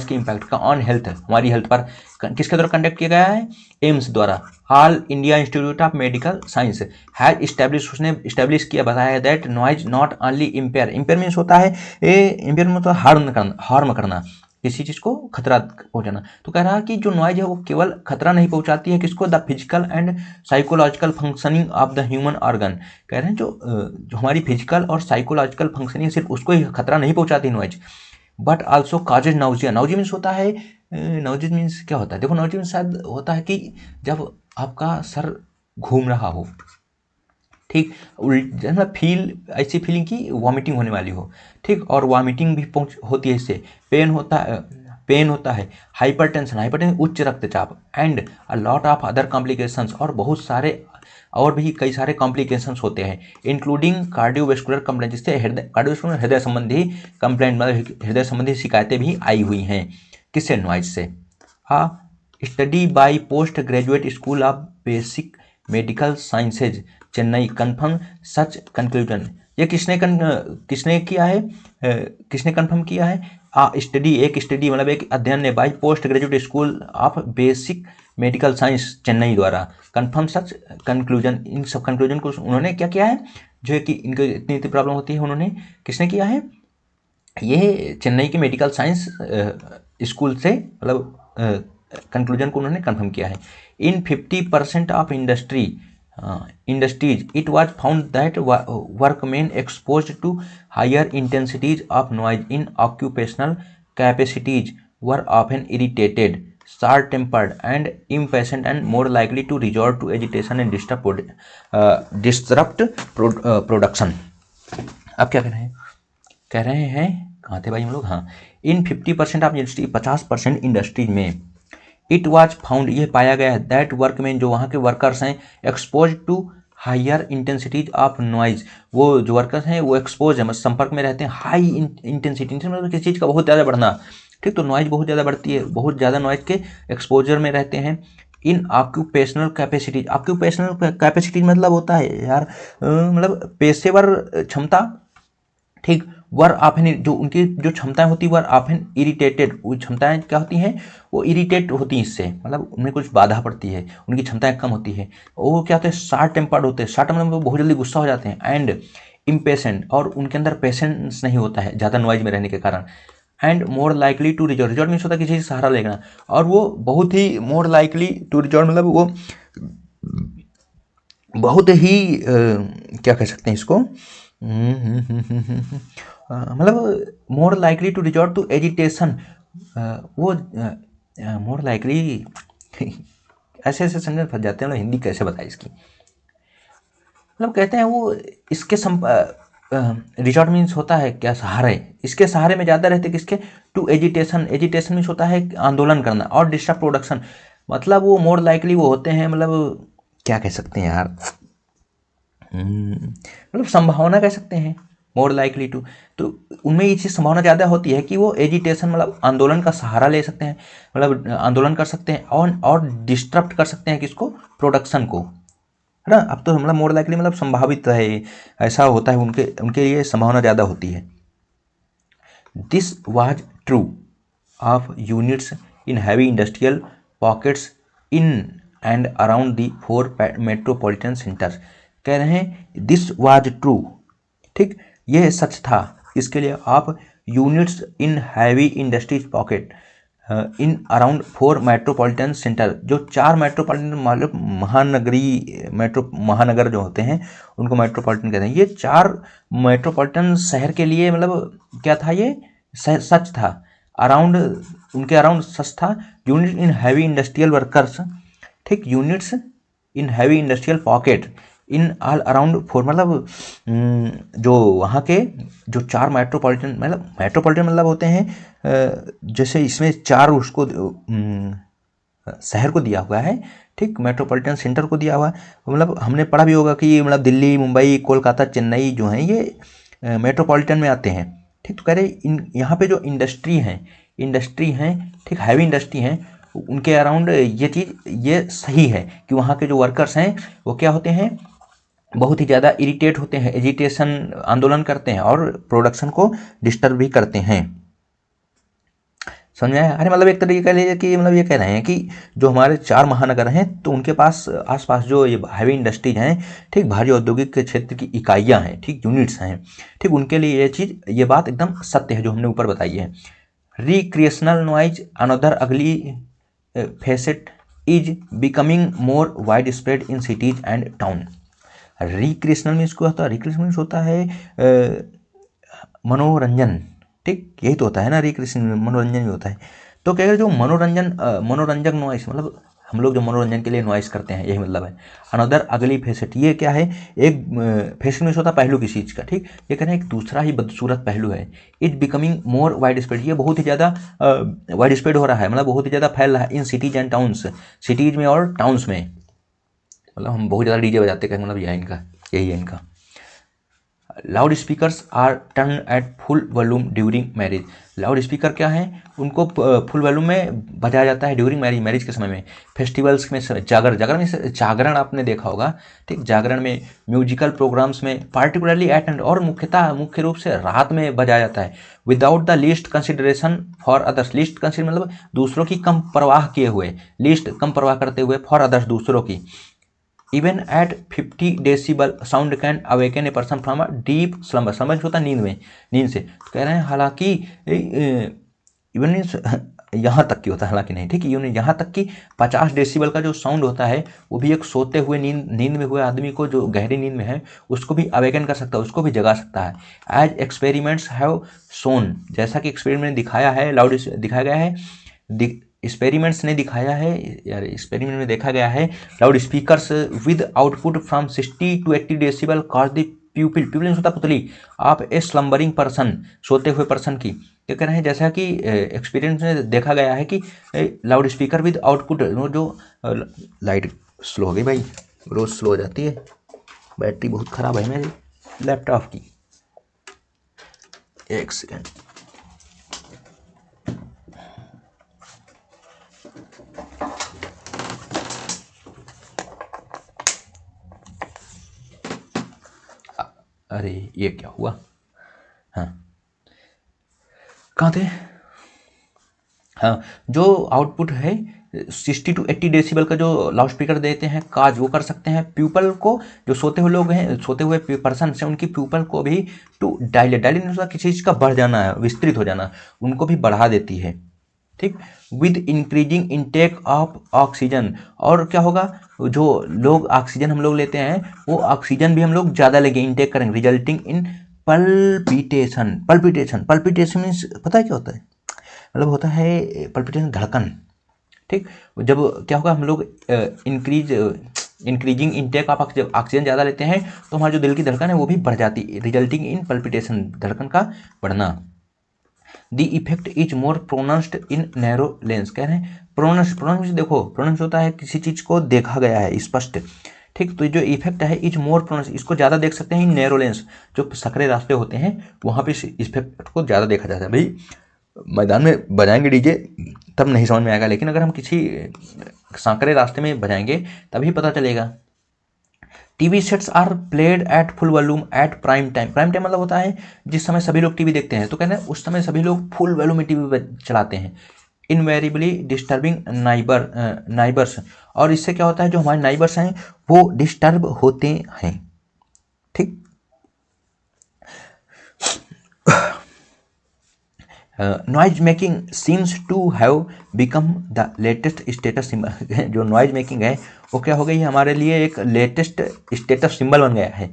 के इम्पैक्ट का ऑन हेल्थ, हमारी हेल्थ पर, किसके द्वारा कंडक्ट किया गया है, एम्स द्वारा, all India institute of medical science has establish, उसने इस्टेब्लिश किया, बताया that noise not only empire means होता है इम्पेयर में तो हार्म करना, किसी चीज़ को खतरा पहुंचाना। तो कह रहा है कि जो नॉइज है वो केवल खतरा नहीं पहुंचाती है, किसको, the physical and psychological functioning of the human organ. कह रहे हैं जो हमारी फिजिकल और साइकोलॉजिकल फंक्शनिंग, सिर्फ उसको ही खतरा नहीं पहुंचाती noise, but also causes nausea. Nausea means होता है, नाउजिया मीन्स क्या होता है, देखो नाउजिया मीन्स शायद होता है कि जब आपका सर घूम रहा हो, ठीक, मतलब ऐसी फीलिंग की वॉमिटिंग होने वाली हो, ठीक, और वॉमिटिंग भी होती है, इससे पेन होता है, हाइपरटेंशन उच्च रक्तचाप, and a lot of other complications, और बहुत सारे और भी कई सारे कॉम्प्लिकेशंस होते हैं, इंक्लूडिंग कार्डियोवेस्कुलर कंप्लेंट, जिससे हृदय संबंधी कंप्लेंट, मतलब हृदय संबंधी शिकायतें भी आई हुई हैं, किससे, नॉइज से। Study by post graduate school of basic medical sciences Chennai confirm such conclusion. ये किसने किया है, किसने कंफर्म किया है, एक स्टडी मतलब एक अध्ययन ने by post graduate school of basic medical science Chennai द्वारा कंफर्म सच कंक्लूजन, इन सब कंक्लूजन को उन्होंने क्या किया है, जो है कि इनको इतनी प्रॉब्लम होती है, उन्होंने किसने किया है, ये चेन्नई के मेडिकल साइंस स्कूल से मतलब कंक्लूजन को उन्होंने कंफर्म किया है। इन 50% of industry industries, it was found that workmen exposed to higher intensities of noise in occupational capacities were often irritated, short-tempered, and impatient, and more likely to resort to agitation and disrupt production. अब क्या कह रहे हैं कहाँ थे भाई हम लोग, हाँ, इन 50% ऑफ इंडस्ट्री, 50% इंडस्ट्रीज में इट वाज फाउंड, ये पाया गया है, दैट वर्कमैन, जो वहाँ के वर्कर्स हैं, expose to higher intensities of noise, वो जो वर्कर्स हैं वो एक्सपोज है, मतलब संपर्क में रहते हैं हाई इंटेंसिटी, मतलब किसी चीज़ का बहुत ज़्यादा बढ़ना, ठीक, तो नॉइज बहुत ज़्यादा बढ़ती है, बहुत ज़्यादा नॉइज के एक्सपोजर में रहते हैं। इन ऑक्यूपेशनल कैपेसिटीज, ऑक्यूपेशनल कैपेसिटीज मतलब होता है यार मतलब पेशेवर क्षमता, ठीक, वर ऑफन, जो उनकी जो क्षमताएं होती है वर ऑफन इरिटेटेड, वो क्षमताएं क्या होती हैं, वो इरिटेट होती हैं, इससे मतलब उनमें कुछ बाधा पड़ती है, उनकी क्षमताएं कम होती है, वो क्या होते हैं, शॉर्ट टेम्पर्ड होते हैं, शॉर्ट टेम्पर्ड में बहुत जल्दी गुस्सा हो जाते हैं, एंड इम्पेशेंट, और उनके अंदर पेशेंस नहीं होता है ज़्यादा नॉइज में रहने के कारण, and more likely to resort, resort means होता है किसी से सहारा लेना, और वो बहुत ही मोर लाइकली टू रिजॉर्ट मतलब वो बहुत ही क्या कह सकते हैं इसको, मतलब more likely to resort to agitation, वो मोर लाइकली ऐसे ऐसे सेंटेंस फंस जाते हैं, मतलब हिंदी कैसे बताए इसकी, मतलब कहते हैं वो इसके रिजॉर्ट मीन्स होता है क्या, सहारे, इसके सहारे में ज़्यादा रहते किसके, टू एजिटेशन, एजिटेशन मीन्स होता है आंदोलन करना, और डिस्टर्ब प्रोडक्शन, मतलब वो मोर लाइकली वो होते हैं, मतलब क्या कह सकते हैं यार, मतलब संभावना कह सकते हैं, मोर लाइकली टू, तो उनमें ये चीज़ संभावना ज़्यादा होती है कि वो एजिटेशन मतलब आंदोलन का सहारा ले सकते हैं, मतलब आंदोलन कर सकते हैं, और डिस्टर्ब कर सकते हैं किसको, प्रोडक्शन को, है ना। अब तो मतलब मोर लाइकली मतलब संभावित है, ऐसा होता है, उनके लिए संभावना ज़्यादा होती है। This was true of units in heavy industrial pockets in and around the 4 metropolitan centres, कह रहे हैं दिस वाज ट्रू, ठीक, यह सच था, इसके लिए आप units in heavy industries pocket in around 4 metropolitan centre, जो 4 मेट्रोपॉलिटन मतलब महानगर जो होते हैं उनको मेट्रोपॉलिटन कहते हैं, ये 4 मेट्रोपॉलिटन शहर के लिए मतलब क्या था, ये सच था, अराउंड उनके अराउंड सच था। Unit in heavy industrial workers, ठीक, units in heavy industrial pocket in all around 4, मतलब जो वहाँ के जो 4 मेट्रोपॉलिटन मतलब होते हैं, जैसे इसमें 4 उसको शहर को दिया हुआ है, ठीक, मेट्रोपॉलिटन सेंटर को दिया हुआ है, मतलब हमने पढ़ा भी होगा कि मतलब दिल्ली, मुंबई, कोलकाता, चेन्नई जो हैं ये मेट्रोपॉलिटन में आते हैं, ठीक, तो कह रहे यहाँ पे जो इंडस्ट्री हैं, ठीक, हैवी इंडस्ट्री हैं, उनके अराउंड ये चीज़ ये सही है कि वहाँ के जो वर्कर्स हैं वो क्या होते हैं, बहुत ही ज़्यादा इरिटेट होते हैं, एजिटेशन आंदोलन करते हैं, और प्रोडक्शन को डिस्टर्ब भी करते हैं, समझ में आया। अरे मतलब एक तरीके कह लीजिए कि मतलब ये कह रहे हैं कि जो हमारे 4 महानगर हैं तो उनके पास आसपास जो ये हैवी इंडस्ट्रीज हैं, ठीक, भारी औद्योगिक क्षेत्र की इकाइयाँ हैं, ठीक, यूनिट्स हैं, ठीक, उनके लिए ये बात एकदम सत्य है जो हमने ऊपर बताई है। रिक्रिएशनल नॉइज अनदर अगली facet is becoming more wide spread in cities and town. Recreational means क्या होता है, रिक्रिएशनल मीन्स होता है मनोरंजन, ठीक, यही तो होता है ना, रिक्रिएशन मनोरंजन भी होता है, तो क्या जो मनोरंजक नॉइस, मतलब हम लोग जो मनोरंजन के लिए नॉइस करते हैं, यही मतलब है। अनदर अगली फेसेट, ये क्या है, एक फेसेट मीन्स होता है पहलू किसी चीज़ का, ठीक, ये कहना एक दूसरा ही बदसूरत पहलू है। It becoming more wide spread, ये बहुत ही ज़्यादा वाइड स्प्रेड हो रहा है, मतलब बहुत ही ज़्यादा फैल रहा है, in cities and towns, cities में और टाउन्स में, मतलब हम बहुत ज़्यादा डीजे बजाते हैं, मतलब यही है इनका। Loud speakers are turn at full volume during marriage, loud speaker क्या है, उनको फुल वॉल्यूम में बजाया जाता है ड्यूरिंग मैरिज के समय में, फेस्टिवल्स में, जागरण आपने देखा होगा, ठीक, जागरण में, म्यूजिकल प्रोग्राम्स में, पार्टिकुलरली एट एंड, और मुख्य रूप से रात में बजाया जाता है, without the least consideration for others, least consider मतलब दूसरों की कम परवाह किए हुए, लीस्ट कम परवाह करते हुए, फॉर अदर्स दूसरों की। Even at 50 decibel sound can awaken a person from a deep slumber, समझ होता है नींद से, तो कह रहे हैं हालांकि इवन मीन्स यहाँ तक की होता है, हालांकि नहीं, ठीक है, यहाँ तक कि 50 डेसिबल का जो साउंड होता है वो भी एक सोते हुए नींद में हुए आदमी को, जो गहरी नींद में है, उसको भी अवेकन कर सकता है, उसको भी जगा सकता है। एज एक्सपेरिमेंट्स हैव शोन, जैसा कि एक्सपेरिमेंट ने दिखाया है, लाउड दिखाया गया है, एक्सपेरिमेंट्स ने दिखाया है यार, एक्सपेरिमेंट में देखा गया है, loud speakers with output from 60 to 80 decibel cause the प्यूपिल होता पुतली ऑफ ए स्लम्बरिंग पर्सन, सोते हुए पर्सन की, क्या कह रहे हैं, जैसा कि एक्सपीरियंस में देखा गया है कि लाउड स्पीकर विद आउटपुट, जो लाइट स्लो हो गई भाई, रोज स्लो हो जाती है, बैटरी बहुत ख़राब है मेरे लैपटॉप की, एक सेकेंड। अरे ये क्या हुआ, हाँ कहाँ थे, हाँ, जो आउटपुट है 60 to 80 डेसिबल का जो लाउड स्पीकर देते हैं, काज वो कर सकते हैं प्यूपल को, जो सोते हुए लोग हैं, सोते हुए पर्सन से, उनकी प्यूपल को भी टू डायलेट किसी चीज़ का बढ़ जाना है, विस्तृत हो जाना, उनको भी बढ़ा देती है, ठीक, with increasing intake of oxygen, और क्या होगा, जो लोग ऑक्सीजन हम लोग लेते हैं वो ऑक्सीजन भी हम लोग ज़्यादा लेंगे, इंटेक करेंगे, resulting in palpitation. Palpitation means पता है क्या होता है, मतलब होता है पल्पिटेशन, धड़कन, ठीक, जब क्या होगा, हम लोग इंक्रीजिंग इनटेक ऑफ, जब ऑक्सीजन ज़्यादा लेते हैं तो हमारी जो दिल की धड़कन है वो भी बढ़ जाती है, रिजल्टिंग इन पल्पिटेशन, धड़कन का बढ़ना। The effect is more pronounced in narrow lens, कह रहे हैं प्रोनाउंस देखो, प्रोनाउंस होता है किसी चीज़ को देखा गया है स्पष्ट, ठीक, तो जो इफेक्ट है इज मोर प्रोनाउंस, इसको ज़्यादा देख सकते हैं इन नैरो लेंस, जो सकरे रास्ते होते हैं वहाँ पे इस इफेक्ट को ज़्यादा देखा जाता है। भाई मैदान में बजाएंगे डीजे तब नहीं समझ में आएगा, लेकिन अगर हम किसी सांकरे रास्ते में बजाएंगे तभी पता चलेगा। TV sets are played at full volume at prime time, prime time मतलब होता है जिस समय सभी लोग टीवी देखते हैं, तो कहते हैं उस समय सभी लोग फुल वॉल्यूम में टीवी चलाते हैं। इनवेरिबली डिस्टर्बिंग नाइबर्स, और इससे क्या होता है, जो हमारे नाइबर्स हैं वो डिस्टर्ब होते हैं, ठीक। Noise making seems to have become the latest status symbol, जो नॉइज मेकिंग है वो क्या हो गई है, हमारे लिए एक लेटेस्ट स्टेटस सिंबल बन गया है।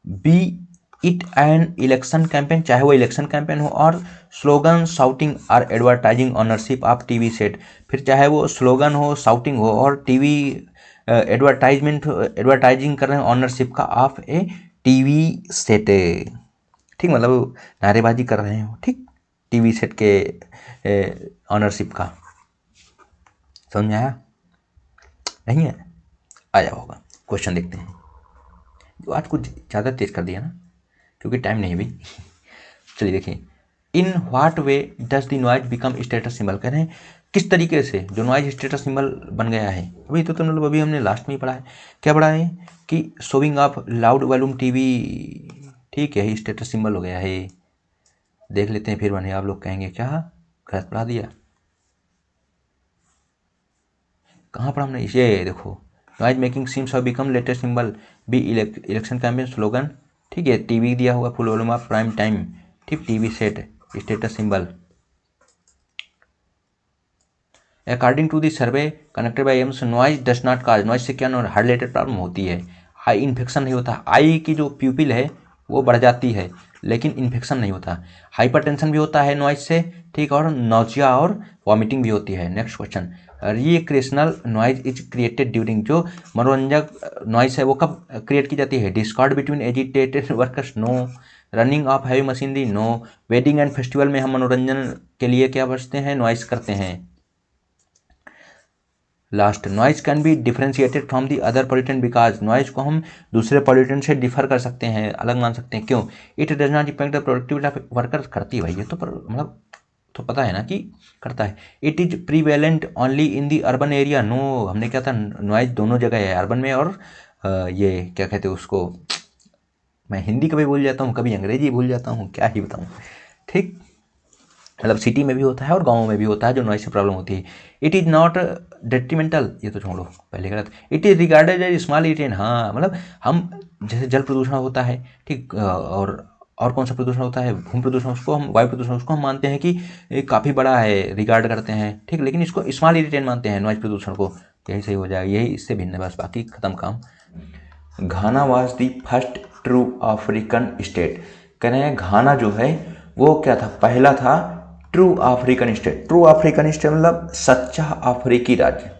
Be it an election campaign, चाहे वो इलेक्शन कैंपेन हो, और slogan shouting or advertising ownership of TV set, फिर चाहे वो स्लोगन हो, साउटिंग हो, और टीवी एडवर्टाइजिंग कर रहे हैं ऑनरशिप का ऑफ ए टीवी सेट, ठीक, मतलब नारेबाजी कर रहे हो, ठीक, टीवी सेट के ऑनरशिप का, समझ में आया नहीं है, आया होगा। क्वेश्चन देखते हैं, जो आज कुछ ज़्यादा तेज कर दिया ना क्योंकि टाइम नहीं भी। चलिए देखिए, in what way does the noise become status symbol, कह रहे हैं किस तरीके से जो नॉइज स्टेटस सिंबल बन गया है, अभी तो मतलब अभी हमने लास्ट में ही पढ़ा है, क्या पढ़ा है कि showing off loud volume TV, ठीक है, स्टेटस सिंबल हो गया है, देख लेते हैं फिर बने, आप लोग कहेंगे क्या गलत पढ़ा दिया, कहाँ पढ़ा हमने, ये देखो, noise making seems have become latest symbol, be election campaign slogan, ठीक है, टीवी दिया हुआ full volume of prime time, ठीक, TV set status symbol. According to the survey connected by AIIMS, noise does not cause, noise से क्या heart related problem होती है, eye infection नहीं होता, आई की जो प्यूपिल है वो बढ़ जाती है लेकिन इन्फेक्शन नहीं होता, हाइपरटेंशन भी होता है नॉइज से, ठीक, और नोजिया और वॉमिटिंग भी होती है। Next question, recreational noise is created during, जो मनोरंजक नॉइज है वो कब क्रिएट की जाती है, discord between agitated workers, no, running of heavy machinery, no, wedding and festival में हम मनोरंजन के लिए क्या बचते हैं, नॉइज करते हैं। Last, noise can be differentiated from the other pollutant because, noise को हम दूसरे पॉल्यूटेंट से डिफर कर सकते हैं, अलग मान सकते हैं, क्यों, it does not effect the productivity of workers, करती है भाई ये तो, पर मतलब तो पता है ना कि करता है। It is prevalent only in the urban area, no, हमने क्या था, नॉइज दोनों जगह है, अर्बन में और ये क्या कहते हैं उसको, मैं हिंदी कभी भूल जाता हूँ, कभी अंग्रेजी भूल जाता हूँ, क्या ही बताऊँ, ठीक, मतलब सिटी में भी होता है और गाँव में भी होता है जो नॉइज से प्रॉब्लम होती है। इट इज़ नॉट डेट्रीमेंटल, ये तो छोड़ो पहले गलत, it is regarded as small irritant, हाँ, मतलब हम जैसे जल प्रदूषण होता है, ठीक, और और कौन सा प्रदूषण होता है? भूमि प्रदूषण, उसको हम वायु प्रदूषण उसको हम मानते हैं कि काफ़ी बड़ा है, रिगार्ड करते हैं, ठीक, लेकिन इसको स्मॉल इरिटेंट मानते हैं नॉइज प्रदूषण को। यही सही हो जाएगा, यही इससे भिन्न है, बस बाकी खत्म काम। Ghana was the first true African state. कह रहे हैं घाना जो है वो क्या था? पहला था true African state. True African state मतलब सच्चा अफ्रीकी राज्य।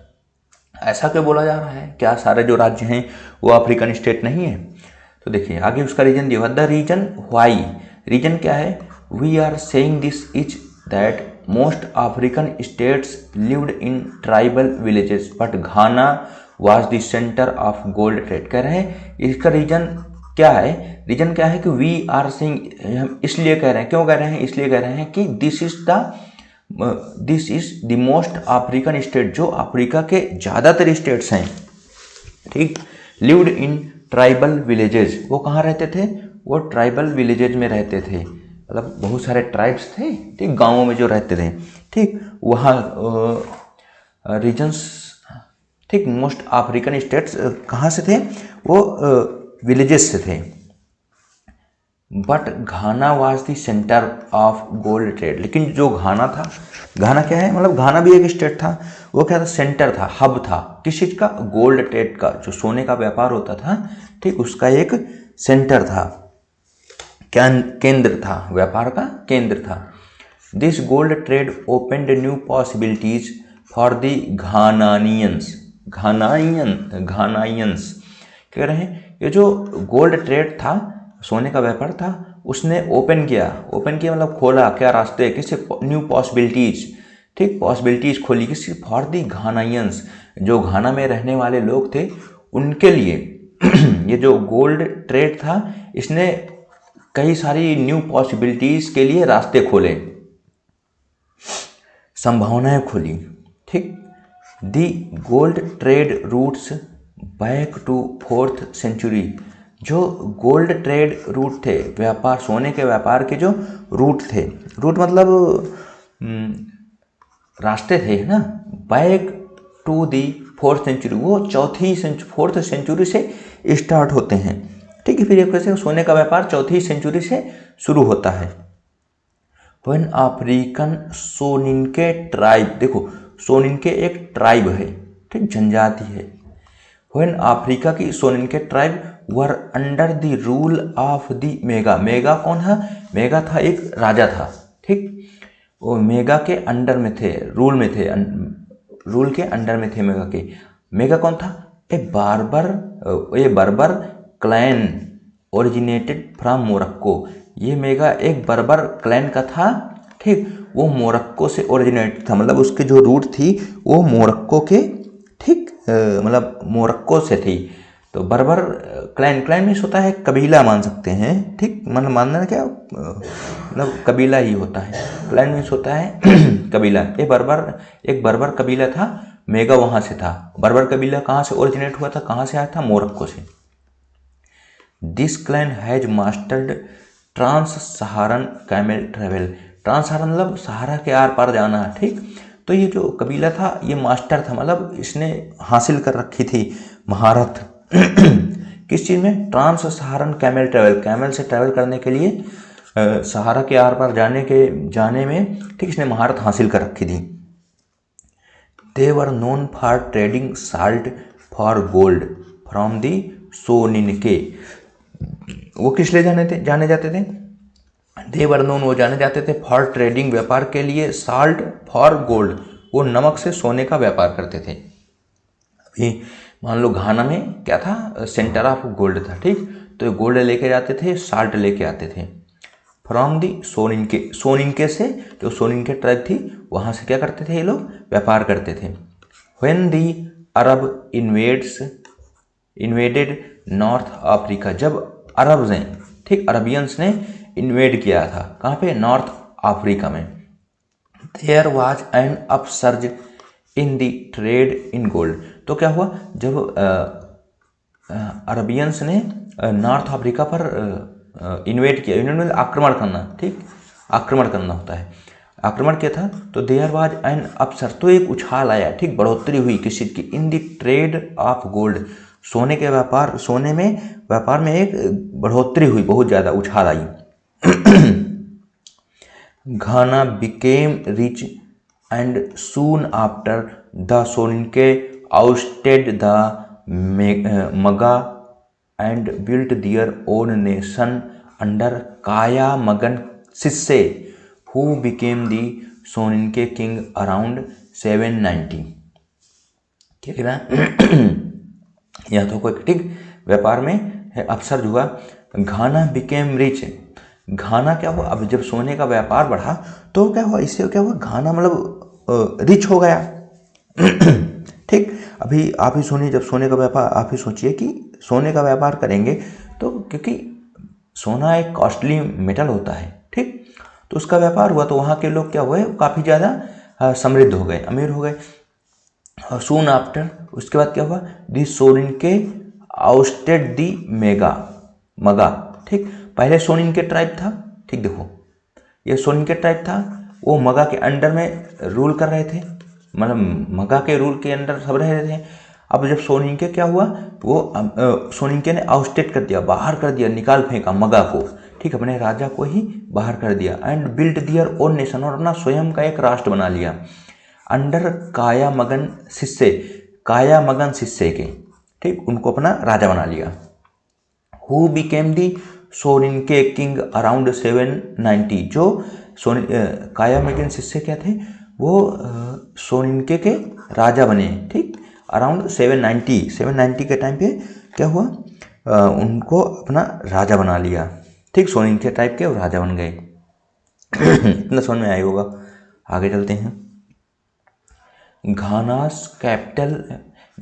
ऐसा क्यों बोला जा रहा है? क्या सारे जो राज्य हैं वो अफ्रीकन स्टेट नहीं है? तो देखिए आगे उसका रीजन दिया, द रीजन व्हाई। रीजन क्या है? We are saying this is that most African states lived in tribal villages but Ghana was the centre of gold trade. कह रहे हैं इसका रीजन क्या है? रीजन क्या है कि वी आर सेइंग, हम इसलिए कह रहे हैं, क्यों कह रहे हैं? इसलिए कह रहे हैं कि this is the most African state, जो अफ्रीका के ज़्यादातर स्टेट्स हैं, ठीक, लिव्ड इन ट्राइबल विलेजेस। वो कहाँ रहते थे? वो ट्राइबल विलेजेज में रहते थे, मतलब बहुत सारे ट्राइब्स थे, ठीक, गांवों में जो रहते थे, ठीक, वहाँ रीजन्स, ठीक, मोस्ट अफ्रीकन स्टेट्स कहाँ से थे? वो विलेजेस से थे। But Ghana was the centre of gold trade. लेकिन जो घाना था, घाना क्या है? मतलब घाना भी एक स्टेट था, वो क्या था? सेंटर था, हब था, किस चीज़ का? गोल्ड ट्रेड का, जो सोने का व्यापार होता था, ठीक, उसका एक सेंटर था, क्या केंद्र था, व्यापार का केंद्र था। This gold trade opened new possibilities for the Ghanaians. Ghanaians कह रहे हैं ये जो गोल्ड ट्रेड था, सोने का व्यापार था, उसने ओपन किया मतलब खोला, क्या रास्ते, किसी न्यू पॉसिबिलिटीज, ठीक, पॉसिबिलिटीज खोली किसी? फॉर दी घानाइयंस, जो घाना में रहने वाले लोग थे उनके लिए। ये जो गोल्ड ट्रेड था इसने कई सारी न्यू पॉसिबिलिटीज के लिए रास्ते खोले, संभावनाएं खोली, ठीक। The gold trade routes back to 4th century. जो गोल्ड ट्रेड रूट थे, व्यापार, सोने के व्यापार के जो रूट थे, रूट मतलब रास्ते थे ना, back to the 4th century, वो 4th सेंचुरी से स्टार्ट होते हैं, ठीक है। फिर एक वैसे सोने का व्यापार 4th सेंचुरी से शुरू होता है। व्हेन अफ्रीकन सोनिनके ट्राइब, देखो सोनिनके एक ट्राइब है, ठीक, जनजाति है। व्हेन अफ्रीका की Soninke tribe were under the rule of the Maga. Maga कौन है? मेगा था एक राजा था, ठीक, वो मेगा के अंडर में थे, रूल में थे, रूल के अंडर में थे मेगा के। मेगा कौन था? ए बर्बर क्लैन ओरिजिनेटेड फ्रॉम मोरक्को। ये मेगा एक बर्बर क्लैन का था, ठीक, वो मोरक्को से ओरिजिनेट था, मतलब उसके जो रूट थी वो मोरक्को के, ठीक, मतलब मोरक्को से थी। तो बर्बर क्लैन मीन्स होता है कबीला, मान सकते हैं, ठीक, मतलब मानना क्या, मतलब कबीला ही होता है। क्लैन मीन्स होता है कबीला। एक बर्बर कबीला था, मेगा वहाँ से था। बर्बर कबीला कहाँ से ओरिजिनेट हुआ था, कहाँ से आया था? मोरक्को से। This clan has mastered trans Saharan camel travel. Trans Saharan मतलब सहारा के आर पार जाना, ठीक। तो ये जो कबीला था ये मास्टर था, मतलब इसने हासिल कर रखी थी महारत किस चीज़ में? Trans Saharan camel travel, camel से ट्रैवल करने के लिए, सहारा के आर पार जाने में, ठीक, इसने महारत हासिल कर रखी थी। They were known for trading salt for gold from the Soninke. वो किस लिए जाने जाते थे? दे वर नोन, वो जाने जाते थे, फॉर ट्रेडिंग, व्यापार के लिए, साल्ट फॉर गोल्ड, वो नमक से सोने का व्यापार करते थे। अभी मान लो घाना में क्या था? सेंटर ऑफ गोल्ड था, ठीक, तो गोल्ड लेके जाते थे, साल्ट लेके आते थे। फ्रॉम दी सोनिनके, सोनिनके से, जो सोनिनके ट्राइब थी वहाँ से क्या करते थे ये लोग? व्यापार करते थे। When the Arab invaded North Africa, जब अरब्स ने, ठीक, अरबियंस ने इन्वेड किया था, कहाँ पे? नॉर्थ अफ्रीका में। There was an upsurge in the trade in gold. तो क्या हुआ? जब अरबियंस ने नॉर्थ अफ्रीका पर इन्वेड किया, इन्होंने आक्रमण करना, ठीक, आक्रमण करना होता है, आक्रमण किया था, तो देयर वाज एन अपसर्ज, तो एक उछाल आया, ठीक, बढ़ोतरी हुई किस चीज़ की? इन द ट्रेड ऑफ गोल्ड, सोने के व्यापार, सोने में व्यापार में एक बढ़ोतरी हुई, बहुत ज़्यादा उछाल आई। Ghana became rich and soon after the Soninke ousted the Maga and built their own nation under Kaya Magan Sisse, who became the Soninke king around 790. क्या कह रहा है? यह तो कोई ठीक व्यापार में अवसर हुआ। घाना बिकेम रिच, घाना क्या हुआ? अब जब सोने का व्यापार बढ़ा तो क्या हुआ? इससे क्या हुआ? घाना मतलब रिच हो गया। ठीक, अभी आप ही सुनिए, जब सोने का व्यापार, आप ही सोचिए कि सोने का व्यापार करेंगे तो, क्योंकि सोना एक कॉस्टली मेटल होता है, ठीक, तो उसका व्यापार हुआ तो वहाँ के लोग क्या हुए? काफ़ी ज़्यादा समृद्ध हो गए, अमीर हो गए। और सून आफ्टर, उसके बाद क्या हुआ? दी सोनिनके आउस्टेड दी मगा, ठीक, पहले सोनिनके ट्राइब था, ठीक, देखो ये सोनिनके ट्राइब था, वो मगा के अंडर में रूल कर रहे थे, मतलब मगा के रूल के अंडर सब रह रहे थे। अब जब सोनिनके क्या हुआ, वो सोनिनके ने आउस्टेड कर दिया, बाहर कर दिया, निकाल फेंका मगा को, ठीक, अपने राजा को ही बाहर कर दिया। And built their own nation, और अपना स्वयं का एक राष्ट्र बना लिया, अंडर काया मगन शिष्य, काया मगन शिष्य के, ठीक, उनको अपना राजा बना लिया। Who became the Soninke king around 790, जो काया मगन शिष्य क्या थे? वो सोनिनके के राजा बने, ठीक, अराउंड 790 के टाइम पे क्या हुआ? उनको अपना राजा बना लिया, ठीक, सोनिनके टाइप के राजा बन गए। इतना समझ में आया होगा। आगे चलते हैं।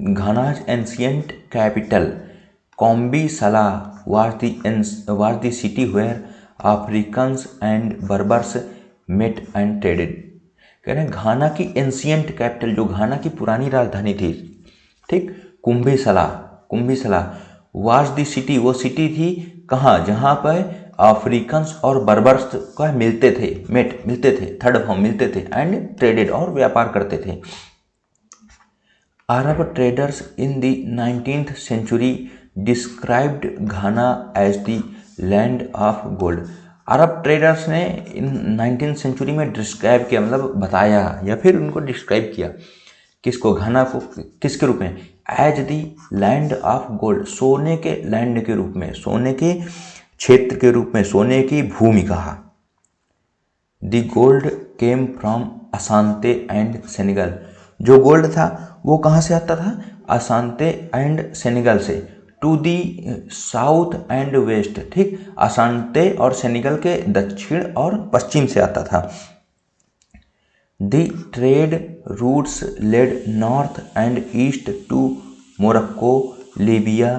Ghana's ancient capital Koumbi Saleh was the city where Africans and Berbers met and traded। कह रहे हैं घाना की एंशियंट कैपिटल, जो घाना की पुरानी राजधानी थी, ठीक, कुंभिसला वाज दी सिटी, वो सिटी थी कहाँ? जहाँ पर अफ्रीकन्स और बर्बर्स का मिलते थे, थर्ड फॉर्म मिलते थे, एंड ट्रेडेड, और व्यापार करते थे। Arab traders in the 19th century described Ghana as the land of gold. Arab traders ने 19th सेंचुरी में डिस्क्राइब किया, मतलब बताया या फिर उनको डिस्क्राइब किया, किसको? घाना को किसके रूप में? As the land of gold, सोने के लैंड के रूप में, सोने के क्षेत्र के रूप में, सोने की भूमि कहा। The gold came from Asante and Senegal, जो गोल्ड था वो कहाँ से आता था? असांते एंड सेनेगल से। To the south and west, ठीक, असांते और सेनेगल के दक्षिण और पश्चिम से आता था। The trade routes led north and east to Morocco, Libya,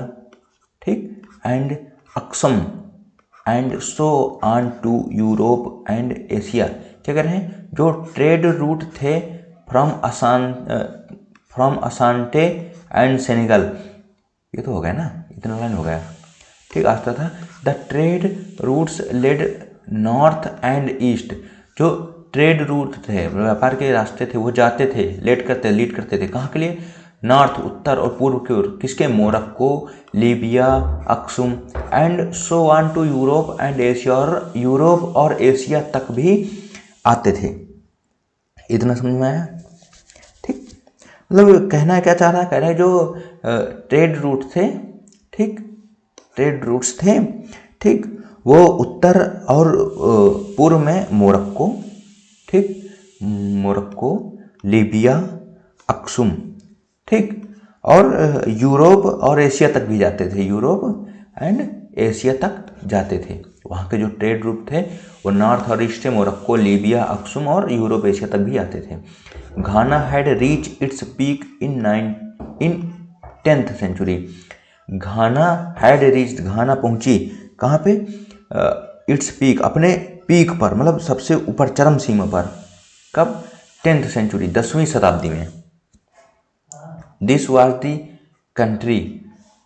ठीक, and Aksum and so on to Europe and Asia. क्या कह रहे हैं? जो ट्रेड रूट थे फ्रॉम असांटे एंड सेनेगल, ये तो हो गया ना, इतना लाइन हो गया, ठीक, आता था। The trade routes led north and east, जो ट्रेड रूट थे, व्यापार के रास्ते थे, वो जाते थे, लीड करते थे कहाँ के लिए? नॉर्थ, उत्तर और पूर्व की ओर, किसके? Morocco, Libya, Aksum, and so on to Europe and Asia, और यूरोप और एशिया तक भी आते थे। इतना समझ में आया? ठीक, मतलब कहना क्या चाह रहा है? कह रहा है जो ट्रेड रूट थे, ठीक, ट्रेड रूट्स थे, ठीक, वो उत्तर और पूर्व में मोरक्को, ठीक, मोरक्को, लीबिया, अक्सुम, ठीक, और यूरोप और एशिया तक भी जाते थे, यूरोप एंड एशिया तक जाते थे। वहाँ के जो ट्रेड रूट थे वो नॉर्थ और ईस्ट से मोरक्को, लीबिया, अक्सुम और यूरोप एशिया तक भी आते थे। Ghana had reach its peak in 10th century। Ghana had reached, Ghana पहुंची कहाँ पे? इट्स पीक, अपने पीक पर, मतलब सबसे ऊपर, चरम सीमा पर। कब? 10th century, 10वीं शताब्दी में। This was the country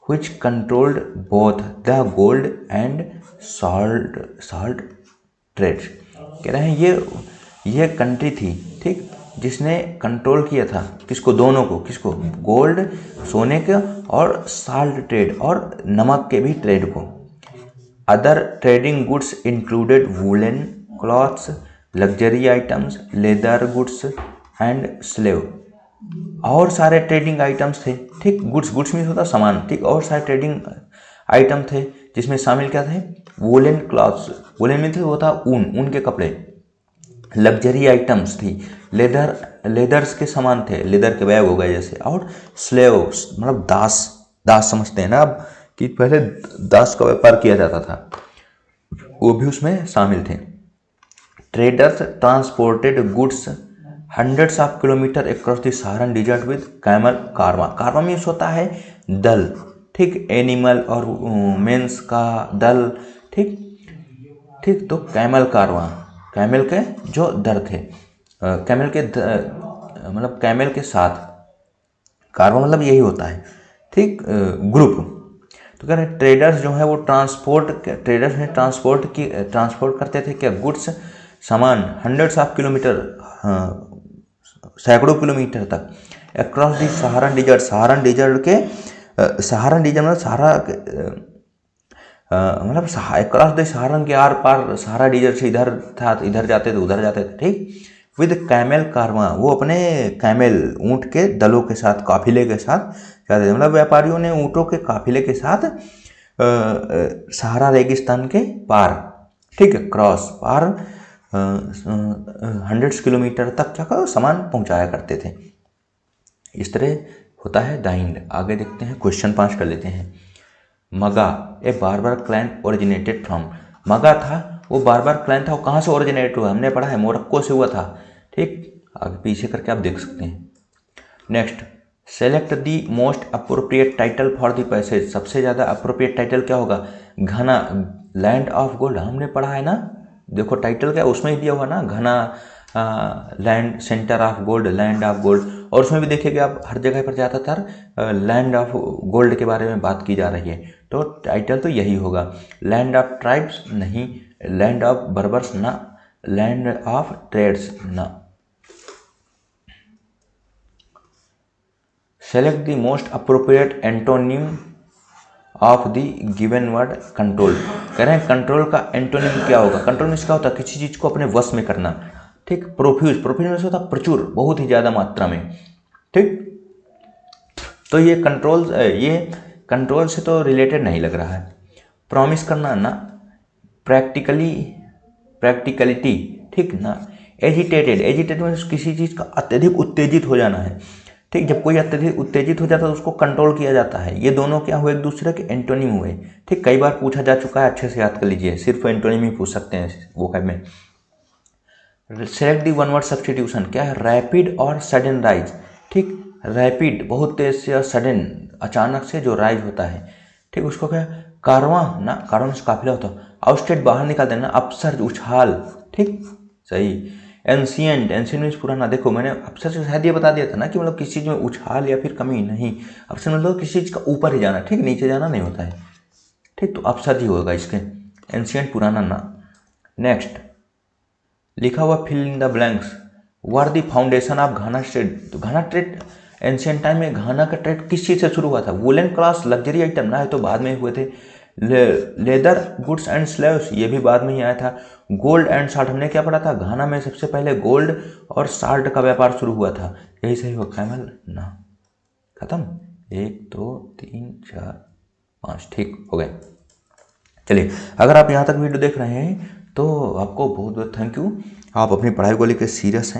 which controlled both the gold and salt trades। कह रहे हैं ये कंट्री थी, ठीक, जिसने कंट्रोल किया था किसको? दोनों को, किसको? गोल्ड, सोने का, और साल्ट ट्रेड, और नमक के भी ट्रेड को। Other trading goods included woollen clothes, luxury items, leather goods and slave. और सारे ट्रेडिंग आइटम्स थे, ठीक। गुड्स में होता सामान, ठीक। और सारे ट्रेडिंग आइटम थे जिसमें शामिल क्या थे, वुलन क्लॉथ्स, वुलन में थे वो था ऊन के कपड़े, लग्जरी आइटम्स थी, लेदर्स के सामान थे, लेदर के बैग हो गए जैसे, और स्लेव्स मतलब दास समझते हैं ना अब, कि पहले दास का व्यापार किया जाता था, वो भी उसमें शामिल थे। Traders transported goods hundreds of kilometre across the Saharan desert with camel caravan. Caravan means होता है दल, ठीक, एनिमल और मेंस का दल, ठीक। तो कैमल कारवा, कैमल के जो दर थे, कैमल के मतलब कैमल के साथ, कारवा मतलब यही होता है, ठीक, ग्रुप। तो कह रहे ट्रेडर्स जो है वो ट्रेडर्स ने ट्रांसपोर्ट करते थे क्या, गुड्स, सामान, हंड्रेड्स ऑफ किलोमीटर, सैकड़ों किलोमीटर तक, across the Saharan dessert, Saharan dessert मतलब सहारा मतलब अक्रॉस द सहारन के आर पार, सहारा डिजर्ट से इधर था, इधर जाते थे उधर जाते थे, ठीक। विद कैमल कारवां, वो अपने कैमल ऊँट के दलों के साथ, काफिले के साथ जाते थे, मतलब व्यापारियों ने ऊँटों के काफिले के साथ सहारा रेगिस्तान के पार, ठीक है, क्रॉस पार हंड्रेड्स किलोमीटर तक क्या करो सामान पहुंचाया करते थे। इस तरह होता है दाइंड। आगे देखते हैं, क्वेश्चन 5 कर लेते हैं। मगा ए बार्बर क्लैन ओरिजिनेटेड फ्रॉम, मगा था वो बार्बर क्लैन था, वो कहाँ से ओरिजिनेट हुआ, हमने पढ़ा है मोरक्को से हुआ था, ठीक। आगे पीछे करके आप देख सकते हैं। Next, select the most appropriate title for the passage, सबसे ज़्यादा अप्रोप्रिएट टाइटल क्या होगा, घना, लैंड ऑफ गोल्ड, हमने पढ़ा है ना, देखो टाइटल क्या उसमें ही दिया हुआ ना, घना land, centre of gold, land of gold, और उसमें भी देखिएगा आप हर जगह पर ज़्यादातर लैंड ऑफ गोल्ड के बारे में बात की जा रही है, तो टाइटल तो यही होगा। लैंड ऑफ ट्राइब्स नहीं, लैंड ऑफ बर्बर्स ना, लैंड ऑफ ट्रेड्स ना। Select the most appropriate antonym of the given word control, कह रहे हैं कंट्रोल का एंटोनिम क्या होगा, कंट्रोल मीन्स क्या होता है, किसी चीज़ को अपने वश में करना, ठीक। प्रोफ्यूज मीन्स होता है प्रचुर, बहुत ही ज़्यादा मात्रा में, ठीक। तो ये कंट्रोल से तो रिलेटेड नहीं लग रहा है। प्रॉमिस करना ना, प्रैक्टिकलिटी, ठीक ना। एजिटेटेड मीन्स किसी चीज़ का अत्यधिक उत्तेजित हो जाना है, ठीक। जब कोई अत्यधिक उत्तेजित हो जाता है तो उसको कंट्रोल किया जाता है। ये दोनों क्या हुए, एक दूसरे के एंटोनिम हुए, ठीक। कई बार पूछा जा चुका है, अच्छे से याद कर लीजिए, सिर्फ एंटोनिम ही पूछ सकते हैं वो में। सेलेक्ट दी वन वर्ड सब्स्टिट्यूशन, क्या है, रैपिड और सडन राइज, ठीक। रैपिड बहुत तेज से, और सडन अचानक से जो राइज होता है, ठीक, उसको क्या, कारवां ना, कारवां से काफिला होता है, आउटस्टेट बाहर निकाल देना, अपसर्ज उछाल, ठीक, सही। एंशियंट मीन्स पुराना, देखो मैंने अफसर से शायद ये बता दिया था ना कि मतलब किसी चीज़ में उछाल या फिर कमी नहीं, अफसर मतलब किसी चीज़ का ऊपर ही जाना, ठीक, नीचे जाना नहीं होता है, ठीक। तो अफसर ही होगा इसके, एंशियंट पुराना ना। नेक्स्ट, लिखा हुआ fill in the blanks, where the foundation of Ghana trade, तो घाना ट्रेड एंशियंट टाइम में घाना का ट्रेड किस चीज़ से शुरू हुआ था, वुलन क्लॉथ, लग्जरी आइटम ना है तो बाद में हुए थे, लेदर गुड्स एंड स्लेव्स ये भी बाद में ही आया था, गोल्ड एंड साल्ट, हमने क्या पढ़ा था, घाना में सबसे पहले गोल्ड और साल्ट का व्यापार शुरू हुआ था, यही सही हो, कैमल ना। खत्म, 1 2 3 4 5, ठीक हो गए। चलिए, अगर आप यहाँ तक वीडियो देख रहे हैं तो आपको बहुत बहुत थैंक यू, आप अपनी पढ़ाई को लेकर सीरियस हैं।